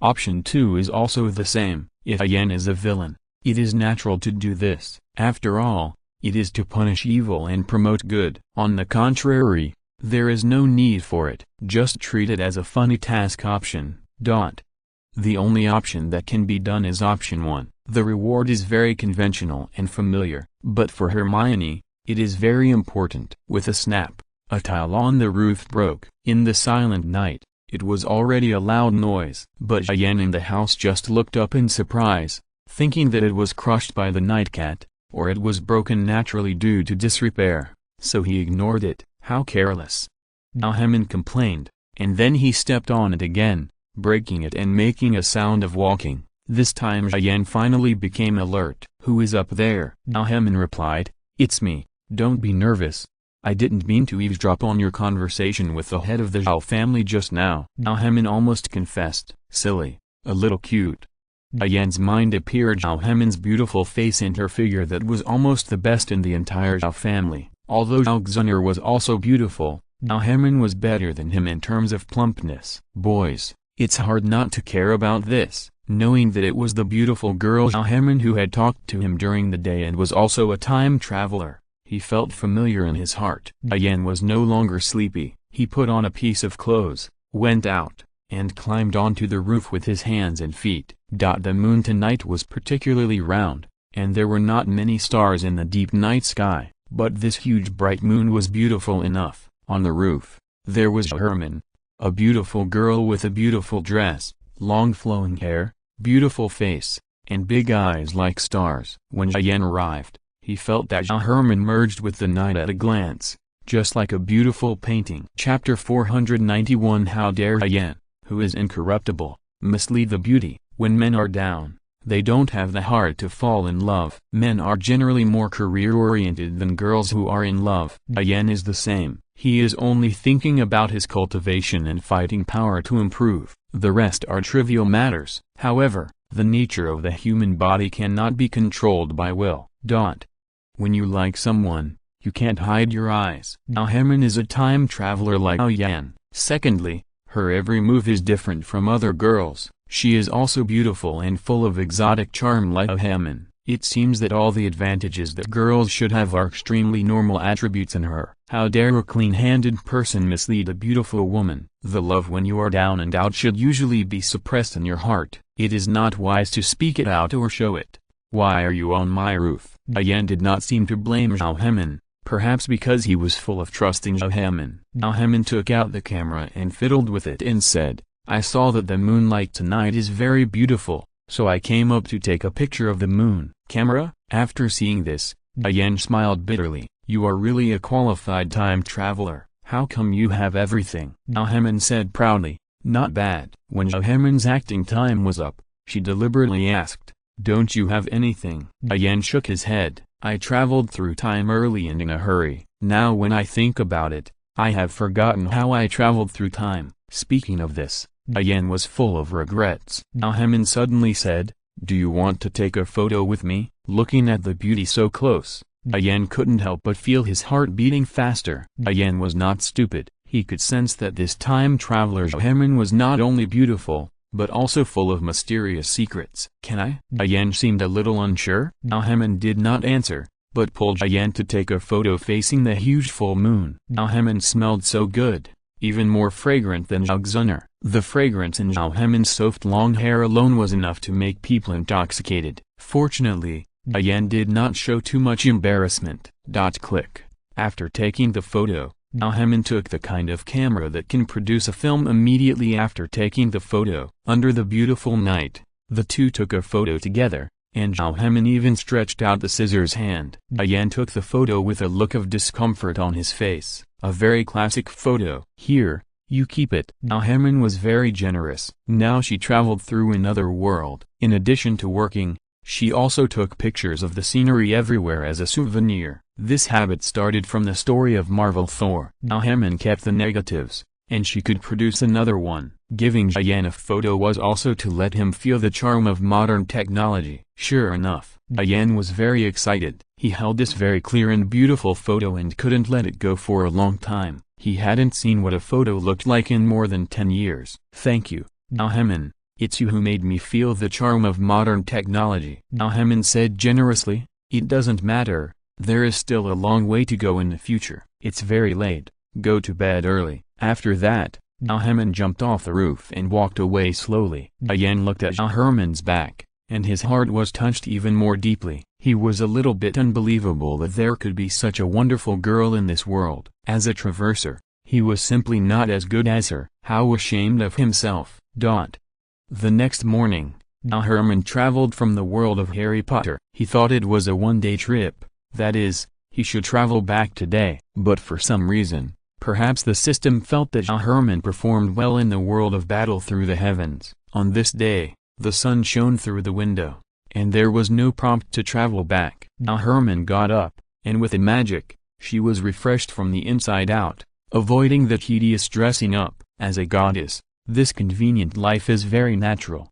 Option 2 is also the same. If Yen is a villain, it is natural to do this. After all, it is to punish evil and promote good. On the contrary, there is no need for it. Just treat it as a funny task option. The only option that can be done is option 1. The reward is very conventional and familiar, but for Hermione, it is very important. With a snap, a tile on the roof broke. In the silent night, it was already a loud noise. But Yen in the house just looked up in surprise, thinking that it was crushed by the nightcat, or it was broken naturally due to disrepair, so he ignored it. How careless! Hermione complained, and then he stepped on it again, breaking it and making a sound of walking. This time Yen finally became alert. Who is up there? Hermione replied, it's me. Don't be nervous. I didn't mean to eavesdrop on your conversation with the head of the Zhao family just now. Hermione almost confessed, silly, a little cute. Yen's mind appeared Hermione's beautiful face and her figure that was almost the best in the entire Zhao family. Although Zhao was also beautiful, Hermione was better than him in terms of plumpness. Boys, it's hard not to care about this, knowing that it was the beautiful girl Hermione who had talked to him during the day and was also a time traveler. He felt familiar in his heart. Yen was no longer sleepy. He put on a piece of clothes, went out, and climbed onto the roof with his hands and feet. The moon tonight was particularly round, and there were not many stars in the deep night sky, but this huge bright moon was beautiful enough. On the roof, there was Hermione, a beautiful girl with a beautiful dress, long flowing hair, beautiful face, and big eyes like stars. When Yen arrived, he felt that Hermione merged with the night at a glance, just like a beautiful painting. Chapter 491 How dare Yen, who is incorruptible, mislead the beauty? When men are down, they don't have the heart to fall in love. Men are generally more career-oriented than girls who are in love. Yen is the same. He is only thinking about his cultivation and fighting power to improve. The rest are trivial matters. However, the nature of the human body cannot be controlled by will. When you like someone, you can't hide your eyes. Hermione is a time traveler like Yen. Secondly, her every move is different from other girls. She is also beautiful and full of exotic charm like Hermione. It seems that all the advantages that girls should have are extremely normal attributes in her. How dare a clean-handed person mislead a beautiful woman? The love when you are down and out should usually be suppressed in your heart. It is not wise to speak it out or show it. Why are you on my roof? Yen did not seem to blame Hermione, perhaps because he was full of trust in Hermione. Hermione took out the camera and fiddled with it and said, I saw that the moonlight tonight is very beautiful, so I came up to take a picture of the moon. Camera? After seeing this, Yen smiled bitterly. You are really a qualified time traveler. How come you have everything? Hermione said proudly. Not bad. When Hermione's acting time was up, she deliberately asked, don't you have anything? Yen shook his head. I traveled through time early and in a hurry. Now when I think about it, I have forgotten how I traveled through time. Speaking of this, Yen was full of regrets. Hermione suddenly said, do you want to take a photo with me? Looking at the beauty so close, Yen couldn't help but feel his heart beating faster. Yen was not stupid. He could sense that this time traveler Hermione was not only beautiful, but also full of mysterious secrets. Can I? Yen seemed a little unsure. Hermione did not answer, but pulled Yen to take a photo facing the huge full moon. Hermione smelled so good, even more fragrant than Zhao. The fragrance in Hermione's soft long hair alone was enough to make people intoxicated. Fortunately, Yen did not show too much embarrassment. Click. After taking the photo, Hermione took the kind of camera that can produce a film immediately after taking the photo. Under the beautiful night, the two took a photo together, and Hermione even stretched out the scissors hand. Yen took the photo with a look of discomfort on his face. A very classic photo. Here, you keep it. Hermione was very generous. Now she traveled through another world. In addition to working, she also took pictures of the scenery everywhere as a souvenir. This habit started from the story of Marvel Thor. Hermione kept the negatives, and she could produce another one. Giving Diane a photo was also to let him feel the charm of modern technology. Sure enough, Diane was very excited. He held this very clear and beautiful photo and couldn't let it go for a long time. He hadn't seen what a photo looked like in more than 10 years. Thank you, Hermione. It's you who made me feel the charm of modern technology, Hermione said generously. It doesn't matter, there is still a long way to go in the future. It's very late, go to bed early. After that, Hermione jumped off the roof and walked away slowly. Diane looked at Hermione's back, and his heart was touched even more deeply. He was a little bit unbelievable that there could be such a wonderful girl in this world. As a traverser, he was simply not as good as her. How ashamed of himself. The next morning, Hermione traveled from the world of Harry Potter. He thought it was a one-day trip, that is, he should travel back today. But for some reason, perhaps the system felt that Hermione performed well in the world of battle through the heavens. On this day, the sun shone through the window, and there was no prompt to travel back. Hermione got up, and with a magic, she was refreshed from the inside out, avoiding the tedious dressing up. As a goddess, this convenient life is very natural.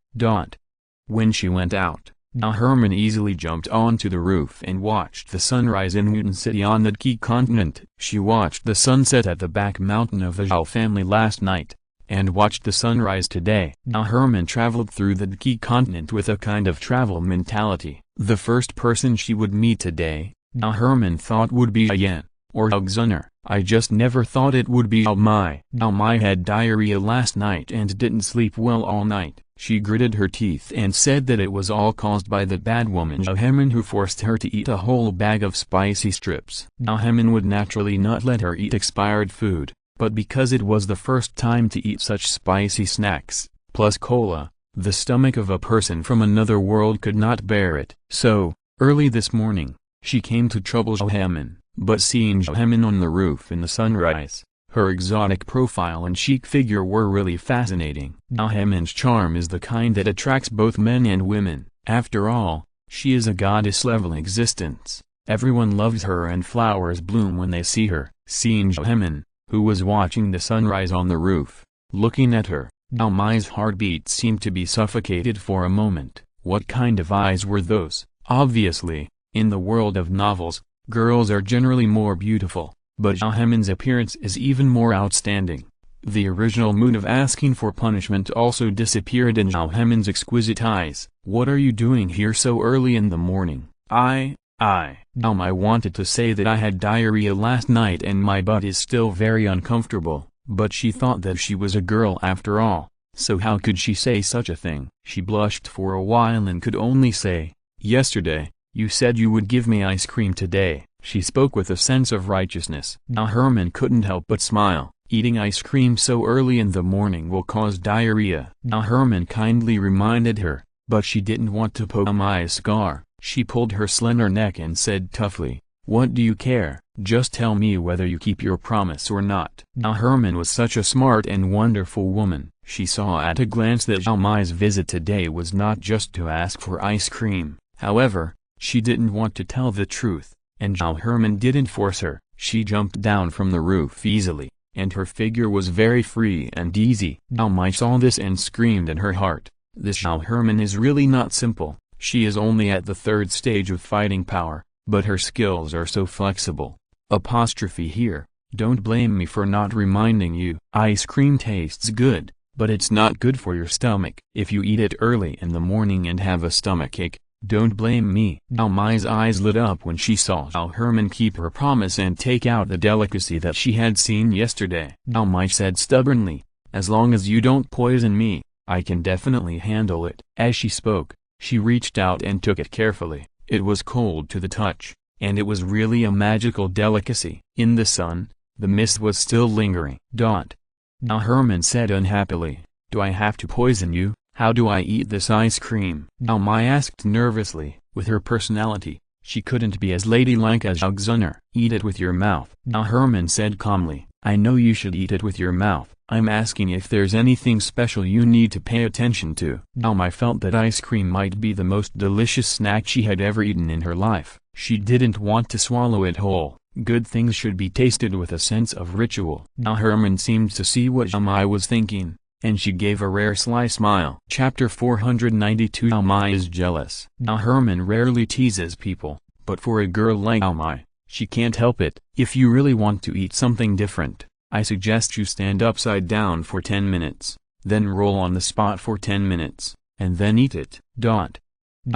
When she went out, Hermione easily jumped onto the roof and watched the sunrise in Mutant City on the Qi continent. She watched the sunset at the back mountain of the Zhao family last night, and watched the sunrise today. Hermione traveled through the Qi continent with a kind of travel mentality. The first person she would meet today, Hermione thought would be Diane, or Alexander. I just never thought it would be Almai. Almai had diarrhea last night and didn't sleep well all night. She gritted her teeth and said that it was all caused by that bad woman Hermione who forced her to eat a whole bag of spicy strips. Hermione would naturally not let her eat expired food, but because it was the first time to eat such spicy snacks, plus cola, the stomach of a person from another world could not bear it. So, early this morning, she came to trouble Hermione. But seeing Hermione on the roof in the sunrise, her exotic profile and chic figure were really fascinating. Hermione's charm is the kind that attracts both men and women. After all, she is a goddess-level existence. Everyone loves her and flowers bloom when they see her. Seeing Hermione, who was watching the sunrise on the roof, looking at her, Almai's heartbeat seemed to be suffocated for a moment. What kind of eyes were those? Obviously, in the world of novels, girls are generally more beautiful, but Hermione's appearance is even more outstanding. The original mood of asking for punishment also disappeared in Hermione's exquisite eyes. What are you doing here so early in the morning? I wanted to say that I had diarrhea last night and my butt is still very uncomfortable, but she thought that she was a girl after all, so how could she say such a thing? She blushed for a while and could only say, yesterday, you said you would give me ice cream today. She spoke with a sense of righteousness. Hermione couldn't help but smile. Eating ice cream so early in the morning will cause diarrhea. Hermione kindly reminded her, but she didn't want to poke Almai's scar. She pulled her slender neck and said toughly, what do you care? Just tell me whether you keep your promise or not. Hermione was such a smart and wonderful woman. She saw at a glance that Almai's visit today was not just to ask for ice cream. However, she didn't want to tell the truth, and Hermione didn't force her. She jumped down from the roof easily, and her figure was very free and easy. Almai saw this and screamed in her heart, this Hermione is really not simple. She is only at the third stage of fighting power, but her skills are so flexible. Apostrophe here, don't blame me for not reminding you. Ice cream tastes good, but it's not good for your stomach. If you eat it early in the morning and have a stomachache, don't blame me. Almai's eyes lit up when she saw Hermione keep her promise and take out the delicacy that she had seen yesterday. Almai said stubbornly, as long as you don't poison me, I can definitely handle it. As she spoke, she reached out and took it carefully. It was cold to the touch, and it was really a magical delicacy. In the sun, the mist was still lingering. Hermione said unhappily, do I have to poison you? How do I eat this ice cream? Almai asked nervously. With her personality, she couldn't be as ladylike as Alexander. Eat it with your mouth. Hermione said calmly, I know you should eat it with your mouth. I'm asking if there's anything special you need to pay attention to. Almai felt that ice cream might be the most delicious snack she had ever eaten in her life. She didn't want to swallow it whole, Good things should be tasted with a sense of ritual. Now Hermione seemed to see what Zhao Mai was thinking, and she gave a rare sly smile. Chapter 492 Zhao Mai is jealous. Now Hermione rarely teases people, but for a girl like Zhao Mai, she can't help it. If you really want to eat something different, I suggest you stand upside down for 10 minutes, then roll on the spot for 10 minutes, and then eat it. Zhao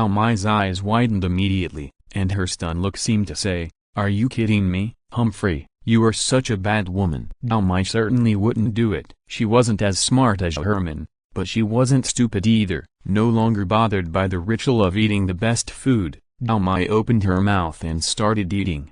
Mai's eyes widened immediately, and her stunned look seemed to say, "Are you kidding me, Humphrey? You are such a bad woman." Zhao Mai certainly wouldn't do it. She wasn't as smart as Hermione, but she wasn't stupid either. No longer bothered by the ritual of eating the best food, Zhao Mai opened her mouth and started eating.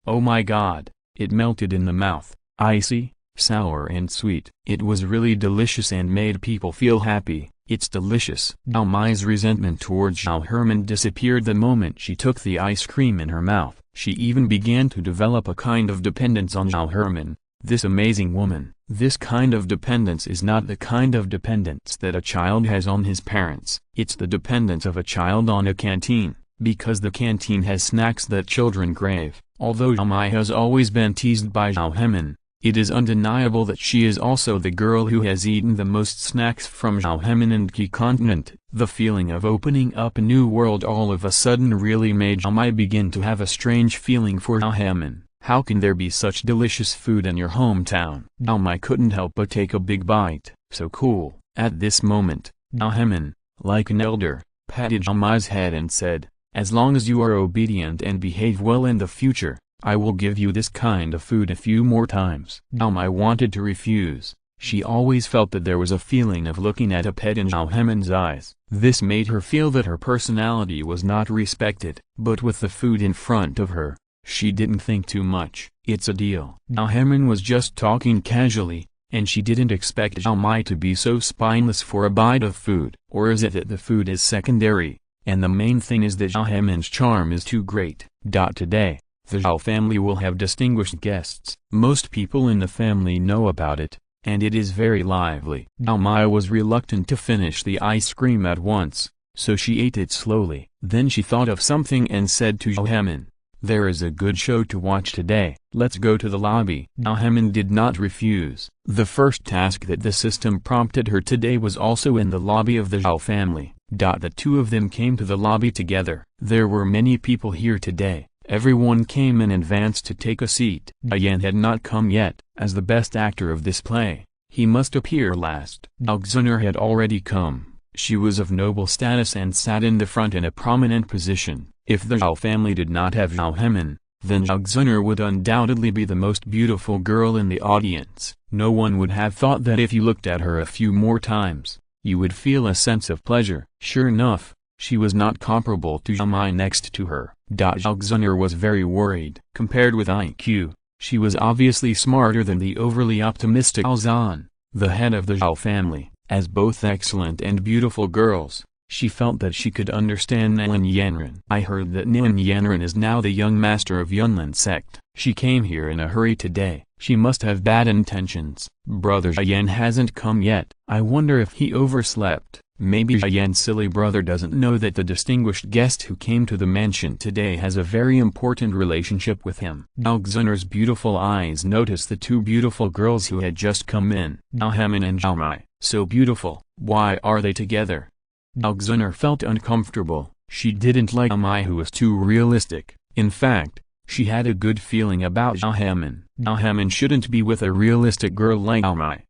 Oh my god, it melted in the mouth, icy, sour and sweet. It was really delicious and made people feel happy. It's delicious. Zhao Mai's resentment towards Zhao Hermione disappeared the moment she took the ice cream in her mouth. She even began to develop a kind of dependence on Zhao Hermione, this amazing woman. This kind of dependence is not the kind of dependence that a child has on his parents. It's the dependence of a child on a canteen, because the canteen has snacks that children crave. Although Zhao Mai has always been teased by Zhao Hermione, it is undeniable that she is also the girl who has eaten the most snacks from Zhao Hermione and Qi continent. The feeling of opening up a new world all of a sudden really made Zhao Mai begin to have a strange feeling for Zhao Hermione. How can there be such delicious food in your hometown? Zhao Mai couldn't help but take a big bite. So cool. At this moment, Zhao Hermione, like an elder, patted Zhao Mai's head and said, "As long as you are obedient and behave well in the future, I will give you this kind of food a few more times." Zhao Mai wanted to refuse. She always felt that there was a feeling of looking at a pet in Zhao Hermione's eyes. This made her feel that her personality was not respected. But with the food in front of her, she didn't think too much. It's a deal. Zhao Hermione was just talking casually, and she didn't expect Zhao Mai to be so spineless for a bite of food. Or is it that the food is secondary, and the main thing is that Zhao Hermione's charm is too great? Today, the Zhao family will have distinguished guests. Most people in the family know about it, and it is very lively. Zhao Mai was reluctant to finish the ice cream at once, so she ate it slowly. Then she thought of something and said to Zhao Hermione, "There is a good show to watch today. Let's go to the lobby." Zhao Hermione did not refuse. The first task that the system prompted her today was also in the lobby of the Zhao family. The two of them came to the lobby together. There were many people here today. Everyone came in advance to take a seat. Yan had not come yet. As the best actor of this play, he must appear last. Zhao had already come. She was of noble status and sat in the front in a prominent position. If the Zhao family did not have Zhao Hermione, then Zhao would undoubtedly be the most beautiful girl in the audience. No one would have thought that if you looked at her a few more times, you would feel a sense of pleasure. Sure enough, she was not comparable to Zhao Mai next to her. Zhao was very worried. Compared with IQ, she was obviously smarter than the overly optimistic Zhao Zhan, the head of the Zhao family. As both excellent and beautiful girls, she felt that she could understand Lin Yanran. "I heard that Lin Yanran is now the young master of Yunlin sect. She came here in a hurry today. She must have bad intentions. Brother Yan hasn't come yet. I wonder if he overslept. Maybe Yan's silly brother doesn't know that the distinguished guest who came to the mansion today has a very important relationship with him." Zhao beautiful eyes noticed the two beautiful girls who had just come in. Zhao Hermione and Zhao Mai. So beautiful. Why are they together? Zhao felt uncomfortable. She didn't like Zhao Mai, who was too realistic. In fact, she had a good feeling about Zhao Hermione. Zhao Hermione shouldn't be with a realistic girl like Zhao Mai.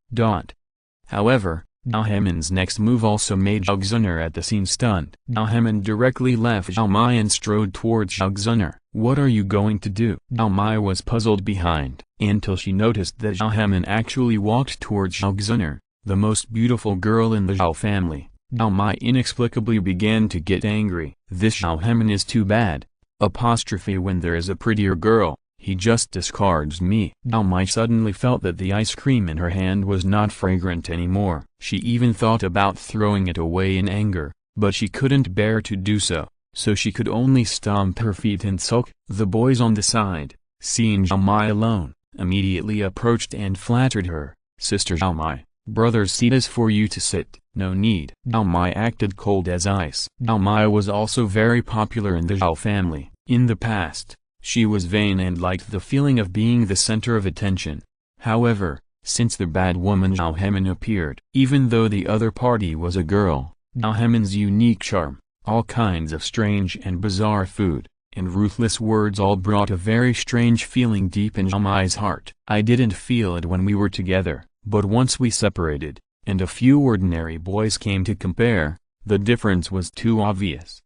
However, Zhao Hermione's next move also made Zhao at the scene stunned. Zhao Hermione directly left Zhao Mai and strode towards Zhao. "What are you going to do?" Zhao Mai was puzzled behind, until she noticed that Zhao Hermione actually walked towards Zhao, the most beautiful girl in the Zhao family. Zhao Mai inexplicably began to get angry. "This Zhao Hermione is too bad. When there is a prettier girl, he just discards me." Zhao Mai suddenly felt that the ice cream in her hand was not fragrant anymore. She even thought about throwing it away in anger, but she couldn't bear to do so, so she could only stomp her feet and sulk. The boys on the side, seeing Zhao Mai alone, immediately approached and flattered her. "Sister Zhao Mai, brother's seat is for you to sit." "No need." Zhao Mai acted cold as ice. Zhao Mai was also very popular in the Zhao family. In the past, She was vain and liked the feeling of being the center of attention. However, since the bad woman Zhao Hemin appeared, even though the other party was a girl, Zhao Hemin's unique charm, all kinds of strange and bizarre food, and ruthless words all brought a very strange feeling deep in Zhao Mai's heart. I didn't feel it when we were together, but once we separated, and a few ordinary boys came to compare, the difference was too obvious.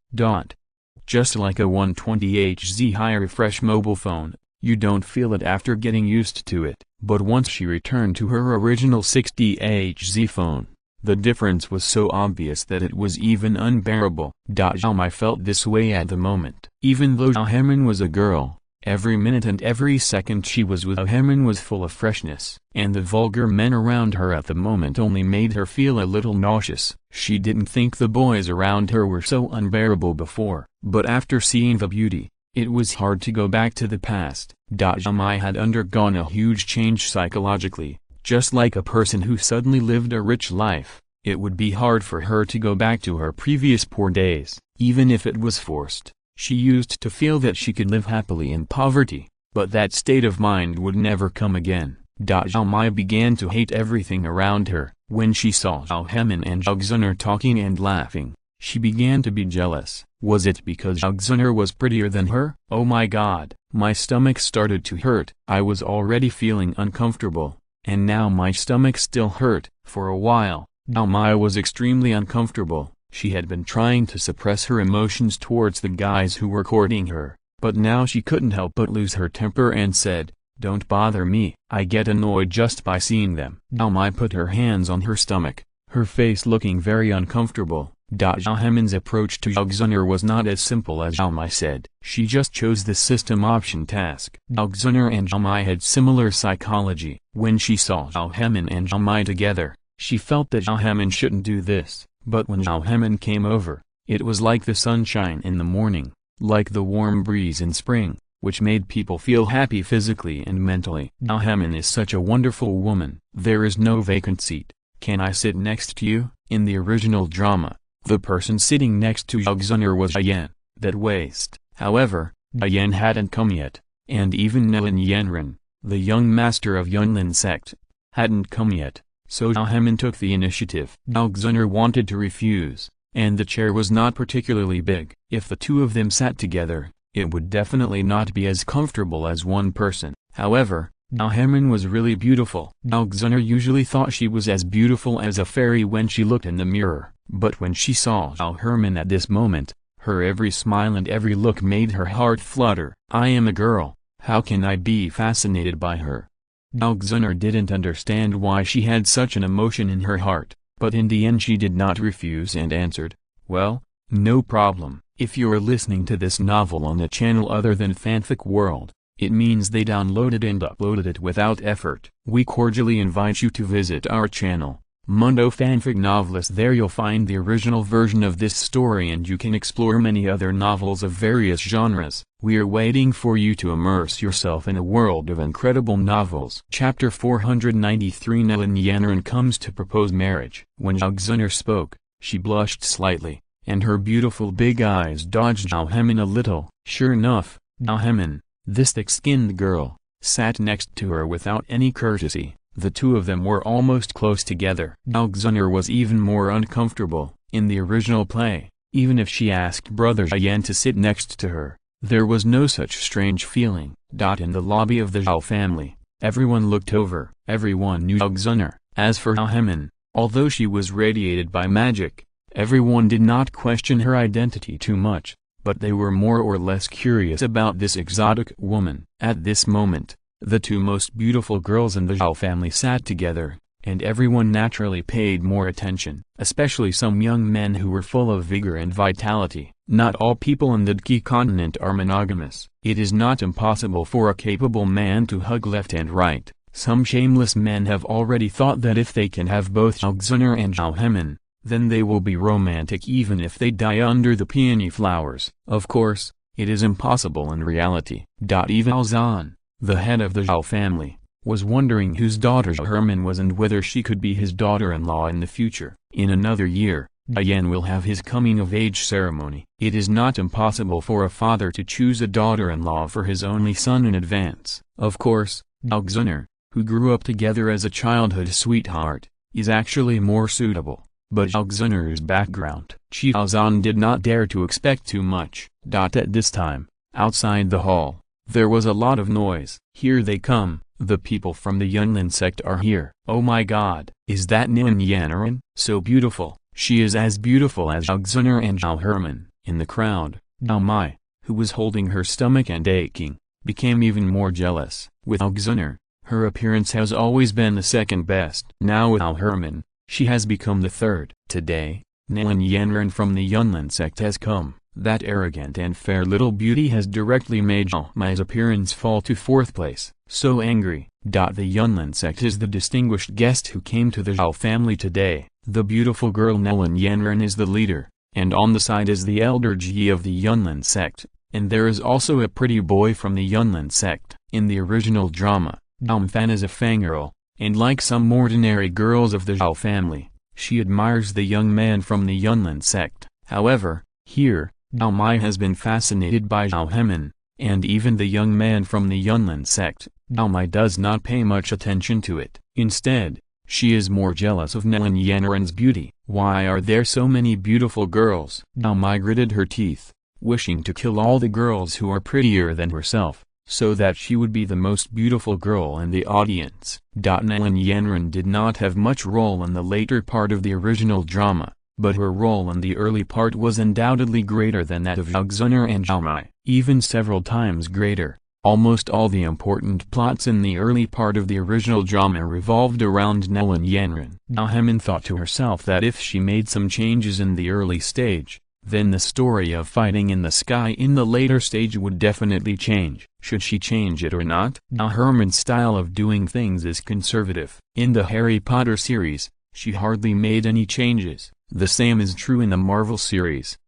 Just like a 120Hz high-refresh mobile phone, you don't feel it after getting used to it, but once she returned to her original 60Hz phone, the difference was so obvious that it was even unbearable. Zhao Mai felt this way at the moment. Even though Zhao Hemin was a girl, every minute and every second she was with Zhao Hemin was full of freshness, and the vulgar men around her at the moment only made her feel a little nauseous. She didn't think the boys around her were so unbearable before, but after seeing the beauty, it was hard to go back to the past. Zhao Mai had undergone a huge change psychologically. Just like a person who suddenly lived a rich life, it would be hard for her to go back to her previous poor days, even if it was forced. She used to feel that she could live happily in poverty, but that state of mind would never come again. Zhao Mai began to hate everything around her. When she saw Zhao Hemin and Zhao Xuner talking and laughing, she began to be jealous. Was it because Zhao Xuner was prettier than her? Oh my god, my stomach started to hurt. I was already feeling uncomfortable, and now my stomach still hurt. For a while, Zhao Mai was extremely uncomfortable. She had been trying to suppress her emotions towards the guys who were courting her, but now she couldn't help but lose her temper and said, "Don't bother me, I get annoyed just by seeing them." Zhao Mai put her hands on her stomach, her face looking very uncomfortable. Zhao Hemin's approach to Zhao Xuner was not as simple as Zhao Mai said. She just chose the system option task. Zhao Xuner and Zhao Mai had similar psychology. When she saw Zhao Hemin and Zhao Mai together, she felt that Zhao Hemin shouldn't do this, but when Zhao Hemin came over, it was like the sunshine in the morning, like the warm breeze in spring, which made people feel happy physically and mentally. Zhao Hemin is such a wonderful woman. There is no vacant seat. Can I sit next to you? In the original drama, the person sitting next to Zhao Xuner was Yan, that waste. However, Yan hadn't come yet, and even Lin Yanren, the young master of Yunlin sect, hadn't come yet, so Zhao Hemin took the initiative. Zhao Xuner wanted to refuse, and the chair was not particularly big. If the two of them sat together, it would definitely not be as comfortable as one person. However, Zhao Hemin was really beautiful. Zhao Xuner usually thought she was as beautiful as a fairy when she looked in the mirror, but when she saw Zhao Hemin at this moment, her every smile and every look made her heart flutter. I am a girl, how can I be fascinated by her? Zhao Xuner didn't understand why she had such an emotion in her heart, but in the end she did not refuse and answered, "Well, no problem. If you're listening to this novel on a channel other than Fanfic World, it means they downloaded and uploaded it without effort. We cordially invite you to visit our channel, Mundo Fanfic Novelist. There you'll find the original version of this story and you can explore many other novels of various genres. We are waiting for you to immerse yourself in a world of incredible novels." Chapter 493 Lin Yanren comes to propose marriage. When Zhao Xuner spoke, she blushed slightly, and her beautiful big eyes dodged Zhao Hemin a little. Sure enough, Zhao Hemin, this thick-skinned girl, sat next to her without any courtesy. The two of them were almost close together. Zhao Xuner was even more uncomfortable. In the original play, even if she asked Brother Yan to sit next to her, there was no such strange feeling. In the lobby of the Zhao family, everyone looked over. Everyone knew Zhao Xuner. As for Zhao Hemin, although she was radiated by magic, everyone did not question her identity too much, but they were more or less curious about this exotic woman. At this moment, the two most beautiful girls in the Zhao family sat together, and everyone naturally paid more attention, especially some young men who were full of vigor and vitality. Not all people in the Qi continent are monogamous. It is not impossible for a capable man to hug left and right. Some shameless men have already thought that if they can have both Zhao Xuner and Zhao Hemin, then they will be romantic even if they die under the peony flowers. Of course, it is impossible in reality. Even Zhan, the head of the Zhao family, was wondering whose daughter Hermione was and whether she could be his daughter-in-law in the future. In another year, Yan will have his coming-of-age ceremony. It is not impossible for a father to choose a daughter-in-law for his only son in advance. Of course, Zhao, who grew up together as a childhood sweetheart, is actually more suitable. But Zhao background. Qiaozan did not dare to expect too much. At this time, outside the hall, there was a lot of noise. Here they come, the people from the Yunlin sect are here. Oh my god, is that Lin Yanran? So beautiful. She is as beautiful as Zhao and Zhao Herman. In the crowd, Zhao Mai, who was holding her stomach and aching, became even more jealous. With Zhao, her appearance has always been the second best. Now with Zhao Herman, she has become the third. Today, Lin Yanran from the Yunlin sect has come. That arrogant and fair little beauty has directly made Zhao Mai's appearance fall to fourth place. So angry. The Yunlin sect is the distinguished guest who came to the Zhao family today. The beautiful girl Lin Yanran is the leader, and on the side is the elder Ji of the Yunlin sect, and there is also a pretty boy from the Yunlin sect. In the original drama, Zhao Fan is a fangirl, and like some ordinary girls of the Zhao family, she admires the young man from the Yunlin sect. However, here, Zhao Mai has been fascinated by Zhao Hemin, and even the young man from the Yunlin sect, Zhao Mai does not pay much attention to it. Instead, she is more jealous of Lin Yanran's beauty. Why are there so many beautiful girls? Zhao Mai gritted her teeth, wishing to kill all the girls who are prettier than herself, so that she would be the most beautiful girl in the audience. Lin Yanran did not have much role in the later part of the original drama, but her role in the early part was undoubtedly greater than that of Zhao and Zhao Mai, even several times greater. Almost all the important plots in the early part of the original drama revolved around Lin Yanran. Zhao Hemin thought to herself that if she made some changes in the early stage, then the story of fighting in the sky in the later stage would definitely change. Should she change it or not? Zhao Herman's style of doing things is conservative. In the Harry Potter series, she hardly made any changes. The same is true in the Marvel series.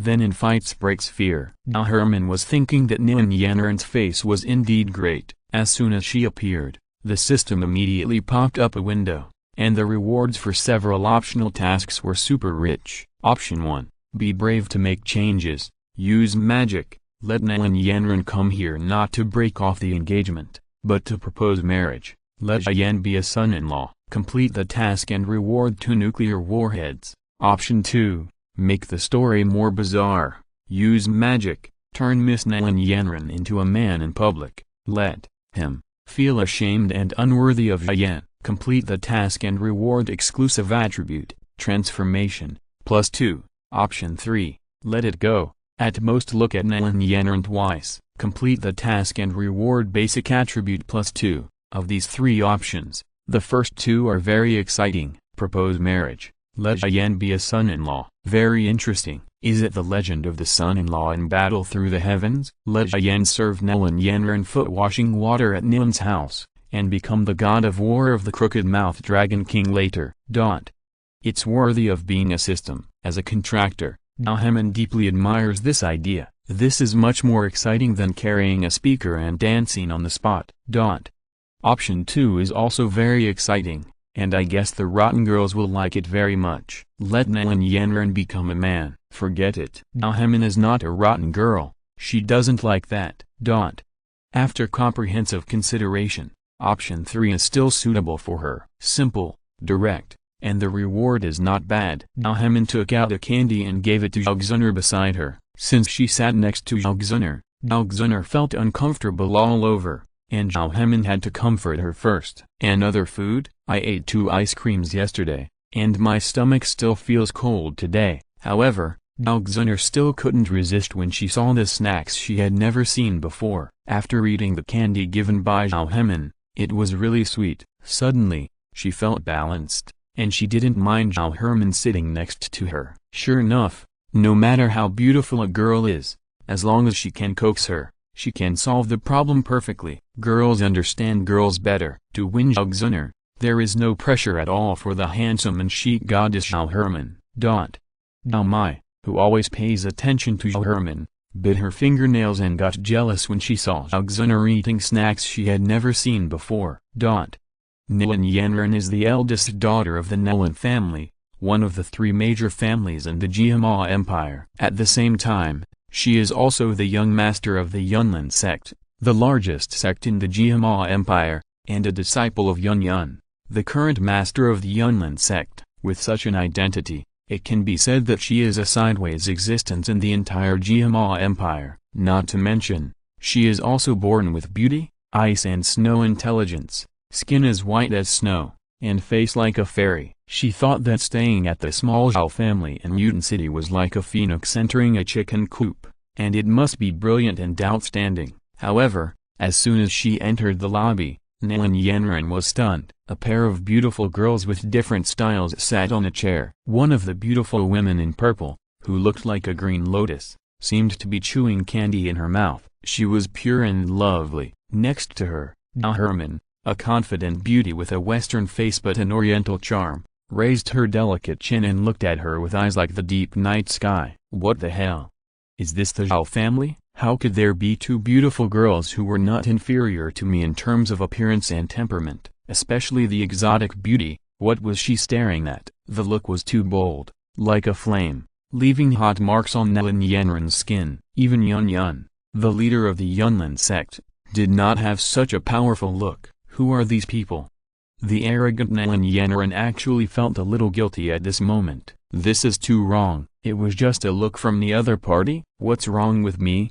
Then in Fights Breaks Fear, Zhao Herman was thinking that Lin Yanran's face was indeed great. As soon as she appeared, the system immediately popped up a window, and the rewards for several optional tasks were super rich. Option 1. Be brave to make changes. Use magic. Let Lin Yanran come here not to break off the engagement, but to propose marriage. Let Yan be a son-in-law. Complete the task and reward 2 nuclear warheads. Option 2. Make the story more bizarre. Use magic. Turn Miss Lin Yanran into a man in public. Let him feel ashamed and unworthy of Yan. Complete the task and reward exclusive attribute, transformation, +2. Option 3. Let it go. At most look at Lin Yanran twice. Complete the task and reward basic attribute +2. Of these 3 options, the first 2 are very exciting. Propose marriage. Let Yan be a son-in-law. Very interesting. Is it the legend of the son-in-law in battle through the heavens? Let Yan serve Lin Yanran foot-washing water at Nin's house, and become the god of war of the crooked-mouthed Dragon King later. It's worthy of being a system. As a contractor, Zhao Hemin deeply admires this idea. This is much more exciting than carrying a speaker and dancing on the spot. Option 2 is also very exciting, and I guess the rotten girls will like it very much. Let Lin Yanran become a man. Forget it. Zhao Hemin is not a rotten girl. She doesn't like that. After comprehensive consideration, option 3 is still suitable for her. Simple, direct, and the reward is not bad. Zhao Hemin took out a candy and gave it to Zhao beside her. Since she sat next to Zhao felt uncomfortable all over, and Zhao Hemin had to comfort her first. Another food? I ate 2 ice creams yesterday, and my stomach still feels cold today. However, Zhao still couldn't resist when she saw the snacks she had never seen before. After eating the candy given by Zhao Hemin, it was really sweet. Suddenly, she felt balanced, and she didn't mind Zhao Herman sitting next to her. Sure enough, no matter how beautiful a girl is, as long as she can coax her, she can solve the problem perfectly. Girls understand girls better. To win Zhao, there is no pressure at all for the handsome and chic goddess Zhao Herman. Zhao Mai, who always pays attention to Zhao Herman, bit her fingernails and got jealous when she saw Zhao eating snacks she had never seen before. Lin Yanran is the eldest daughter of the Lin family, one of the three major families in the Jiama Empire. At the same time, she is also the young master of the Yunlin sect, the largest sect in the Jiama Empire, and a disciple of Yun Yun, the current master of the Yunlin sect. With such an identity, it can be said that she is a sideways existence in the entire Jiama Empire. Not to mention, she is also born with beauty, ice and snow intelligence, skin as white as snow, and face like a fairy. She thought that staying at the small Zhao family in Mutant City was like a phoenix entering a chicken coop, and it must be brilliant and outstanding. However, as soon as she entered the lobby, Lin Yanran was stunned. A pair of beautiful girls with different styles sat on a chair. One of the beautiful women in purple, who looked like a green lotus, seemed to be chewing candy in her mouth. She was pure and lovely. Next to her, Hermione, a confident beauty with a Western face but an Oriental charm, raised her delicate chin and looked at her with eyes like the deep night sky. What the hell? Is this the Zhao family? How could there be two beautiful girls who were not inferior to me in terms of appearance and temperament, especially the exotic beauty? What was she staring at? The look was too bold, like a flame, leaving hot marks on Lin Yanran's skin. Even Yun Yun, the leader of the Yunlin sect, did not have such a powerful look. Who are these people? The arrogant Lin Yanran actually felt a little guilty at this moment. This is too wrong. It was just a look from the other party? What's wrong with me?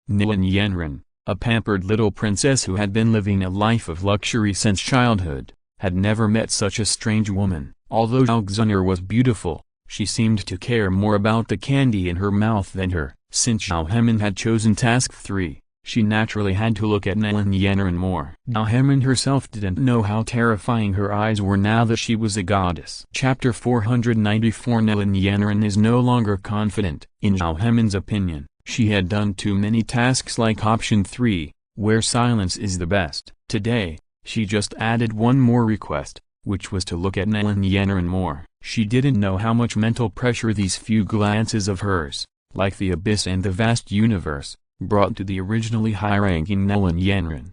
Lin Yanran, a pampered little princess who had been living a life of luxury since childhood, had never met such a strange woman. Although Zhao Xuner was beautiful, she seemed to care more about the candy in her mouth than her. Since Zhao Hemin had chosen task 3, she naturally had to look at Lin Yanran more. Zhao Hemin herself didn't know how terrifying her eyes were now that she was a goddess. Chapter 494. Lin Yanran is no longer confident. In Zhao Hemin's opinion, she had done too many tasks like option 3, where silence is the best. Today, she just added one more request, which was to look at Lin Yanran more. She didn't know how much mental pressure these few glances of hers, like the abyss and the vast universe, brought to the originally high-ranking Lin Yanran.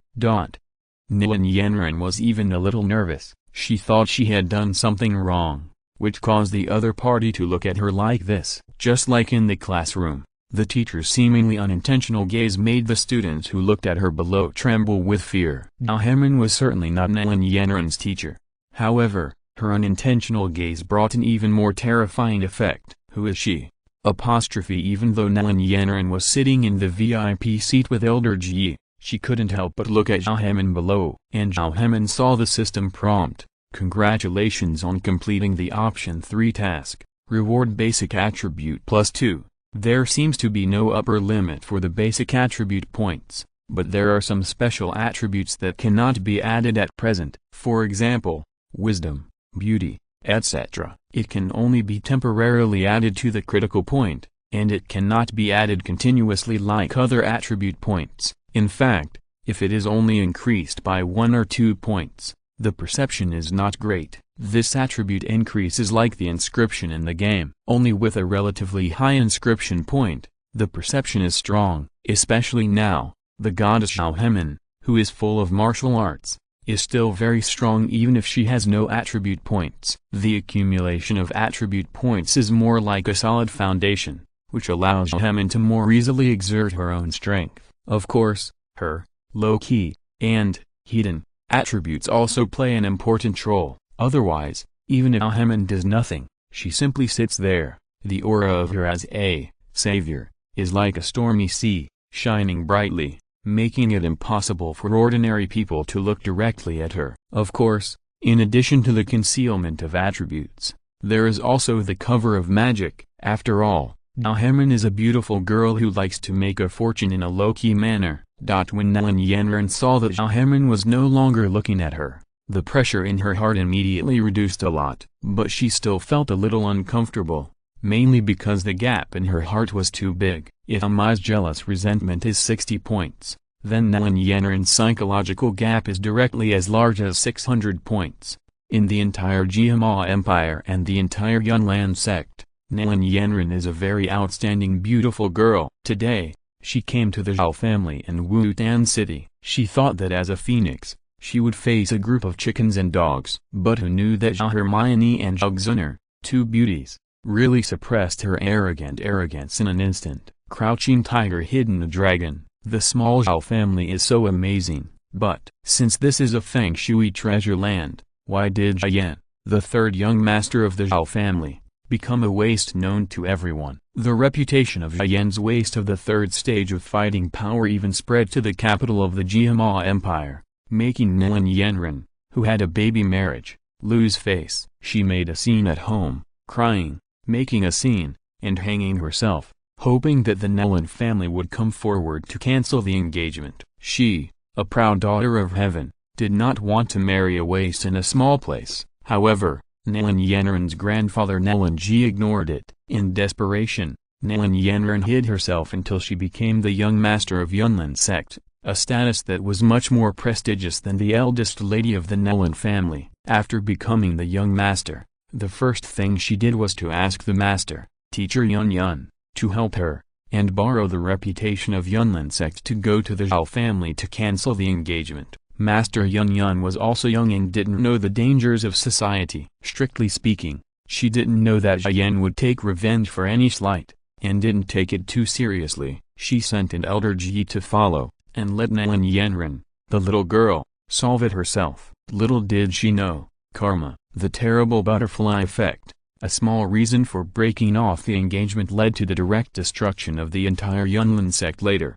Lin Yanran was even a little nervous. She thought she had done something wrong, which caused the other party to look at her like this. Just like in the classroom, the teacher's seemingly unintentional gaze made the students who looked at her below tremble with fear. Zhao Hemin was certainly not Lin Yanran's teacher. However, her unintentional gaze brought an even more terrifying effect. Who is she? Even though Lin Yanran was sitting in the VIP seat with Elder Ji, she couldn't help but look at Zhao Hemin below. And Zhao Hemin saw the system prompt. Congratulations on completing the option 3 task. Reward basic attribute +2. There seems to be no upper limit for the basic attribute points, but there are some special attributes that cannot be added at present. For example, wisdom, beauty, etc. It can only be temporarily added to the critical point, and it cannot be added continuously like other attribute points. In fact, if it is only increased by 1 or 2 points, the perception is not great. This attribute increase is like the inscription in the game. Only with a relatively high inscription point, the perception is strong. Especially now, the goddess Zhao Hemin, who is full of martial arts, is still very strong even if she has no attribute points. The accumulation of attribute points is more like a solid foundation, which allows Zhao Hemin to more easily exert her own strength. Of course, her low-key and hidden attributes also play an important role. Otherwise, even if Zhao Hemin does nothing, she simply sits there. The aura of her as a savior is like a stormy sea, shining brightly, making it impossible for ordinary people to look directly at her. Of course, in addition to the concealment of attributes, there is also the cover of magic. After all, Zhao Hemin is a beautiful girl who likes to make a fortune in a low-key manner. When Lin Yanran saw that Zhao Hemin was no longer looking at her, the pressure in her heart immediately reduced a lot. But she still felt a little uncomfortable, mainly because the gap in her heart was too big. If Amai's jealous resentment is 60 points, then Lin Yanran's psychological gap is directly as large as 600 points. In the entire Jiama Empire and the entire Yunlan sect, Lin Yanran is a very outstanding beautiful girl. Today, she came to the Zhao family in Wutan City. She thought that as a phoenix, she would face a group of chickens and dogs. But who knew that Hermione and Zhao Xuner, Two beauties really suppressed her arrogant arrogance in an instant. Crouching tiger, hidden a dragon. The small Zhao family is so amazing, but since this is a feng shui treasure land, why did Zhao, the third young master of the Zhao family, become a waste known to everyone? The reputation of Zhao's waste of the third stage of fighting power even spread to the capital of the Jiama Empire, making Lin Yanren, who had a baby marriage, lose face. She made a scene at home, crying, making a scene, and hanging herself, hoping that the Lin family would come forward to cancel the engagement. She, a proud daughter of heaven, did not want to marry a waste in a small place. However, Lin Yanren's grandfather Lin Ji ignored it. In desperation, Lin Yanren hid herself until she became the young master of Yunlin sect, a status that was much more prestigious than the eldest lady of the Lin family. After becoming the young master, the first thing she did was to ask the master, teacher Yun, to help her, and borrow the reputation of Yunlin sect to go to the Zhao family to cancel the engagement. Master Yun was also young and didn't know the dangers of society. Strictly speaking, she didn't know that Zhao would take revenge for any slight, and didn't take it too seriously. She sent an elder Ji to follow, and let Lin Yanren, the little girl, solve it herself. Little did she know, karma, the terrible butterfly effect, a small reason for breaking off the engagement, led to the direct destruction of the entire Yunlin sect later.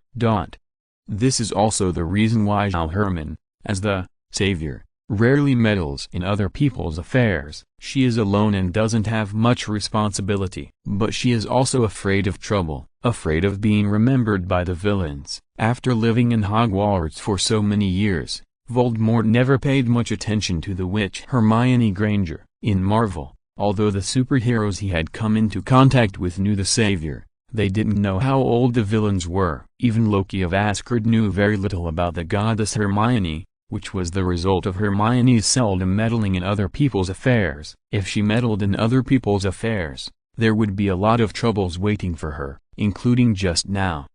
This is also the reason why Zhao Hermione, as the savior, rarely meddles in other people's affairs. She is alone and doesn't have much responsibility. But she is also afraid of trouble, afraid of being remembered by the villains. After living in Hogwarts for so many years, Voldemort never paid much attention to the witch Hermione Granger. In Marvel, although the superheroes he had come into contact with knew the savior, they didn't know how old the villains were. Even Loki of Asgard knew very little about the goddess Hermione, which was the result of Hermione's seldom meddling in other people's affairs. If she meddled in other people's affairs, there would be a lot of troubles waiting for her, including just now.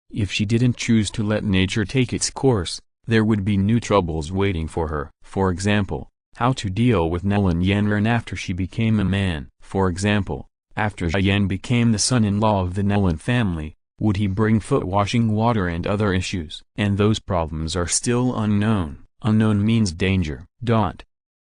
If she didn't choose to let nature take its course, there would be new troubles waiting for her. For example, how to deal with Lin Yanren after she became a man. For example, after Zhao became the son-in-law of the Lin family, would he bring foot washing water and other issues? And those problems are still unknown. Unknown means danger.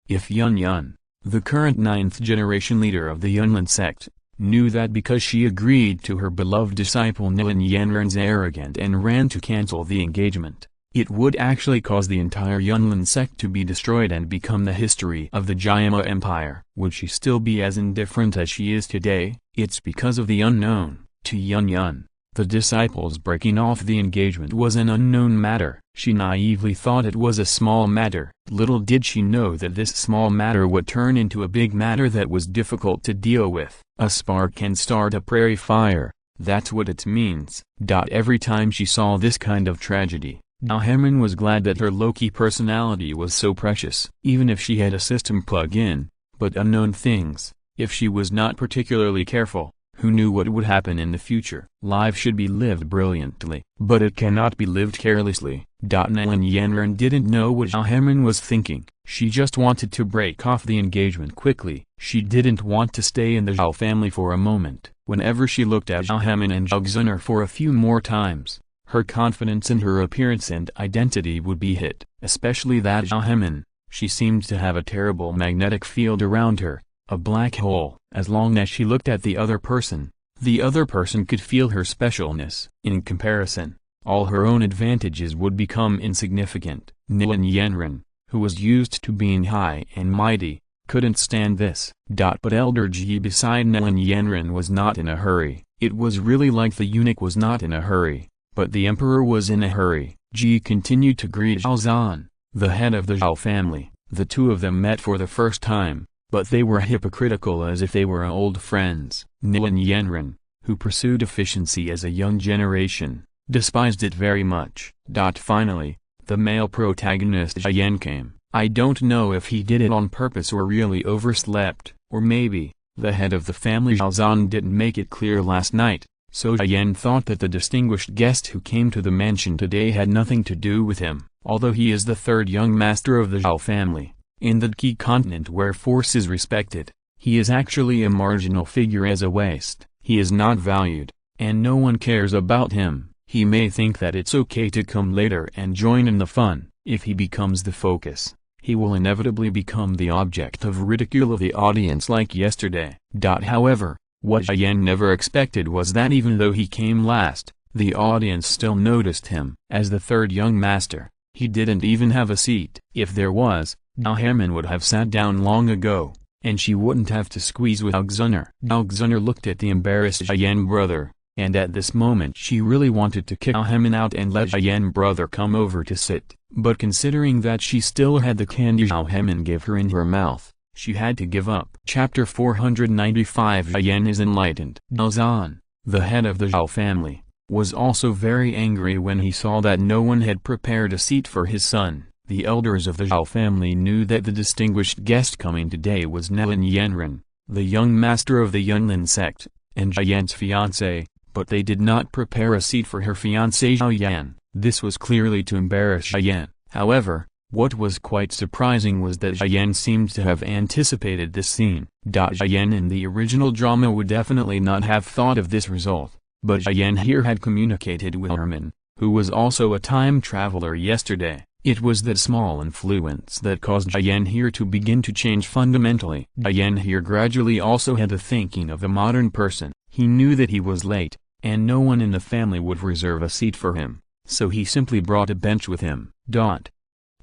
If Yun, the current 9th generation leader of the Yunlin sect, knew that because she agreed to her beloved disciple Lin Yanren's arrogance and ran to cancel the engagement, it would actually cause the entire Yunlin sect to be destroyed and become the history of the Jiama Empire, would she still be as indifferent as she is today? It's because of the unknown. To Yun, the disciples breaking off the engagement was an unknown matter. She naively thought it was a small matter. Little did she know that this small matter would turn into a big matter that was difficult to deal with. A spark can start a prairie fire, that's what it means. Every time she saw this kind of tragedy, Hermione was glad that her Loki personality was so precious. Even if she had a system plug-in, but unknown things, if she was not particularly careful, who knew what would happen in the future? Life should be lived brilliantly, but it cannot be lived carelessly. Lin Yanren didn't know what Hermione was thinking. She just wanted to break off the engagement quickly. She didn't want to stay in the Zhao family for a moment. Whenever she looked at Hermione and Zhao for a few more times, her confidence in her appearance and identity would be hit. Especially that Hermione, she seemed to have a terrible magnetic field around her, a black hole. As long as she looked at the other person could feel her specialness. In comparison, all her own advantages would become insignificant. Lin Yanren, who was used to being high and mighty, couldn't stand this. But Elder Ji beside Lin Yanren was not in a hurry. It was really like the eunuch was not in a hurry, but the emperor was in a hurry. Ji continued to greet Zhao Zhan, the head of the Zhao family. The two of them met for the first time, but they were hypocritical as if they were old friends. Lin Yanren, who pursued efficiency as a young generation, despised it very much. Finally, the male protagonist Zhao came. I don't know if he did it on purpose or really overslept, or maybe, the head of the family Zhao Zhan didn't make it clear last night, so Zhao thought that the distinguished guest who came to the mansion today had nothing to do with him. Although he is the third young master of the Zhao family, in the key continent where force is respected, He is actually a marginal figure as a waste. He is not valued, and no one cares about him. He may think that it's okay to come later and join in the fun. If he becomes the focus, he will inevitably become the object of ridicule of the audience like yesterday. However, what Yen never expected was that even though he came last, the audience still noticed him. As the third young master, he didn't even have a seat. If there was, Hermione would have sat down long ago, and she wouldn't have to squeeze with Alexander. Alexander looked at the embarrassed Yen brother, and at this moment she really wanted to kick Hermione out and let Yen brother come over to sit. But considering that she still had the candy Hermione gave her in her mouth, she had to give up. Chapter 495 Yen is enlightened. Zhan, the head of the Zhao family, was also very angry when he saw that no one had prepared a seat for his son. The elders of the Zhao family knew that the distinguished guest coming today was Lin Qingyun, the young master of the Yunlin sect, and Yan's fiancé, but they did not prepare a seat for her fiancé Zhao Yan. This was clearly to embarrass Yan. However, what was quite surprising was that Yan seemed to have anticipated this scene. Yan in the original drama would definitely not have thought of this result, but Yan here had communicated with Hermione, who was also a time traveler yesterday. It was that small influence that caused Yan here to begin to change fundamentally. Yan here gradually also had the thinking of a modern person. He knew that he was late, and no one in the family would reserve a seat for him, so he simply brought a bench with him.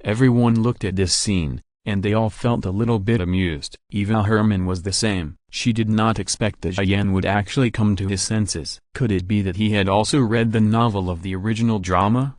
Everyone looked at this scene, and they all felt a little bit amused. Even Hermione was the same. She did not expect that Yan would actually come to his senses. Could it be that he had also read the novel of the original drama?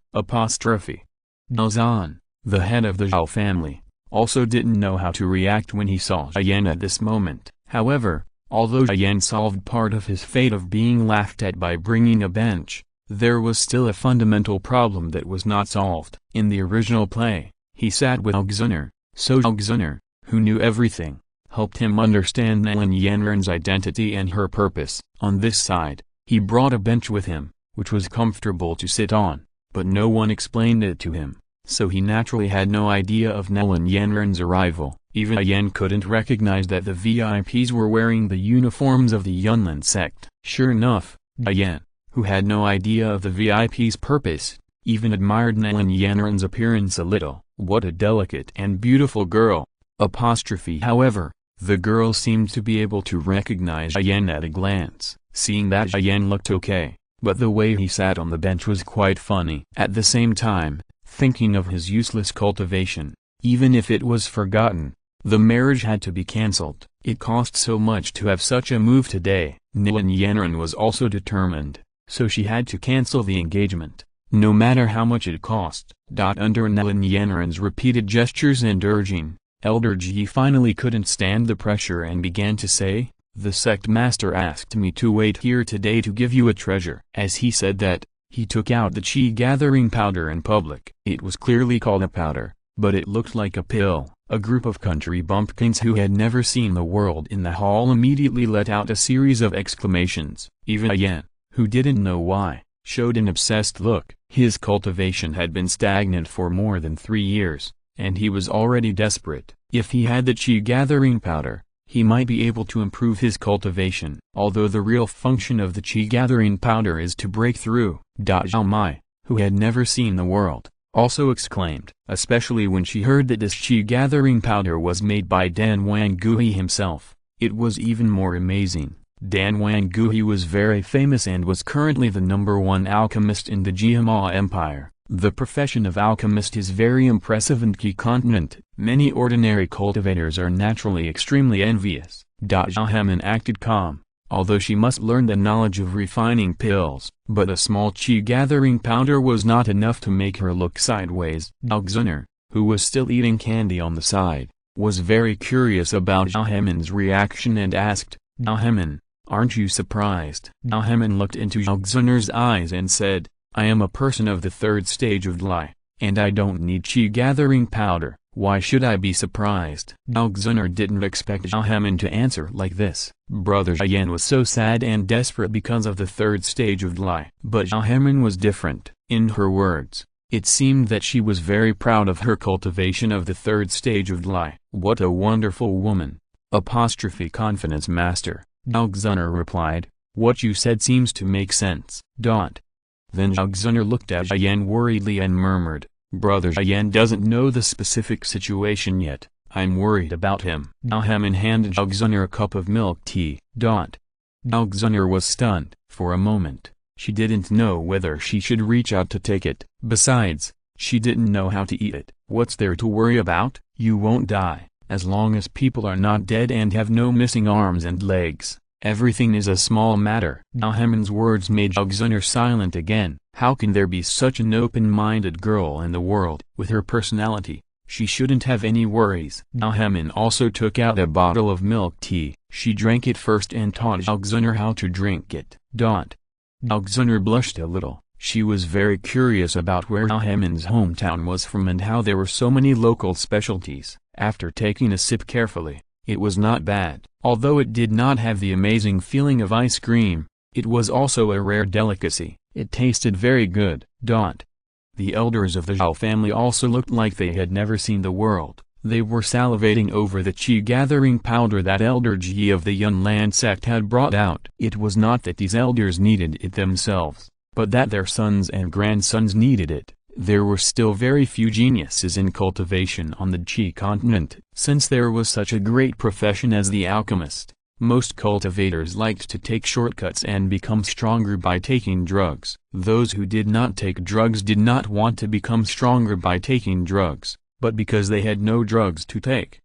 Zhan, the head of the Zhao family, also didn't know how to react when he saw Yan at this moment. However, although Yan solved part of his fate of being laughed at by bringing a bench, there was still a fundamental problem that was not solved. In the original play, he sat with Alexander, so Alexander, who knew everything, helped him understand Lin Qingyun's identity and her purpose. On this side, he brought a bench with him, which was comfortable to sit on, but no one explained it to him, so he naturally had no idea of Lin Qingyun's arrival. Even Yan couldn't recognize that the VIPs were wearing the uniforms of the Yunlin sect. Sure enough, Yan, who had no idea of the VIP's purpose, even admired Lin Qingyun's appearance a little. What a delicate and beautiful girl! However, the girl seemed to be able to recognize Yan at a glance, seeing that Yan looked okay, but the way he sat on the bench was quite funny. At the same time, thinking of his useless cultivation, even if it was forgotten, the marriage had to be cancelled. It cost so much to have such a move today. Lin Qingyun was also determined, so she had to cancel the engagement, no matter how much it cost. Under Lin Qingyun's repeated gestures and urging, Elder Ji finally couldn't stand the pressure and began to say, "The sect master asked me to wait here today to give you a treasure." As he said that, he took out the chi-gathering powder in public. It was clearly called a powder, but it looked like a pill. A group of country bumpkins who had never seen the world in the hall immediately let out a series of exclamations. Even Yan, who didn't know why, showed an obsessed look. His cultivation had been stagnant for more than 3 years, and he was already desperate. If he had the chi-gathering powder, he might be able to improve his cultivation. Although the real function of the chi-gathering powder is to break through. Zhao Mai, who had never seen the world, also exclaimed, especially when she heard that this chi-gathering powder was made by Dan Wangui himself. It was even more amazing. Dan Wangui was very famous and was currently the #1 alchemist in the Jiama Empire. The profession of alchemist is very impressive in Qi continent. Many ordinary cultivators are naturally extremely envious. Hermione acted calm, although she must learn the knowledge of refining pills, but a small chi-gathering powder was not enough to make her look sideways. Alexander, who was still eating candy on the side, was very curious about Hermione's reaction and asked, "Hermione, aren't you surprised?" Hermione looked into Alexander's eyes and said, "I am a person of the 3rd stage of Li, and I don't need chi-gathering powder. Why should I be surprised?" Alexander didn't expect Hermione to answer like this. Brother Yan was so sad and desperate because of the 3rd stage of Li. But Hermione was different. In her words, it seemed that she was very proud of her cultivation of the 3rd stage of Li. What a wonderful woman. Confidence master, Zhao Xun'er replied, what you said seems to make sense. Then Zhao Xun'er looked at Yan worriedly and murmured, brother Yan doesn't know the specific situation yet, I'm worried about him. Hermione handed Zhao Xun'er a cup of milk tea. Zhao Xun'er was stunned. For a moment, she didn't know whether she should reach out to take it. Besides, she didn't know how to eat it. What's there to worry about? You won't die, as long as people are not dead and have no missing arms and legs. Everything is a small matter. Hermione's words made Zhao Xun'er silent again. How can there be such an open-minded girl in the world? With her personality, she shouldn't have any worries. Hermione also took out a bottle of milk tea. She drank it first and taught Zhao Xun'er how to drink it. Zhao Xun'er blushed a little. She was very curious about where Hermione's hometown was from and how there were so many local specialties. After taking a sip carefully, it was not bad. Although it did not have the amazing feeling of ice cream, it was also a rare delicacy. It tasted very good. The elders of the Zhao family also looked like they had never seen the world. They were salivating over the qi-gathering powder that Elder Ji of the Yunlan sect had brought out. It was not that these elders needed it themselves, but that their sons and grandsons needed it. There were still very few geniuses in cultivation on the Qi continent. Since there was such a great profession as the alchemist, most cultivators liked to take shortcuts and become stronger by taking drugs. Those who did not take drugs did not want to become stronger by taking drugs, but because they had no drugs to take.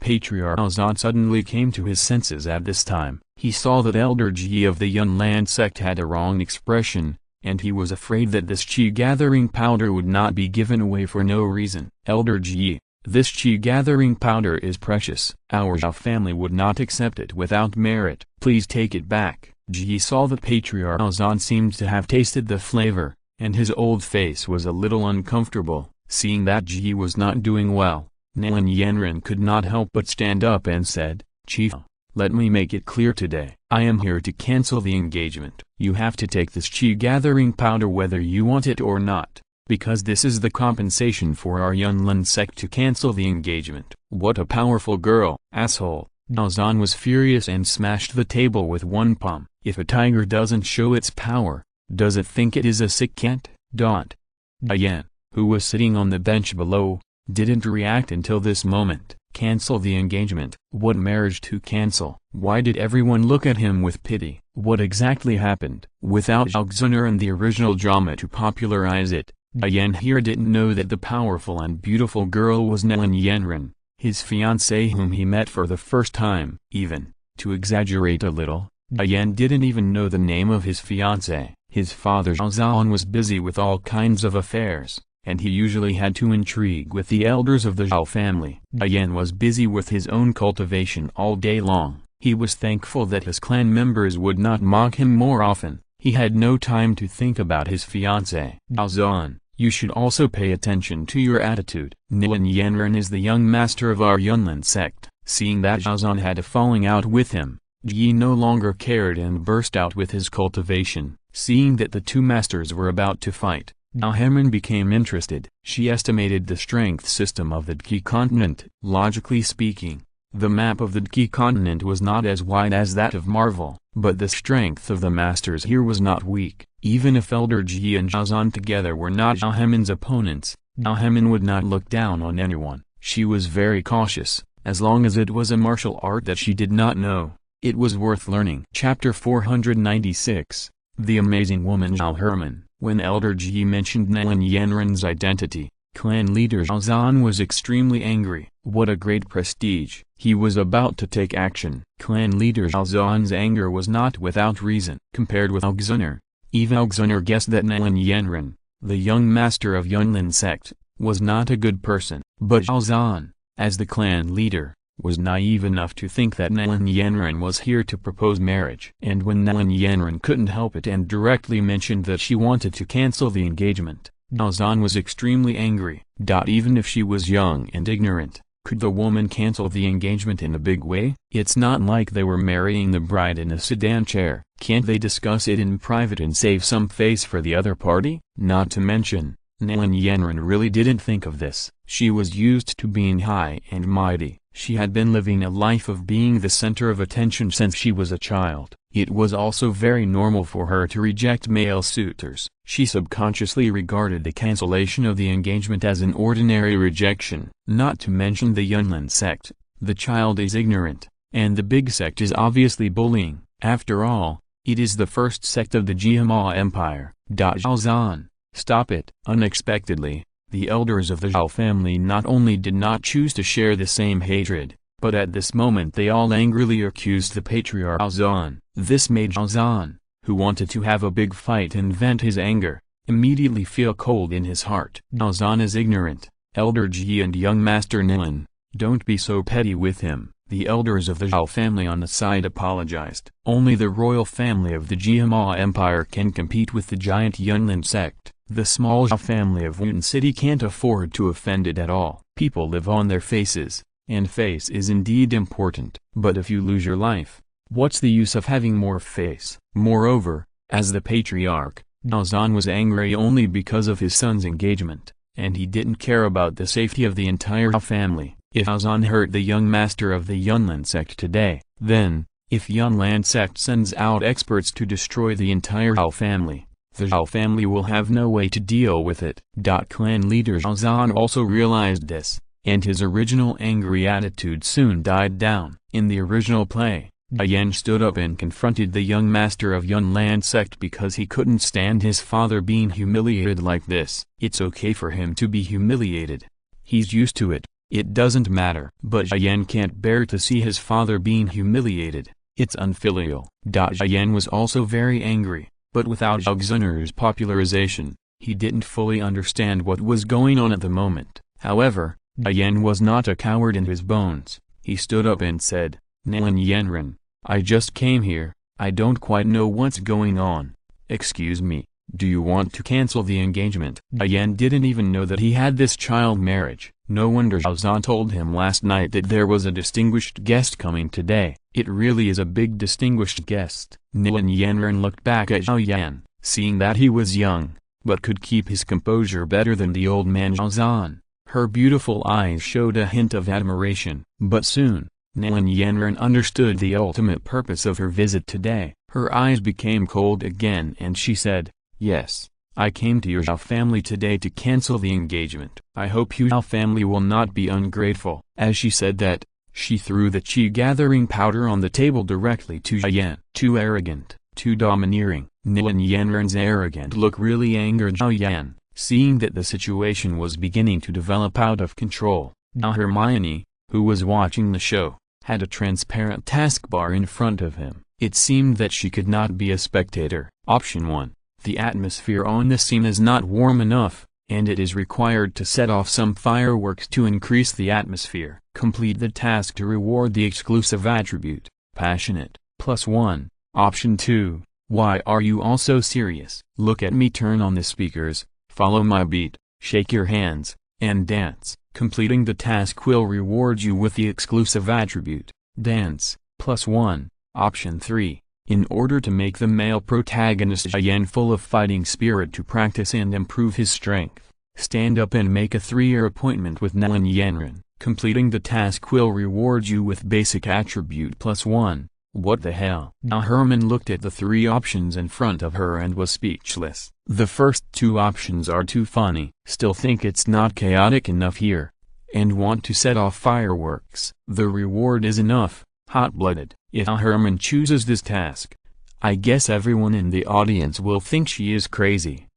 Patriarch Zan suddenly came to his senses at this time. He saw that Elder Ji of the Yunlan sect had a wrong expression, and he was afraid that this qi-gathering powder would not be given away for no reason. Elder Ji, this qi-gathering powder is precious. Our Zhao family would not accept it without merit. Please take it back. Ji saw that Patriarch Zan seemed to have tasted the flavor, and his old face was a little uncomfortable. Seeing that Ji was not doing well, Lin Yanren could not help but stand up and said, Chief, let me make it clear today. I am here to cancel the engagement. You have to take this qi-gathering powder whether you want it or not, because this is the compensation for our Yunlin sect to cancel the engagement. What a powerful girl, asshole. Zan was furious and smashed the table with one palm. If a tiger doesn't show its power, does it think it is a sick cat? Yan, who was sitting on the bench below, didn't react until this moment. Cancel the engagement. What marriage to cancel? Why did everyone look at him with pity? What exactly happened? Without Zhao Xun'er and the original drama to popularize it, Yan here didn't know that the powerful and beautiful girl was Lin Yanren, his fiancée whom he met for the first time. Even, to exaggerate a little, Yan didn't even know the name of his fiancée. His father Zhao Zhan was busy with all kinds of affairs, and he usually had to intrigue with the elders of the Zhao family. Yan was busy with his own cultivation all day long. He was thankful that his clan members would not mock him more often. He had no time to think about his fiancée. Zhao Zhan, you should also pay attention to your attitude. Lin Yanren is the young master of our Yunlin sect. Seeing that Zhao Zhan had a falling out with him, Ji no longer cared and burst out with his cultivation. Seeing that the two masters were about to fight, Hermione became interested. She estimated the strength system of the Qi continent. Logically speaking, the map of the Qi continent was not as wide as that of Marvel, but the strength of the masters here was not weak. Even if Elder Ji and Zhao Zhan together were not Hermione's opponents, Hermione would not look down on anyone. She was very cautious. As long as it was a martial art that she did not know, it was worth learning. Chapter 496, The Amazing Woman Zhao Hermione. When Elder Ji mentioned Lin Yanren's identity, clan leader Zhao Zhan was extremely angry. What a great prestige. He was about to take action. Clan leader Zhao Zhan's anger was not without reason. Compared with Zhao Xun'er, even Zhao Xun'er guessed that Lin Yanren, the young master of Yunlin sect, was not a good person. But Zhao Zhan, as the clan leader, was naive enough to think that Lin Yanren was here to propose marriage. And when Lin Yanren couldn't help it and directly mentioned that she wanted to cancel the engagement, Zhao Zhan was extremely angry. Even if she was young and ignorant, could the woman cancel the engagement in a big way? It's not like they were marrying the bride in a sedan chair. Can't they discuss it in private and save some face for the other party? Not to mention, Lin Yanren really didn't think of this. She was used to being high and mighty, She had been living a life of being the center of attention since she was a child. It was also very normal for her to reject male suitors. She subconsciously regarded the cancellation of the engagement as an ordinary rejection. Not to mention the Yunlin sect. The child is ignorant, and the big sect is obviously bullying. After all, it is the first sect of the Jiama Empire. Zhaozan, stop it. Unexpectedly, the elders of the Zhao family not only did not choose to share the same hatred, but at this moment they all angrily accused the patriarch Zhan. This made Zhan, who wanted to have a big fight and vent his anger, immediately feel cold in his heart. Zhan is ignorant. Elder Ji and young Master Nilin, don't be so petty with him. The elders of the Zhao family on the side apologized. Only the royal family of the Jiama Empire can compete with the giant Yunlin sect. The small Zhao family of Wun City can't afford to offend it at all. People live on their faces, and face is indeed important. But if you lose your life, what's the use of having more face? Moreover, as the patriarch, Zhan was angry only because of his son's engagement, and he didn't care about the safety of the entire Zhao family. If Zhan hurt the young master of the Yunlin sect today, then, if Yunlin sect sends out experts to destroy the entire Zhao family, the Zhao family will have no way to deal with it. Clan leader Zhan also realized this, and his original angry attitude soon died down. In the original play, Yan stood up and confronted the young master of Yunlin sect because he couldn't stand his father being humiliated like this. It's okay for him to be humiliated. He's used to it. It doesn't matter. But Yan can't bear to see his father being humiliated. It's unfilial. Yan was also very angry, but without Zhao Xun'er's popularization, he didn't fully understand what was going on at the moment. However, Yan was not a coward in his bones. He stood up and said, Nilin Yanren, I just came here, I don't quite know what's going on. Excuse me, do you want to cancel the engagement? Yan didn't even know that he had this child marriage. No wonder Zhao Zhan told him last night that there was a distinguished guest coming today. It really is a big distinguished guest. Nilin Yanren looked back at Zhao Yan, seeing that he was young, but could keep his composure better than the old man Zhao Zhan. Her beautiful eyes showed a hint of admiration. But soon, Nilin Yanren understood the ultimate purpose of her visit today. Her eyes became cold again and she said, yes, I came to your Zhao family today to cancel the engagement. I hope your Zhao family will not be ungrateful. As she said that, she threw the chi-gathering powder on the table directly to Zhao Yan. Too arrogant, too domineering. Nilin Yanren's arrogant look really angered Zhao Yan, seeing that the situation was beginning to develop out of control. Now Hermione, who was watching the show, had a transparent taskbar in front of him. It seemed that she could not be a spectator. Option 1. The atmosphere on the scene is not warm enough, and it is required to set off some fireworks to increase the atmosphere. Complete the task to reward the exclusive attribute, passionate, +1. Option 2. Why are you all so serious? Look at me. Turn on the speakers, follow my beat, shake your hands, and dance. Completing the task will reward you with the exclusive attribute, dance, +1. Option 3. In order to make the male protagonist Yan full of fighting spirit to practice and improve his strength, stand up and make a 3-year appointment with Nilin Yanren. Completing the task will reward you with basic attribute +1. What the hell? Now Hermione looked at the 3 options in front of her and was speechless. The first 2 options are too funny. Still think it's not chaotic enough here, and want to set off fireworks. The reward is enough, hot-blooded. If Hermione chooses this task, I guess everyone in the audience will think she is crazy.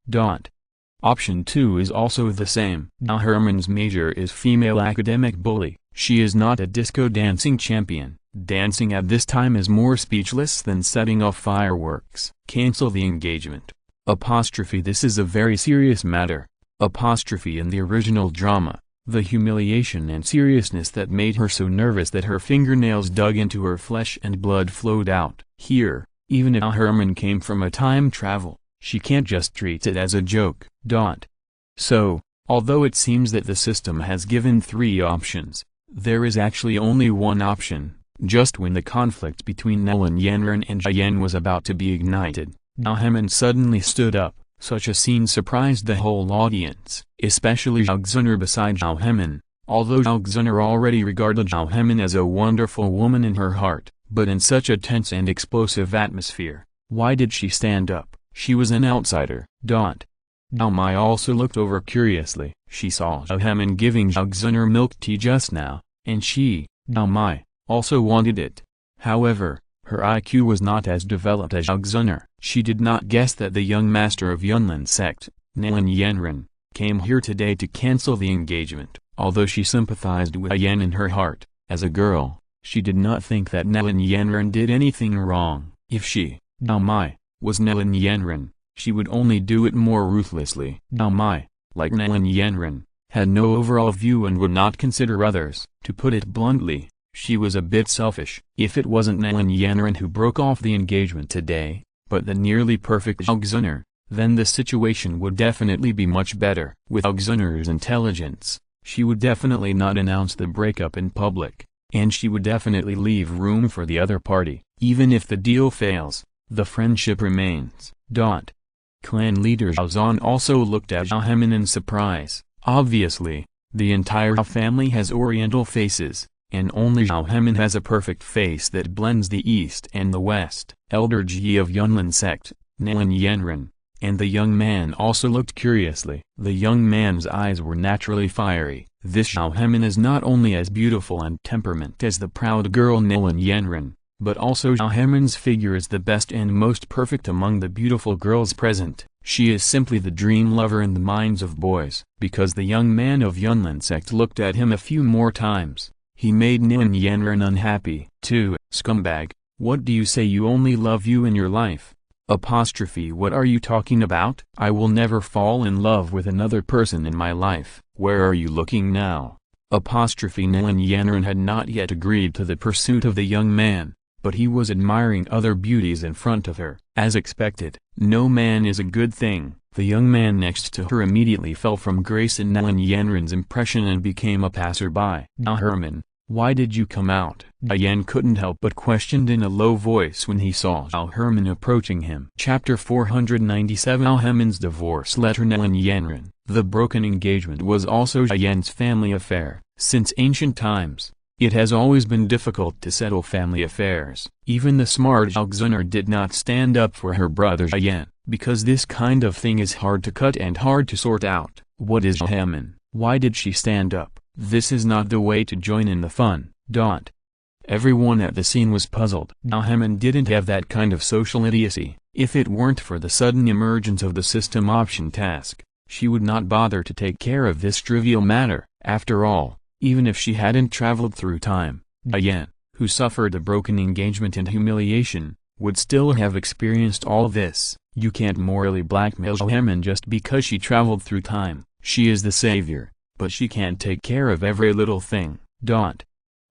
Option 2 is also the same. Now Hermione's major is female academic bully. She is not a disco dancing champion. Dancing at this time is more speechless than setting off fireworks. Cancel the engagement. This is a very serious matter. In the original drama, the humiliation and seriousness that made her so nervous that her fingernails dug into her flesh and blood flowed out. Here, even if Hermione came from a time travel, she can't just treat it as a joke. So, although it seems that the system has given 3 options, there is actually only one option. Just when the conflict between Nilin Yanren and Zhao Yan was about to be ignited, Hermione suddenly stood up. Such a scene surprised the whole audience, especially Zhao Xun'er. Beside Hermione, Although Zhao Xun'er already regarded Zhao Hemin as a wonderful woman in her heart, but in such a tense and explosive atmosphere, why did she stand up? She was an outsider. Zhao Mai also looked over curiously. She saw Zhao Hemin giving Zhao Xun'er milk tea just now, and she, Zhao Mai, also wanted it. However, her IQ was not as developed as Zhao Xun'er. She did not guess that the young master of Yunlin sect, Lin Yanren, came here today to cancel the engagement. Although she sympathized with Yan in her heart, as a girl, she did not think that Lin Yanren did anything wrong. If she, Zhao Mai, was Lin Yanren, she would only do it more ruthlessly. Zhao Mai, like Lin Yanren, had no overall view and would not consider others. To put it bluntly, she was a bit selfish. If it wasn't Lin Yanren who broke off the engagement today, but the nearly perfect Zhao Xun'er, then the situation would definitely be much better. With Zhao Xun'er's intelligence, she would definitely not announce the breakup in public, and she would definitely leave room for the other party. Even if the deal fails, the friendship remains. Clan leader Zhao Zhan also looked at Zhao Hemin in surprise. Obviously, the entire Zhao family has oriental faces, and only Zhao Hemin has a perfect face that blends the East and the West. Elder Ji of Yunlin sect, Lin Yanren, and the young man also looked curiously. The young man's eyes were naturally fiery. This Zhao Hemin is not only as beautiful and temperament as the proud girl Lin Yanren, but also Zhao Hemin's figure is the best and most perfect among the beautiful girls present. She is simply the dream lover in the minds of boys. Because the young man of Yunlin sect looked at him a few more times, he made Lin Yanren unhappy. Scumbag, what do you say you only love you in your life? What are you talking about? I will never fall in love with another person in my life. Where are you looking now? Lin Yanren had not yet agreed to the pursuit of the young man, but he was admiring other beauties in front of her. As expected, no man is a good thing. The young man next to her immediately fell from grace in Lin Yanren's impression and became a passerby. Herman, why did you come out? Yan couldn't help but questioned in a low voice when he saw Zhao Herman approaching him. Chapter 497 Zhao Hemin's divorce letter. Lin Yanren. The broken engagement was also Yan's family affair. Since ancient times, it has always been difficult to settle family affairs. Even the smart Zhao Xun'er did not stand up for her brother Yan, because this kind of thing is hard to cut and hard to sort out. What is Zhao Hemin? Why did she stand up? This is not the way to join in the fun. Everyone at the scene was puzzled. Zhao Hemin didn't have that kind of social idiocy. If it weren't for the sudden emergence of the system option task, she would not bother to take care of this trivial matter. After all, even if she hadn't traveled through time, Yan, who suffered a broken engagement and humiliation, would still have experienced all this. You can't morally blackmail Zhao Hemin just because she traveled through time. She is the savior, but she can't take care of every little thing.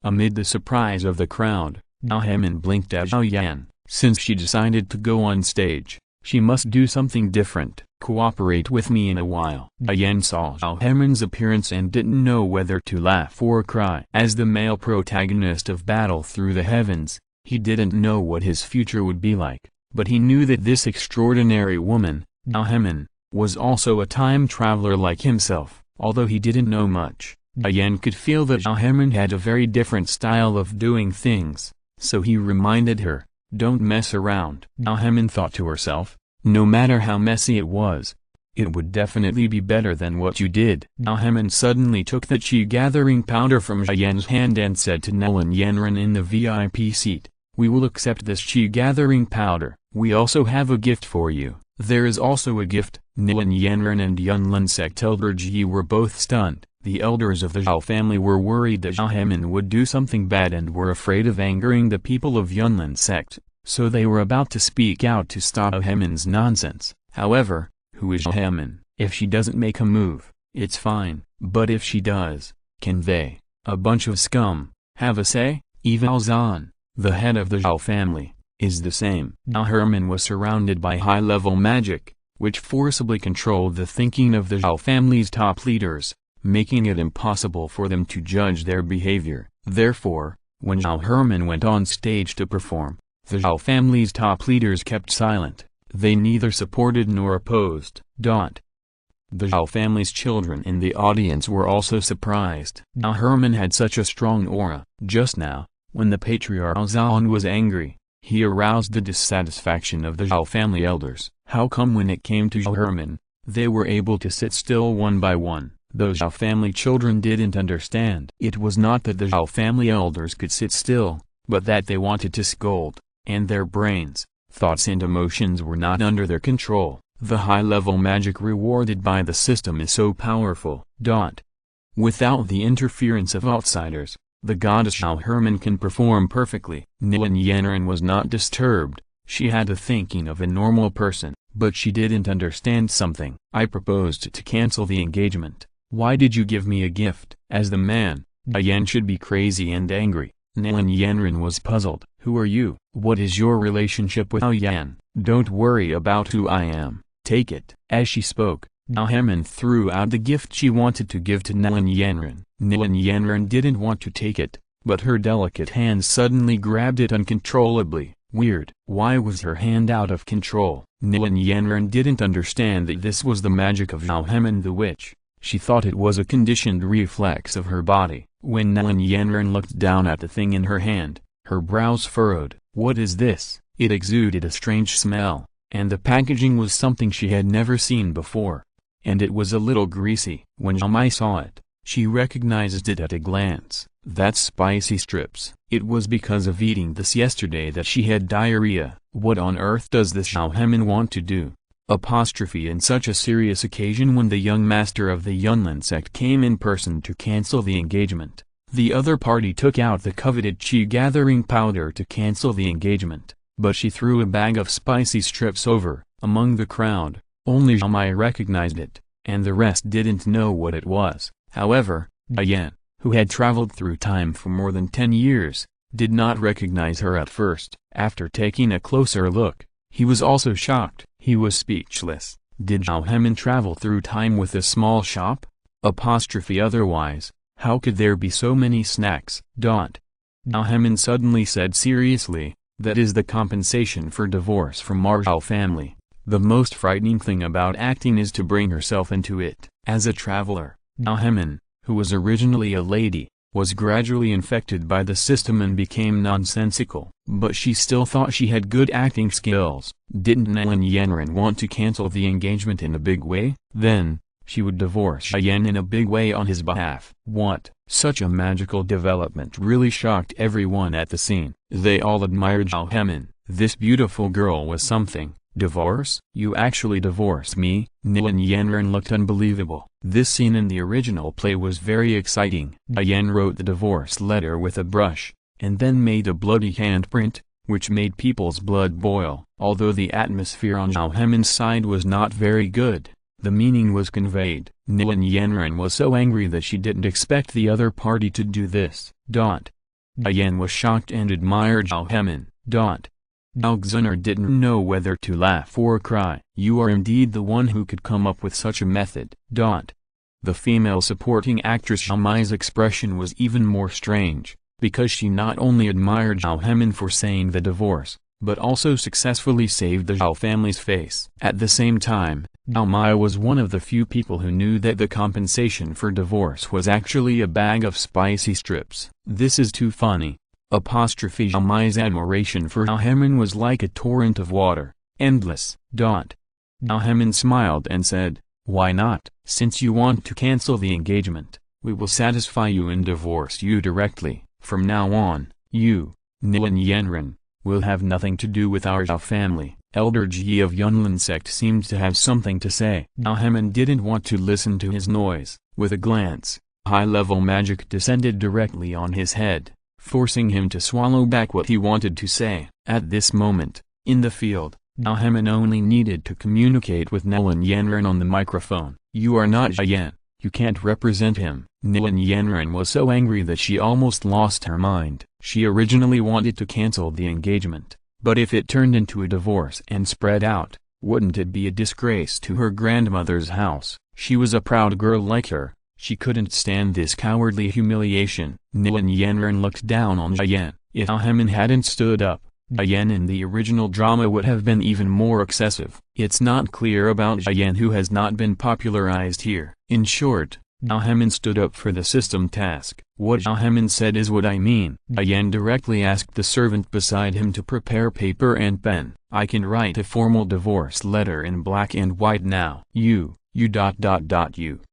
Amid the surprise of the crowd, Zhao Hemin blinked at Zhao Yan. Since she decided to go on stage, she must do something different. Cooperate with me in a while. Yan saw Zhao Hemin's appearance and didn't know whether to laugh or cry. As the male protagonist of Battle Through the Heavens, he didn't know what his future would be like, but he knew that this extraordinary woman, Zhao Hemin, was also a time traveler like himself. Although he didn't know much, Yan could feel that Zhao Hemin had a very different style of doing things, so he reminded her, "Don't mess around." Zhao Hemin thought to herself, no matter how messy it was, it would definitely be better than what you did. Zhao Hemin suddenly took the chi-gathering powder from Yan's hand and said to Lin Yanren in the VIP seat, "We will accept this chi-gathering powder. We also have a gift for you." There is also a gift. Lin Yanren and Yunlin sect elder Ji were both stunned. The elders of the Zhao family were worried that Zhao Hemin would do something bad and were afraid of angering the people of Yunlin sect, so they were about to speak out to stop Zhao Hemin's nonsense. However, who is Zhao Hemin? If she doesn't make a move, it's fine, but if she does, can they, a bunch of scum, have a say? Even Zhan, the head of the Zhao family, is the same. Zhao Herman was surrounded by high-level magic, which forcibly controlled the thinking of the Zhao family's top leaders, making it impossible for them to judge their behavior. Therefore, when Zhao Herman went on stage to perform, the Zhao family's top leaders kept silent. They neither supported nor opposed. The Zhao family's children in the audience were also surprised. Now Herman had such a strong aura. Just now, when the patriarch Zhan was angry, he aroused the dissatisfaction of the Zhao family elders. How come when it came to Zhao Herman, they were able to sit still one by one? Those Zhao family children didn't understand. It was not that the Zhao family elders could sit still, but that they wanted to scold, and their brains, thoughts and emotions were not under their control. The high-level magic rewarded by the system is so powerful. Without the interference of outsiders, the goddess Zhao Herman can perform perfectly. Lin Qingyun was not disturbed. She had the thinking of a normal person, but she didn't understand something. I proposed to cancel the engagement. Why did you give me a gift? As the man, Yan should be crazy and angry. Lin Qingyun was puzzled. Who are you? What is your relationship with Yan? Don't worry about who I am. Take it. As she spoke, Zhao Herman threw out the gift she wanted to give to Lin Qingyun. Lin Qingyun didn't want to take it, but her delicate hands suddenly grabbed it uncontrollably. Weird. Why was her hand out of control? Lin Qingyun didn't understand that this was the magic of Zhao Herman the witch. She thought it was a conditioned reflex of her body. When Lin Qingyun looked down at the thing in her hand, her brows furrowed. What is this? It exuded a strange smell, and the packaging was something she had never seen before. And it was a little greasy. When Zhao Mai saw it, she recognized it at a glance. That's spicy strips. It was because of eating this yesterday that she had diarrhea. What on earth does this Zhao Herman want to do? In such a serious occasion when the young master of the Yunlin sect came in person to cancel the engagement. The other party took out the coveted qi gathering powder to cancel the engagement, but she threw a bag of spicy strips over. Among the crowd, only Zhao Mai recognized it, and the rest didn't know what it was. However, Yan, who had traveled through time for more than 10 years, did not recognize her at first. After taking a closer look, he was also shocked. He was speechless. Did Zhao Herman travel through time with a small shop? Otherwise, how could there be so many snacks? Zhao Herman suddenly said seriously, that is the compensation for divorce from our Zhao family. The most frightening thing about acting is to bring herself into it. As a traveler, Zhao Herman, who was originally a lady, was gradually infected by the system and became nonsensical. But she still thought she had good acting skills. Didn't Lin Qingyun want to cancel the engagement in a big way? Then, she would divorce Yan in a big way on his behalf. What? Such a magical development really shocked everyone at the scene. They all admired Zhao Herman. This beautiful girl was something. Divorce? You actually divorce me? Lin Qingyun looked unbelievable. This scene in the original play was very exciting. Yan wrote the divorce letter with a brush, and then made a bloody handprint, which made people's blood boil. Although the atmosphere on Zhao Herman's side was not very good, the meaning was conveyed. Lin Qingyun was so angry that she didn't expect the other party to do this. Yan was shocked and admired Zhao Herman. Alexander didn't know whether to laugh or cry. You are indeed the one who could come up with such a method. The female supporting actress Zhao Mai's expression was even more strange, because she not only admired Zhao Herman for saying the divorce, but also successfully saved the Zhao family's face. At the same time, Zhao Mai was one of the few people who knew that the compensation for divorce was actually a bag of spicy strips. This is too funny. Zhao Mai's admiration for Zhao Herman was like a torrent of water, endless. Zhao Herman smiled and said, why not? Since you want to cancel the engagement, we will satisfy you and divorce you directly. From now on, you, Lin Qingyun, will have nothing to do with our Zhao family. Elder Ji of Yunlin sect seemed to have something to say. Zhao Herman didn't want to listen to his noise. With a glance, high-level magic descended directly on his head, forcing him to swallow back what he wanted to say. At this moment, in the field, Zhao Herman only needed to communicate with Lin Qingyun on the microphone. You are not Yan. You can't represent him. Lin Qingyun was so angry that she almost lost her mind. She originally wanted to cancel the engagement, but if it turned into a divorce and spread out, wouldn't it be a disgrace to her grandmother's house? She was a proud girl like her. She couldn't stand this cowardly humiliation. Lin Qingyun looked down on Yan. If Zhao Herman hadn't stood up, Diane in the original drama would have been even more excessive. It's not clear about Diane, who has not been popularized here. In short, Zhao Hemin stood up for the system task. What Zhao Hemin said is what I mean. Diane directly asked the servant beside him to prepare paper and pen. I can write a formal divorce letter in black and white now. You.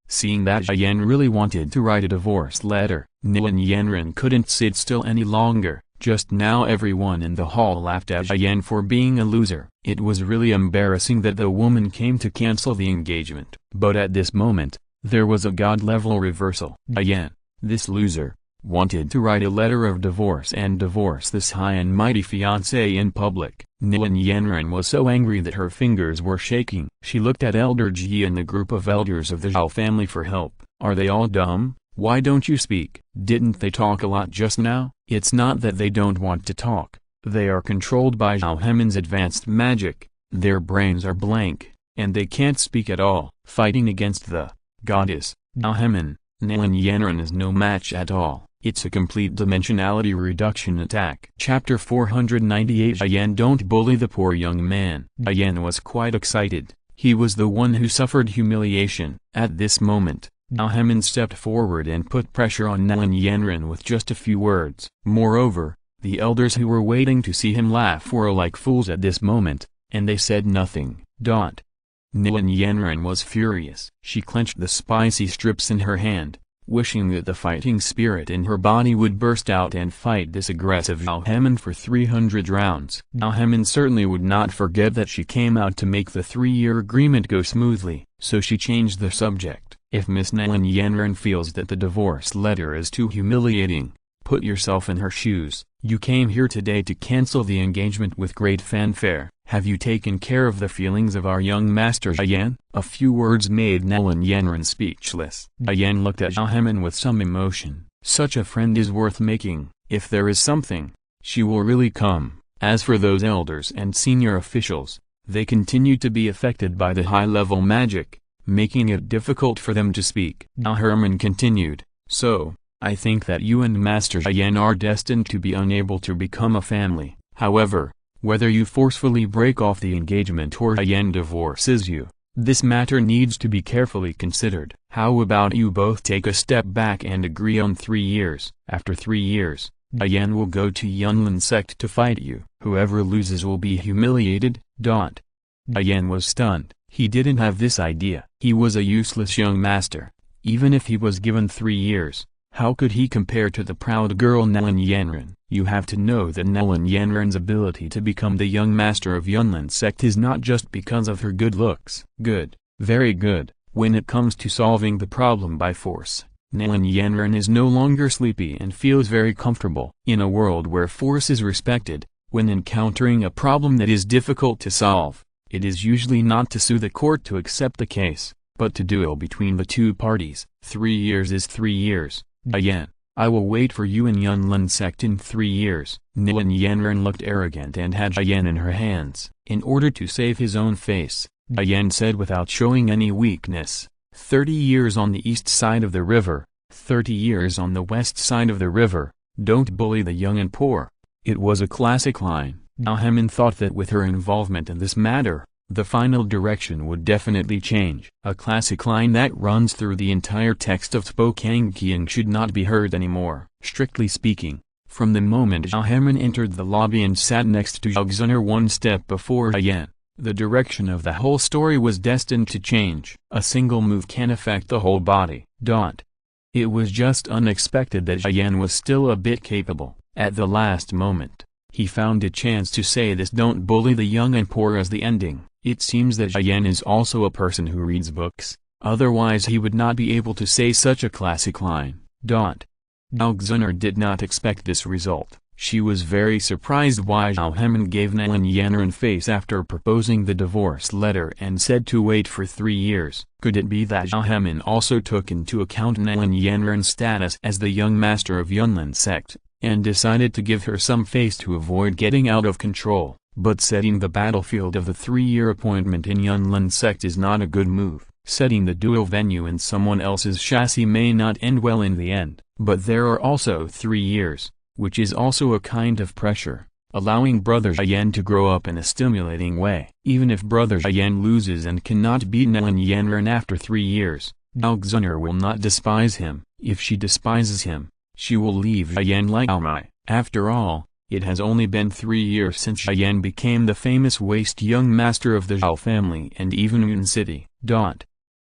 Seeing that Diane really wanted to write a divorce letter, Lin Yanran couldn't sit still any longer. Just now everyone in the hall laughed at Diane for being a loser. It was really embarrassing that the woman came to cancel the engagement. But at this moment, there was a god-level reversal. Diane, this loser, wanted to write a letter of divorce and divorce this high and mighty fiancé in public. Lin Yanran was so angry that her fingers were shaking. She looked at Elder Ji and the group of elders of the Zhao family for help. Are they all dumb? Why don't you speak? Didn't they talk a lot just now? It's not that they don't want to talk. They are controlled by Zhao Hemin's advanced magic. Their brains are blank, and they can't speak at all. Fighting against the goddess, Zhao Hemin, Lin Yanran is no match at all. It's a complete dimensionality reduction attack. Chapter 498. Diane, don't bully the poor young man. Diane was quite excited. He was the one who suffered humiliation. At this moment, Zhao Hemin stepped forward and put pressure on Lin Yanran with just a few words. Moreover, the elders who were waiting to see him laugh were like fools at this moment, and they said nothing. Lin Yanran was furious. She clenched the spicy strips in her hand, wishing that the fighting spirit in her body would burst out and fight this aggressive Zhao Hemin for 300 rounds. Zhao Hemin certainly would not forget that she came out to make the 3-year agreement go smoothly, so she changed the subject. If Miss Lin Yanran feels that the divorce letter is too humiliating, put yourself in her shoes. You came here today to cancel the engagement with great fanfare. Have you taken care of the feelings of our young master Diane? A few words made Lin Yanran speechless. Diane looked at Zhao Hemin with some emotion. Such a friend is worth making. If there is something, she will really come. As for those elders and senior officials, they continue to be affected by the high-level magic, making it difficult for them to speak. Now Hermione continued, so, I think that you and Master Diane are destined to be unable to become a family. However, whether you forcefully break off the engagement or Diane divorces you, this matter needs to be carefully considered. How about you both take a step back and agree on 3 years? After 3 years, Diane will go to Yunlin sect to fight you. Whoever loses will be humiliated. Diane was stunned. He didn't have this idea. He was a useless young master. Even if he was given 3 years, how could he compare to the proud girl Lin Yanran? You have to know that Lin Yanran's ability to become the young master of Yunlin sect is not just because of her good looks. Good, very good. When it comes to solving the problem by force, Lin Yanran is no longer sleepy and feels very comfortable. In a world where force is respected, when encountering a problem that is difficult to solve, it is usually not to sue the court to accept the case, but to duel between the two parties. 3 years is 3 years. Diane, I will wait for you in Yunlin sect in 3 years. Lin Yanran looked arrogant and had Diane in her hands. In order to save his own face, Diane said without showing any weakness, 30 years on the east side of the river, 30 years on the west side of the river, don't bully the young and poor. It was a classic line. Now Hemin thought that with her involvement in this matter, the final direction would definitely change. A classic line that runs through the entire text of Spokane King should not be heard anymore. Strictly speaking, from the moment Zhao Hemin entered the lobby and sat next to Zhao Xun'er one step before Diane, the direction of the whole story was destined to change. A single move can affect the whole body. It was just unexpected that Diane was still a bit capable. At the last moment, he found a chance to say this "don't bully the young and poor" as the ending. It seems that Diane is also a person who reads books, otherwise he would not be able to say such a classic line. Zhao Xun'er did not expect this result. She was very surprised why Zhao Hemin gave Lin Yanran face after proposing the divorce letter and said to wait for 3 years. Could it be that Zhao Hemin also took into account Lin Yanran's status as the young master of Yunlin sect, and decided to give her some face to avoid getting out of control? But setting the battlefield of the 3-year appointment in Yunlin sect is not a good move. Setting the duel venue in someone else's chassis may not end well in the end. But there are also 3 years, which is also a kind of pressure. allowing Brother Yen to grow up in a stimulating way. Even if Brother Yen loses and cannot beat Lin Qingyun after 3 years, Zhao will not despise him. If she despises him, she will leave Yen like Mai. After all, it has only been 3 years since Yen became the famous waste young master of the Zhao family and even Yun City.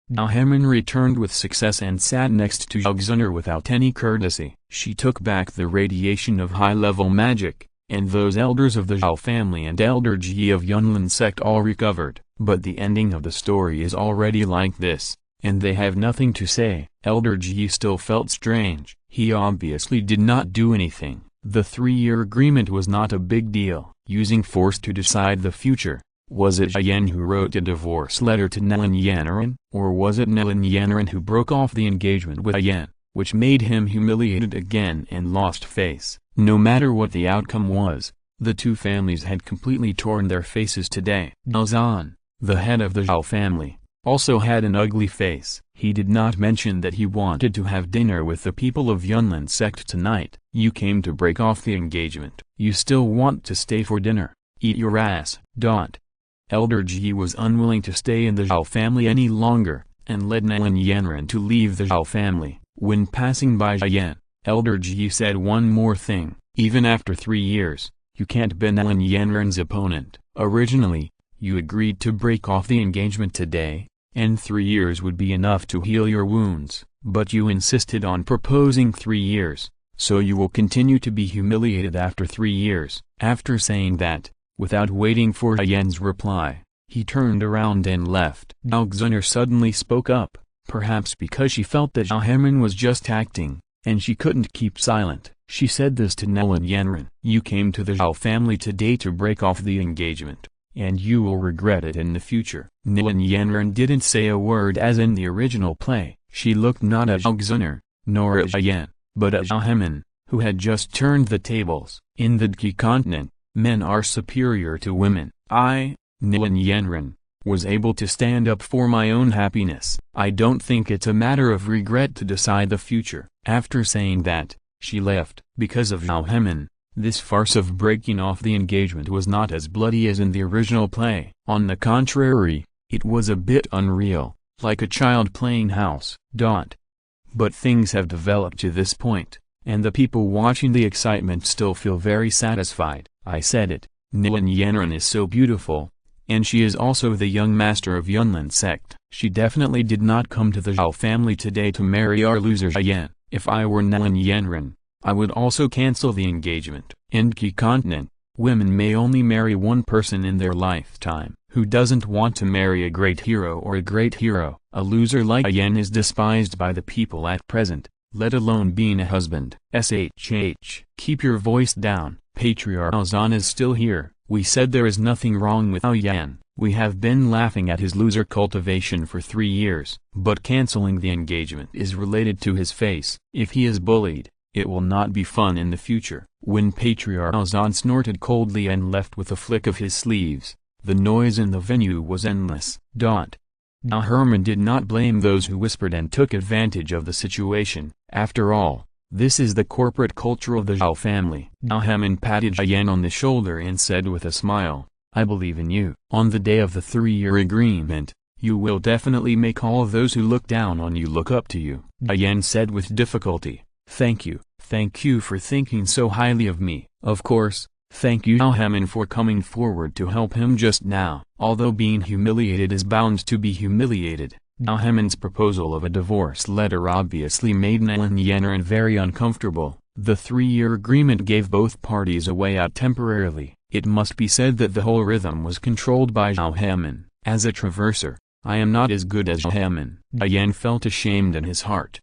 Hermione returned with success and sat next to Zhao without any courtesy. She took back the radiation of high-level magic, and those elders of the Zhao family and Elder Ji of Yunlin sect all recovered. But the ending of the story is already like this, and they have nothing to say. Elder Ji still felt strange. He obviously did not do anything. The 3-year agreement was not a big deal. Using force to decide the future. Was it Yen who wrote a divorce letter to Lin Qingyun, or was it Lin Qingyun who broke off the engagement with Yen, which made him humiliated again and lost face? No matter what the outcome was, the two families had completely torn their faces today. Zhan, the head of the Zhao family, also had an ugly face. He did not mention that he wanted to have dinner with the people of Yunlin sect tonight. You came to break off the engagement. You still want to stay for dinner? Eat your ass. Elder Ji was unwilling to stay in the Zhao family any longer, and led Lin Qingyun to leave the Zhao family. When passing by Yen, Elder Ji said one more thing. Even after 3 years, you can't be Lin Qingyun's opponent. Originally, you agreed to break off the engagement today, and 3 years would be enough to heal your wounds. But you insisted on proposing 3 years, so you will continue to be humiliated after 3 years. After saying that, without waiting for Yen's reply, he turned around and left. Zhao suddenly spoke up, perhaps because she felt that Hermione was just acting, and she couldn't keep silent. She said this to Lin Qingyun. You came to the Zhao family today to break off the engagement, and you will regret it in the future. Lin Qingyun didn't say a word as in the original play. She looked not at Zhao nor at Yen, but at Hermione, who had just turned the tables. In the Qi continent, men are superior to women. I, Lin Qingyun, was able to stand up for my own happiness. I don't think it's a matter of regret to decide the future. After saying that, she left. Because of Hermione, this farce of breaking off the engagement was not as bloody as in the original play. On the contrary, it was a bit unreal, like a child playing house. But things have developed to this point, and the people watching the excitement still feel very satisfied. I said it, Lin Qingyun is so beautiful, and she is also the young master of Yunlin sect. She definitely did not come to the Zhao family today to marry our loser Yen. If I were Lin Qingyun, I would also cancel the engagement. In Qi continent, women may only marry one person in their lifetime. Who doesn't want to marry a great hero or a great hero? A loser like Yen is despised by the people at present, let alone being a husband. Keep your voice down. Patriarch Zhan is still here. We said there is nothing wrong with Yen. We have been laughing at his loser cultivation for 3 years. But canceling the engagement is related to his face. If he is bullied, it will not be fun in the future. When Patriarch Zhan snorted coldly and left with a flick of his sleeves, the noise in the venue was endless. Hermione did not blame those who whispered and took advantage of the situation. After all, this is the corporate culture of the Zhao family. Hermione patted Yen on the shoulder and said with a smile, I believe in you. On the day of the 3-year agreement, you will definitely make all of those who look down on you look up to you. Yen said with difficulty, Thank you for thinking so highly of me. Of course, thank you Hermione for coming forward to help him just now. Although being humiliated is bound to be humiliated, Hermione's proposal of a divorce letter obviously made Lin Qingyun very uncomfortable. The 3-year agreement gave both parties a way out temporarily. It must be said that the whole rhythm was controlled by Hermione. As a traverser, I am not as good as Hermione. Yen felt ashamed in his heart.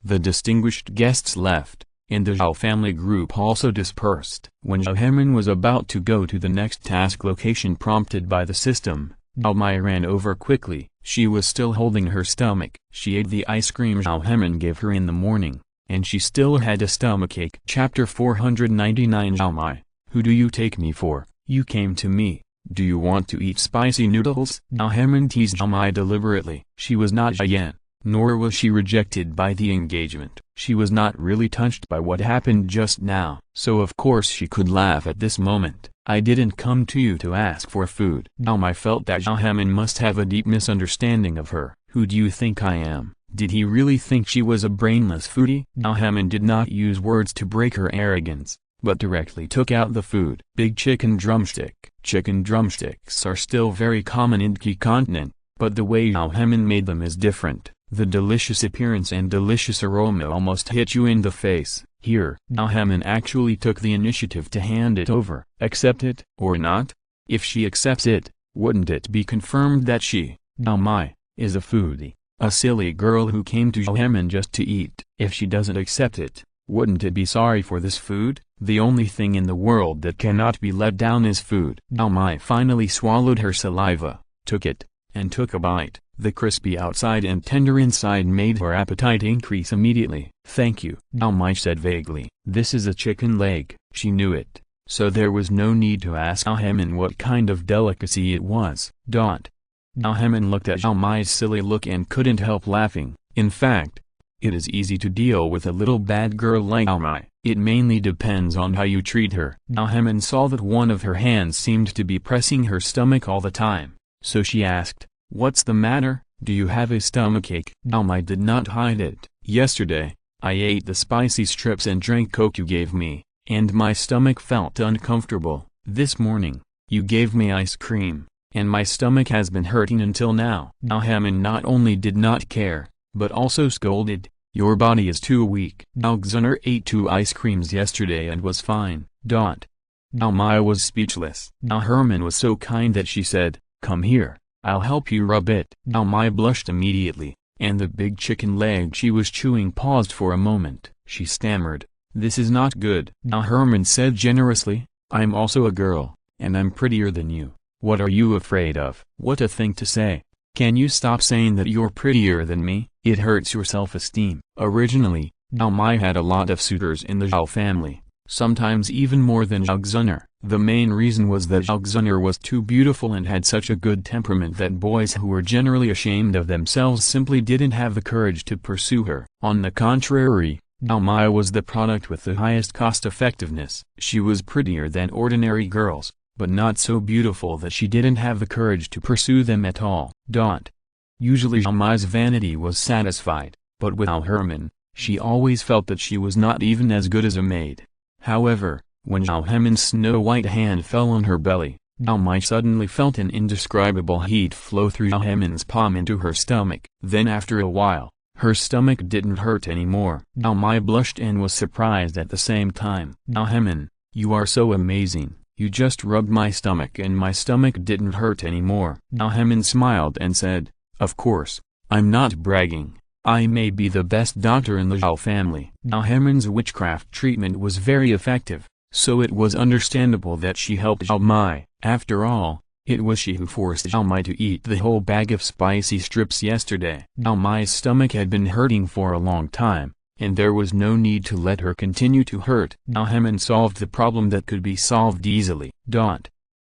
The distinguished guests left, and the Zhao family group also dispersed. When Hermione was about to go to the next task location prompted by the system, Mai ran over quickly. She was still holding her stomach. She ate the ice cream Hermione gave her in the morning, and she still had a stomachache. Chapter 499 Mai, who do you take me for? You came to me. Do you want to eat spicy noodles? Hermione teased Mai deliberately. She was not Yen, nor was she rejected by the engagement. She was not really touched by what happened just now, so of course she could laugh at this moment. I didn't come to you to ask for food. I felt that Haman must have a deep misunderstanding of her. Who do you think I am? Did he really think she was a brainless foodie? Haman did not use words to break her arrogance, but directly took out the food. Big chicken drumstick. Chicken drumsticks are still very common in the continent, but the way Haman made them is different. The delicious appearance and delicious aroma almost hit you in the face. Here, Haman actually took the initiative to hand it over. Accept it, or not? If she accepts it, wouldn't it be confirmed that she, is a foodie, a silly girl who came to Haman just to eat? If she doesn't accept it, wouldn't it be sorry for this food? The only thing in the world that cannot be let down is food. Finally swallowed her saliva, took it, and took a bite. The crispy outside and tender inside made her appetite increase immediately. Thank you, said vaguely. This is a chicken leg. She knew it, so there was no need to ask Haman what kind of delicacy it was. Haman looked at Mai's silly look and couldn't help laughing. In fact, it is easy to deal with a little bad girl like Mai. It mainly depends on how you treat her. Haman saw that one of her hands seemed to be pressing her stomach all the time, so she asked, "What's the matter? Do you have a stomachache?" Mai did not hide it. "Yesterday, I ate the spicy strips and drank Coke you gave me, and my stomach felt uncomfortable. This morning, you gave me ice cream, and my stomach has been hurting until now." Haman not only did not care, but also scolded, "Your body is too weak. Alexander ate 2 ice creams yesterday and was fine." Mai was speechless. Hermione was so kind that she said, "Come here, I'll help you rub it." Mai blushed immediately, and the big chicken leg she was chewing paused for a moment. She stammered, "This is not good." Hermione said generously, "I'm also a girl, and I'm prettier than you. What are you afraid of?" What a thing to say. Can you stop saying that you're prettier than me? It hurts your self-esteem. Originally, Mai had a lot of suitors in the Zhao family, sometimes even more than Zhao. The main reason was that Zhao was too beautiful and had such a good temperament that boys who were generally ashamed of themselves simply didn't have the courage to pursue her. On the contrary, Mai was the product with the highest cost-effectiveness. She was prettier than ordinary girls, but not so beautiful that she didn't have the courage to pursue them at all. Usually Mai's vanity was satisfied, but with Hermione, she always felt that she was not even as good as a maid. However, when Haman's snow-white hand fell on her belly, Mai suddenly felt an indescribable heat flow through Haman's palm into her stomach. Then after a while, her stomach didn't hurt anymore. Mai blushed and was surprised at the same time. "Haman, you are so amazing. You just rubbed my stomach and my stomach didn't hurt anymore." Haman smiled and said, "Of course, I'm not bragging. I may be the best doctor in the Zhao family." Haman's witchcraft treatment was very effective, so it was understandable that she helped Zhao Mai. After all, it was she who forced Zhao Mai to eat the whole bag of spicy strips yesterday. Zhao Mai's stomach had been hurting for a long time, and there was no need to let her continue to hurt. Haman solved the problem that could be solved easily.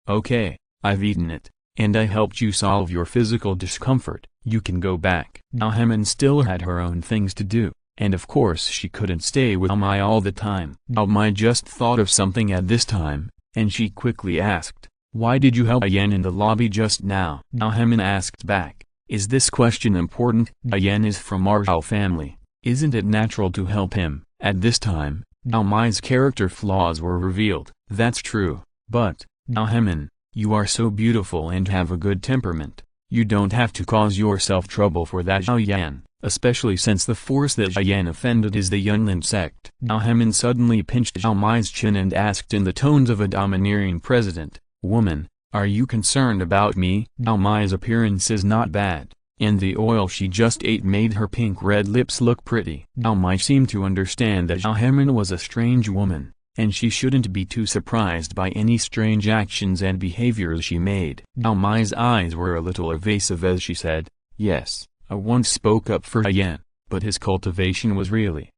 "Okay, I've eaten it, and I helped you solve your physical discomfort. You can go back." Haman still had her own things to do, and of course she couldn't stay with Mai all the time. Mai just thought of something at this time, and she quickly asked, "Why did you help Yan in the lobby just now?" Haman asked back, "Is this question important? Yan is from our Zhao family. Isn't it natural to help him?" At this time, Mai's character flaws were revealed. "That's true, but, Haman, you are so beautiful and have a good temperament. You don't have to cause yourself trouble for that Zhao Yan, especially since the force that Zhao Yan offended is the Yunlin sect." Haman suddenly pinched Zhao Mai's chin and asked in the tones of a domineering president, "Woman, are you concerned about me?" Zhao Mai's appearance is not bad, and the oil she just ate made her pink-red lips look pretty. Zhao Mai seemed to understand that Zhao Haman was a strange woman, and she shouldn't be too surprised by any strange actions and behaviors she made. Zhao Mai's eyes were a little evasive as she said, "Yes, I once spoke up for Yan, but his cultivation was really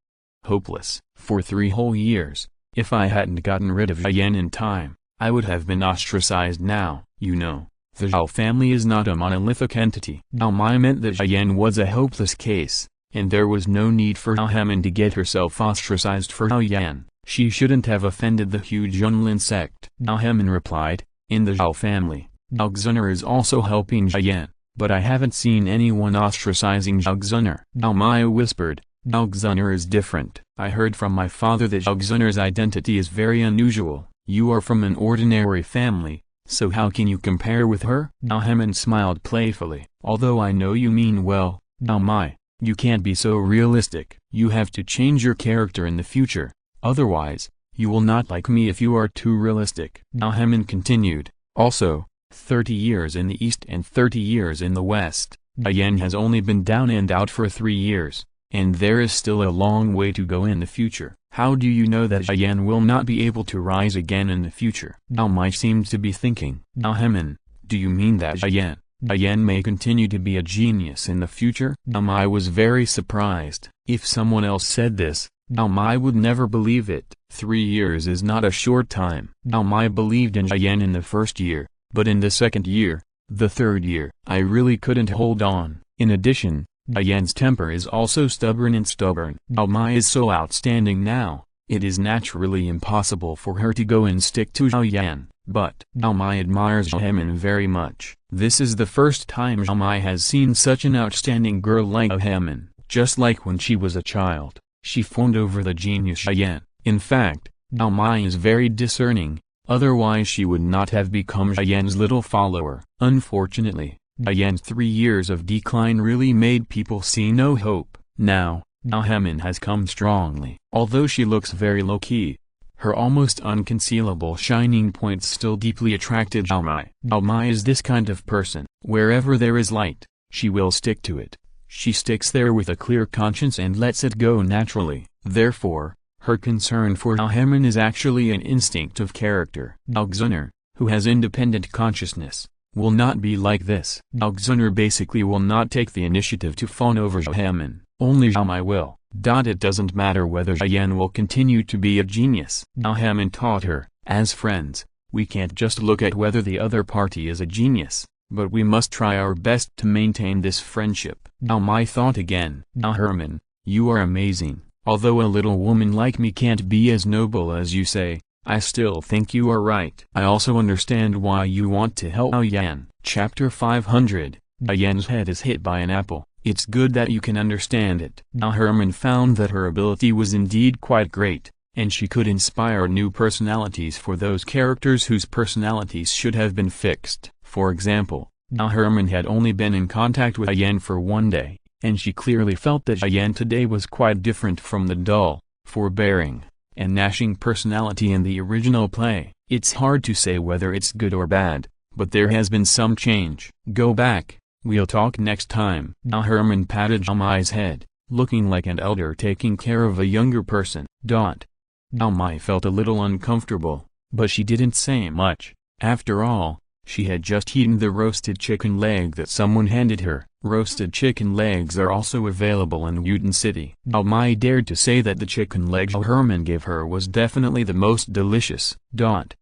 hopeless. For 3 whole years, if I hadn't gotten rid of Yan in time, I would have been ostracized now. You know, The Zhao family is not a monolithic entity. Zhao Mai meant that Zhao was a hopeless case, and there was no need for Zhao Hemin to get herself ostracized for Zhao Yan. She shouldn't have offended the huge Yunlin sect. Zhao Hemin replied, in the Zhao family, Zhao Xuner is also helping Zhao Yan, but I haven't seen anyone ostracizing Zhao Xuner. Zhao Mai whispered, Zhao Xuner is different. I heard from my father that Zhao Xuner's identity is very unusual. You are from an ordinary family, so how can you compare with her? Zhao Hemin smiled playfully. Although I know you mean well, Zhao Mai, you can't be so realistic. You have to change your character in the future. Otherwise, you will not like me if you are too realistic. Zhao Hemin continued, also, 30 years in the East and 30 years in the West. Zhao Yan has only been down and out for 3 years, and there is still a long way to go in the future. How do you know that Zhao Yan will not be able to rise again in the future? Zhao Mai seemed to be thinking. Zhao Hemin, do you mean that Zhao Yan may continue to be a genius in the future? Zhao Mai was very surprised. If someone else said this, Zhao Mai would never believe it. 3 years is not a short time. Zhao Mai believed in Zhao Yan in the first year, but in the second year, the third year, I really couldn't hold on. In addition, Zhao Yan's temper is also stubborn. Zhao Mai is so outstanding now, it is naturally impossible for her to go and stick to Zhao Yan. But Zhao Mai admires Zhao Hemin very much. This is the first time Zhao Mai has seen such an outstanding girl like Zhao Hemin. Just like when she was a child, she fawned over the genius Zhao Yan. In fact, Zhao Mai is very discerning, otherwise she would not have become Zhao Yan's little follower. Unfortunately, Zhao Yan's 3 years of decline really made people see no hope. Now, Zhao Hemin has come strongly. Although she looks very low-key, her almost unconcealable shining points still deeply attracted Zhao Mai. Zhao Mai is this kind of person. Wherever there is light, she will stick to it. She sticks there with a clear conscience and lets it go naturally. Therefore, her concern for Zhao Hemin is actually an instinctive character. Zhao Xuner, who has independent consciousness, will not be like this. Zhao Xuner basically will not take the initiative to fawn over Zhao Hemin. Only Zhao Mai will. It doesn't matter whether Zhao Yan will continue to be a genius. Zhao Hemin taught her, as friends, we can't just look at whether the other party is a genius, but we must try our best to maintain this friendship. Zhao Mai thought again. Zhao Herman, you are amazing. Although a little woman like me can't be as noble as you say, I still think you are right. I also understand why you want to help Zhao Yan. Chapter 500. Zhao Yan's head is hit by an apple. It's good that you can understand it. Zhao Herman found that her ability was indeed quite great, and she could inspire new personalities for those characters whose personalities should have been fixed. For example, Zhao Herman had only been in contact with Zhao Yan for 1 day, and she clearly felt that Zhao Yan today was quite different from the dull, forbearing, and gnashing personality in the original play. It's hard to say whether it's good or bad, but there has been some change. Go back, we'll talk next time. Zhao Herman patted Zhao Mai's head, looking like an elder taking care of a younger person. Zhao Mai felt a little uncomfortable, but she didn't say much. After all, she had just eaten the roasted chicken leg that someone handed her. Roasted chicken legs are also available in Yuten City. Zhao Mai dared to say that the chicken leg Zhao Herman gave her was definitely the most delicious. Zhao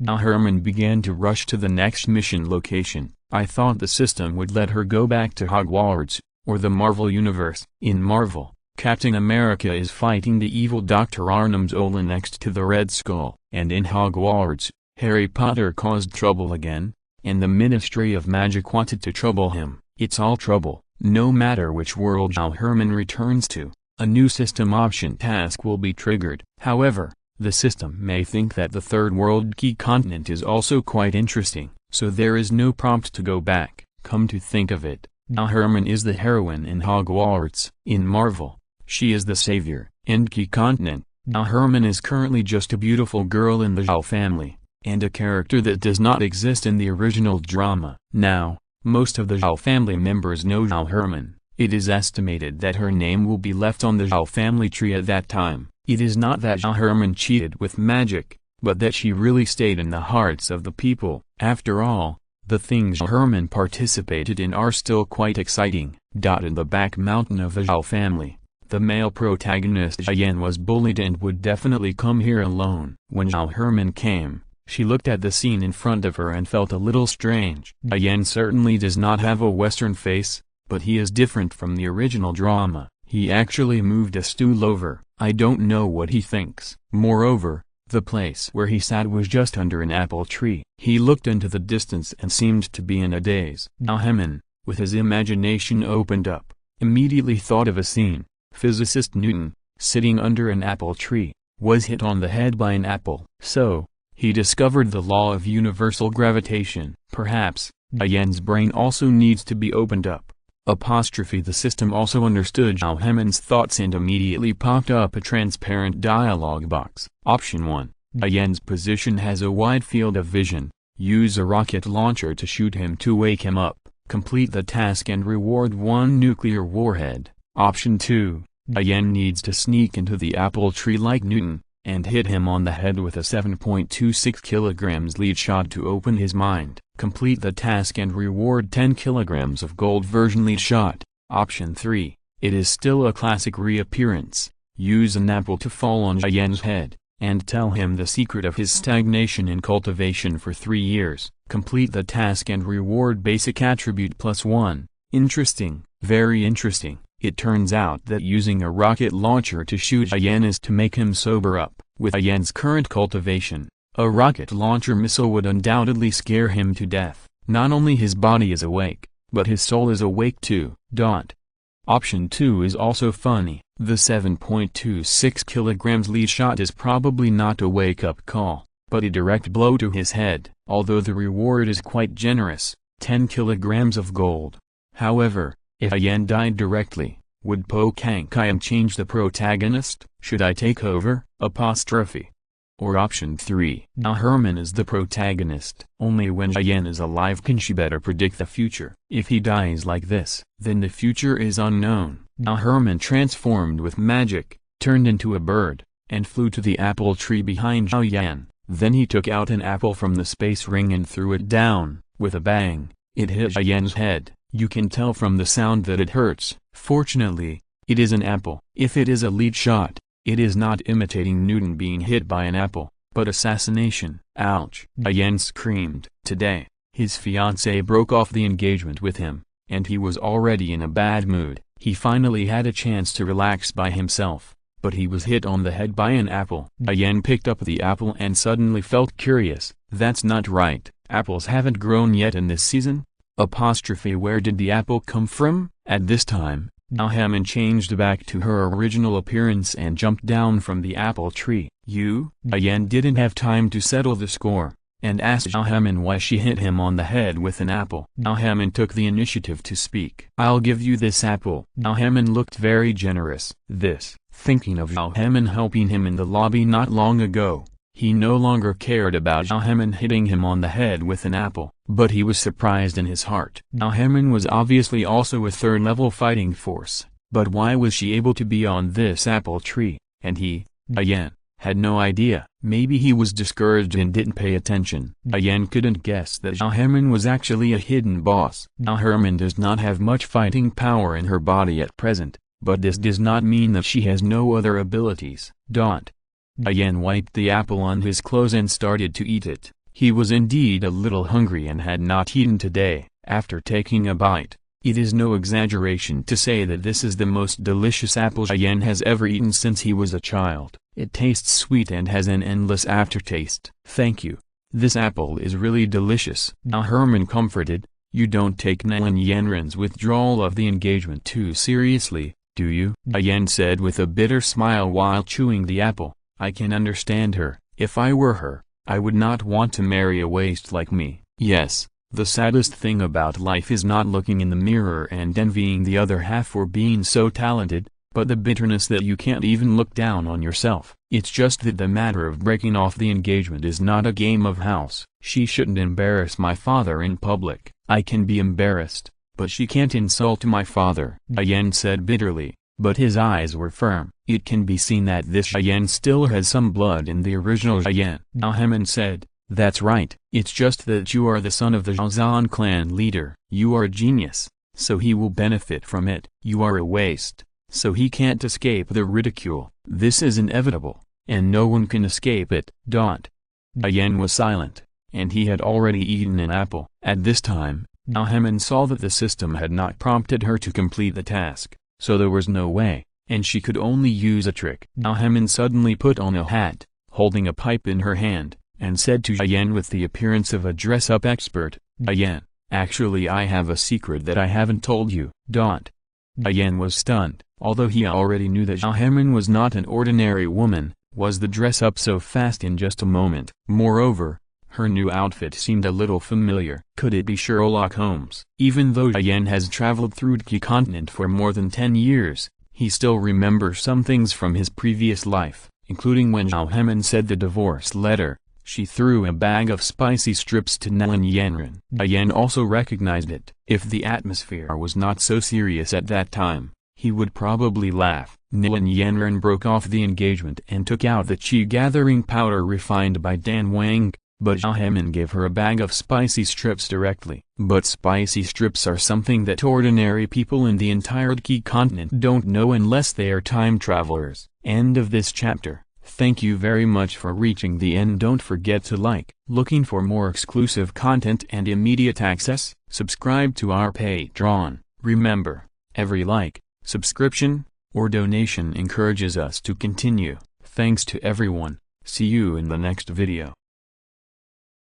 Herman began to rush to the next mission location. I thought the system would let her go back to Hogwarts, or the Marvel Universe. In Marvel, Captain America is fighting the evil Dr. Arnim Zola next to the Red Skull. And in Hogwarts, Harry Potter caused trouble again, and the Ministry of Magic wanted to trouble him. It's all trouble. No matter which world Zhao Herman returns to, a new system option task will be triggered. However, the system may think that the third world key continent is also quite interesting, so there is no prompt to go back. Come to think of it, Zhao Herman is the heroine in Hogwarts. In Marvel, she is the savior. In key continent, Zhao Herman is currently just a beautiful girl in the Zhao family, and a character that does not exist in the original drama. Now, most of the Zhao family members know Zhao Herman. It is estimated that her name will be left on the Zhao family tree at that time. It is not that Zhao Herman cheated with magic, but that she really stayed in the hearts of the people. After all, the things Zhao Herman participated in are still quite exciting. In the back mountain of the Zhao family, the male protagonist Zhao Yan was bullied and would definitely come here alone. When Zhao Herman came, She looked at the scene in front of her and felt a little strange. Yan certainly does not have a Western face, but he is different from the original drama. He actually moved a stool over. I don't know what he thinks. Moreover, the place where he sat was just under an apple tree. He looked into the distance and seemed to be in a daze. Hermione, with his imagination opened up, immediately thought of a scene. Physicist Newton, sitting under an apple tree, was hit on the head by an apple. So, he discovered the law of universal gravitation. Perhaps, Yan's brain also needs to be opened up. The system also understood Hermione's thoughts and immediately popped up a transparent dialog box. Option 1. Yan's position has a wide field of vision. Use a rocket launcher to shoot him to wake him up. Complete the task and reward 1 nuclear warhead. Option 2. Yan needs to sneak into the apple tree like Newton, and hit him on the head with a 7.26 kilograms lead shot to open his mind. Complete the task and reward 10 kilograms of gold version lead shot. Option 3. It is still a classic reappearance. Use an apple to fall on Yan's head, and tell him the secret of his stagnation in cultivation for 3 years. Complete the task and reward basic attribute +1. Interesting, very interesting. It turns out that using a rocket launcher to shoot Yan is to make him sober up. With Yan's current cultivation, a rocket launcher missile would undoubtedly scare him to death. Not only his body is awake, but his soul is awake too. Option 2 is also funny. The 7.26 kilograms lead shot is probably not a wake-up call, but a direct blow to his head. Although the reward is quite generous, 10 kilograms of gold. However, if Yan died directly, would Po Kang Kiam change the protagonist? Should I take over? Or option 3. Hermione is the protagonist. Only when Yan is alive can she better predict the future. If he dies like this, then the future is unknown. Hermione transformed with magic, turned into a bird, and flew to the apple tree behind Yan. Then he took out an apple from the space ring and threw it down. With a bang, it hit Yan's head. You can tell from the sound that it hurts. Fortunately, it is an apple. If it is a lead shot, it is not imitating Newton being hit by an apple, but assassination. Ouch! Yan screamed. Today, his fiancée broke off the engagement with him, and he was already in a bad mood. He finally had a chance to relax by himself, but he was hit on the head by an apple. Yan picked up the apple and suddenly felt curious. That's not right. Apples haven't grown yet in this season? Where did the apple come from? At this time, Hermione changed back to her original appearance and jumped down from the apple tree. Yan didn't have time to settle the score, and asked Hermione why she hit him on the head with an apple. Hermione took the initiative to speak. I'll give you this apple. Hermione looked very generous. Thinking of Hermione helping him in the lobby not long ago. He no longer cared about Hermione hitting him on the head with an apple, but he was surprised in his heart. Hermione was obviously also a third-level fighting force, but why was she able to be on this apple tree, and he, Yan, had no idea? Maybe he was discouraged and didn't pay attention. Yan couldn't guess that Hermione was actually a hidden boss. Hermione does not have much fighting power in her body at present, but this does not mean that she has no other abilities. Yan wiped the apple on his clothes and started to eat it. He was indeed a little hungry and had not eaten today. After taking a bite, it is no exaggeration to say that this is the most delicious apple Yan has ever eaten since he was a child. It tastes sweet and has an endless aftertaste. Thank you. This apple is really delicious. Hermione comforted. You don't take Lin Yanren's withdrawal of the engagement too seriously, do you? Yan said with a bitter smile while chewing the apple. I can understand her. If I were her, I would not want to marry a waste like me. Yes, the saddest thing about life is not looking in the mirror and envying the other half for being so talented, but the bitterness that you can't even look down on yourself. It's just that the matter of breaking off the engagement is not a game of house. She shouldn't embarrass my father in public. I can be embarrassed, but she can't insult my father, Yan said bitterly. But his eyes were firm. It can be seen that this Yan still has some blood in the original Yan. Hermione said, that's right. It's just that you are the son of the Zhan clan leader. You are a genius, so he will benefit from it. You are a waste, so he can't escape the ridicule. This is inevitable, and no one can escape it. Diane was silent, and he had already eaten an apple. At this time, Hermione saw that the system had not prompted her to complete the task, so there was no way, and she could only use a trick. Hermione suddenly put on a hat, holding a pipe in her hand, and said to Diane with the appearance of a dress-up expert, "Diane, actually I have a secret that I haven't told you." Diane was stunned. Although he already knew that Hermione was not an ordinary woman, was the dress-up so fast in just a moment? Moreover, her new outfit seemed a little familiar. Could it be Sherlock Holmes? Even though Diane has traveled through the continent for more than 10 years, he still remembers some things from his previous life, including when Hermione said the divorce letter. She threw a bag of spicy strips to Lin Qingyun. Diane also recognized it. If the atmosphere was not so serious at that time, he would probably laugh. Lin Qingyun broke off the engagement and took out the chi-gathering powder refined by Dan Wang, but Hermione gave her a bag of spicy strips directly. But spicy strips are something that ordinary people in the entire Qi continent don't know unless they are time travelers. End of this chapter. Thank you very much for reaching the end. Don't forget to like. Looking for more exclusive content and immediate access? Subscribe to our Patreon. Remember, every like, subscription, or donation encourages us to continue. Thanks to everyone. See you in the next video.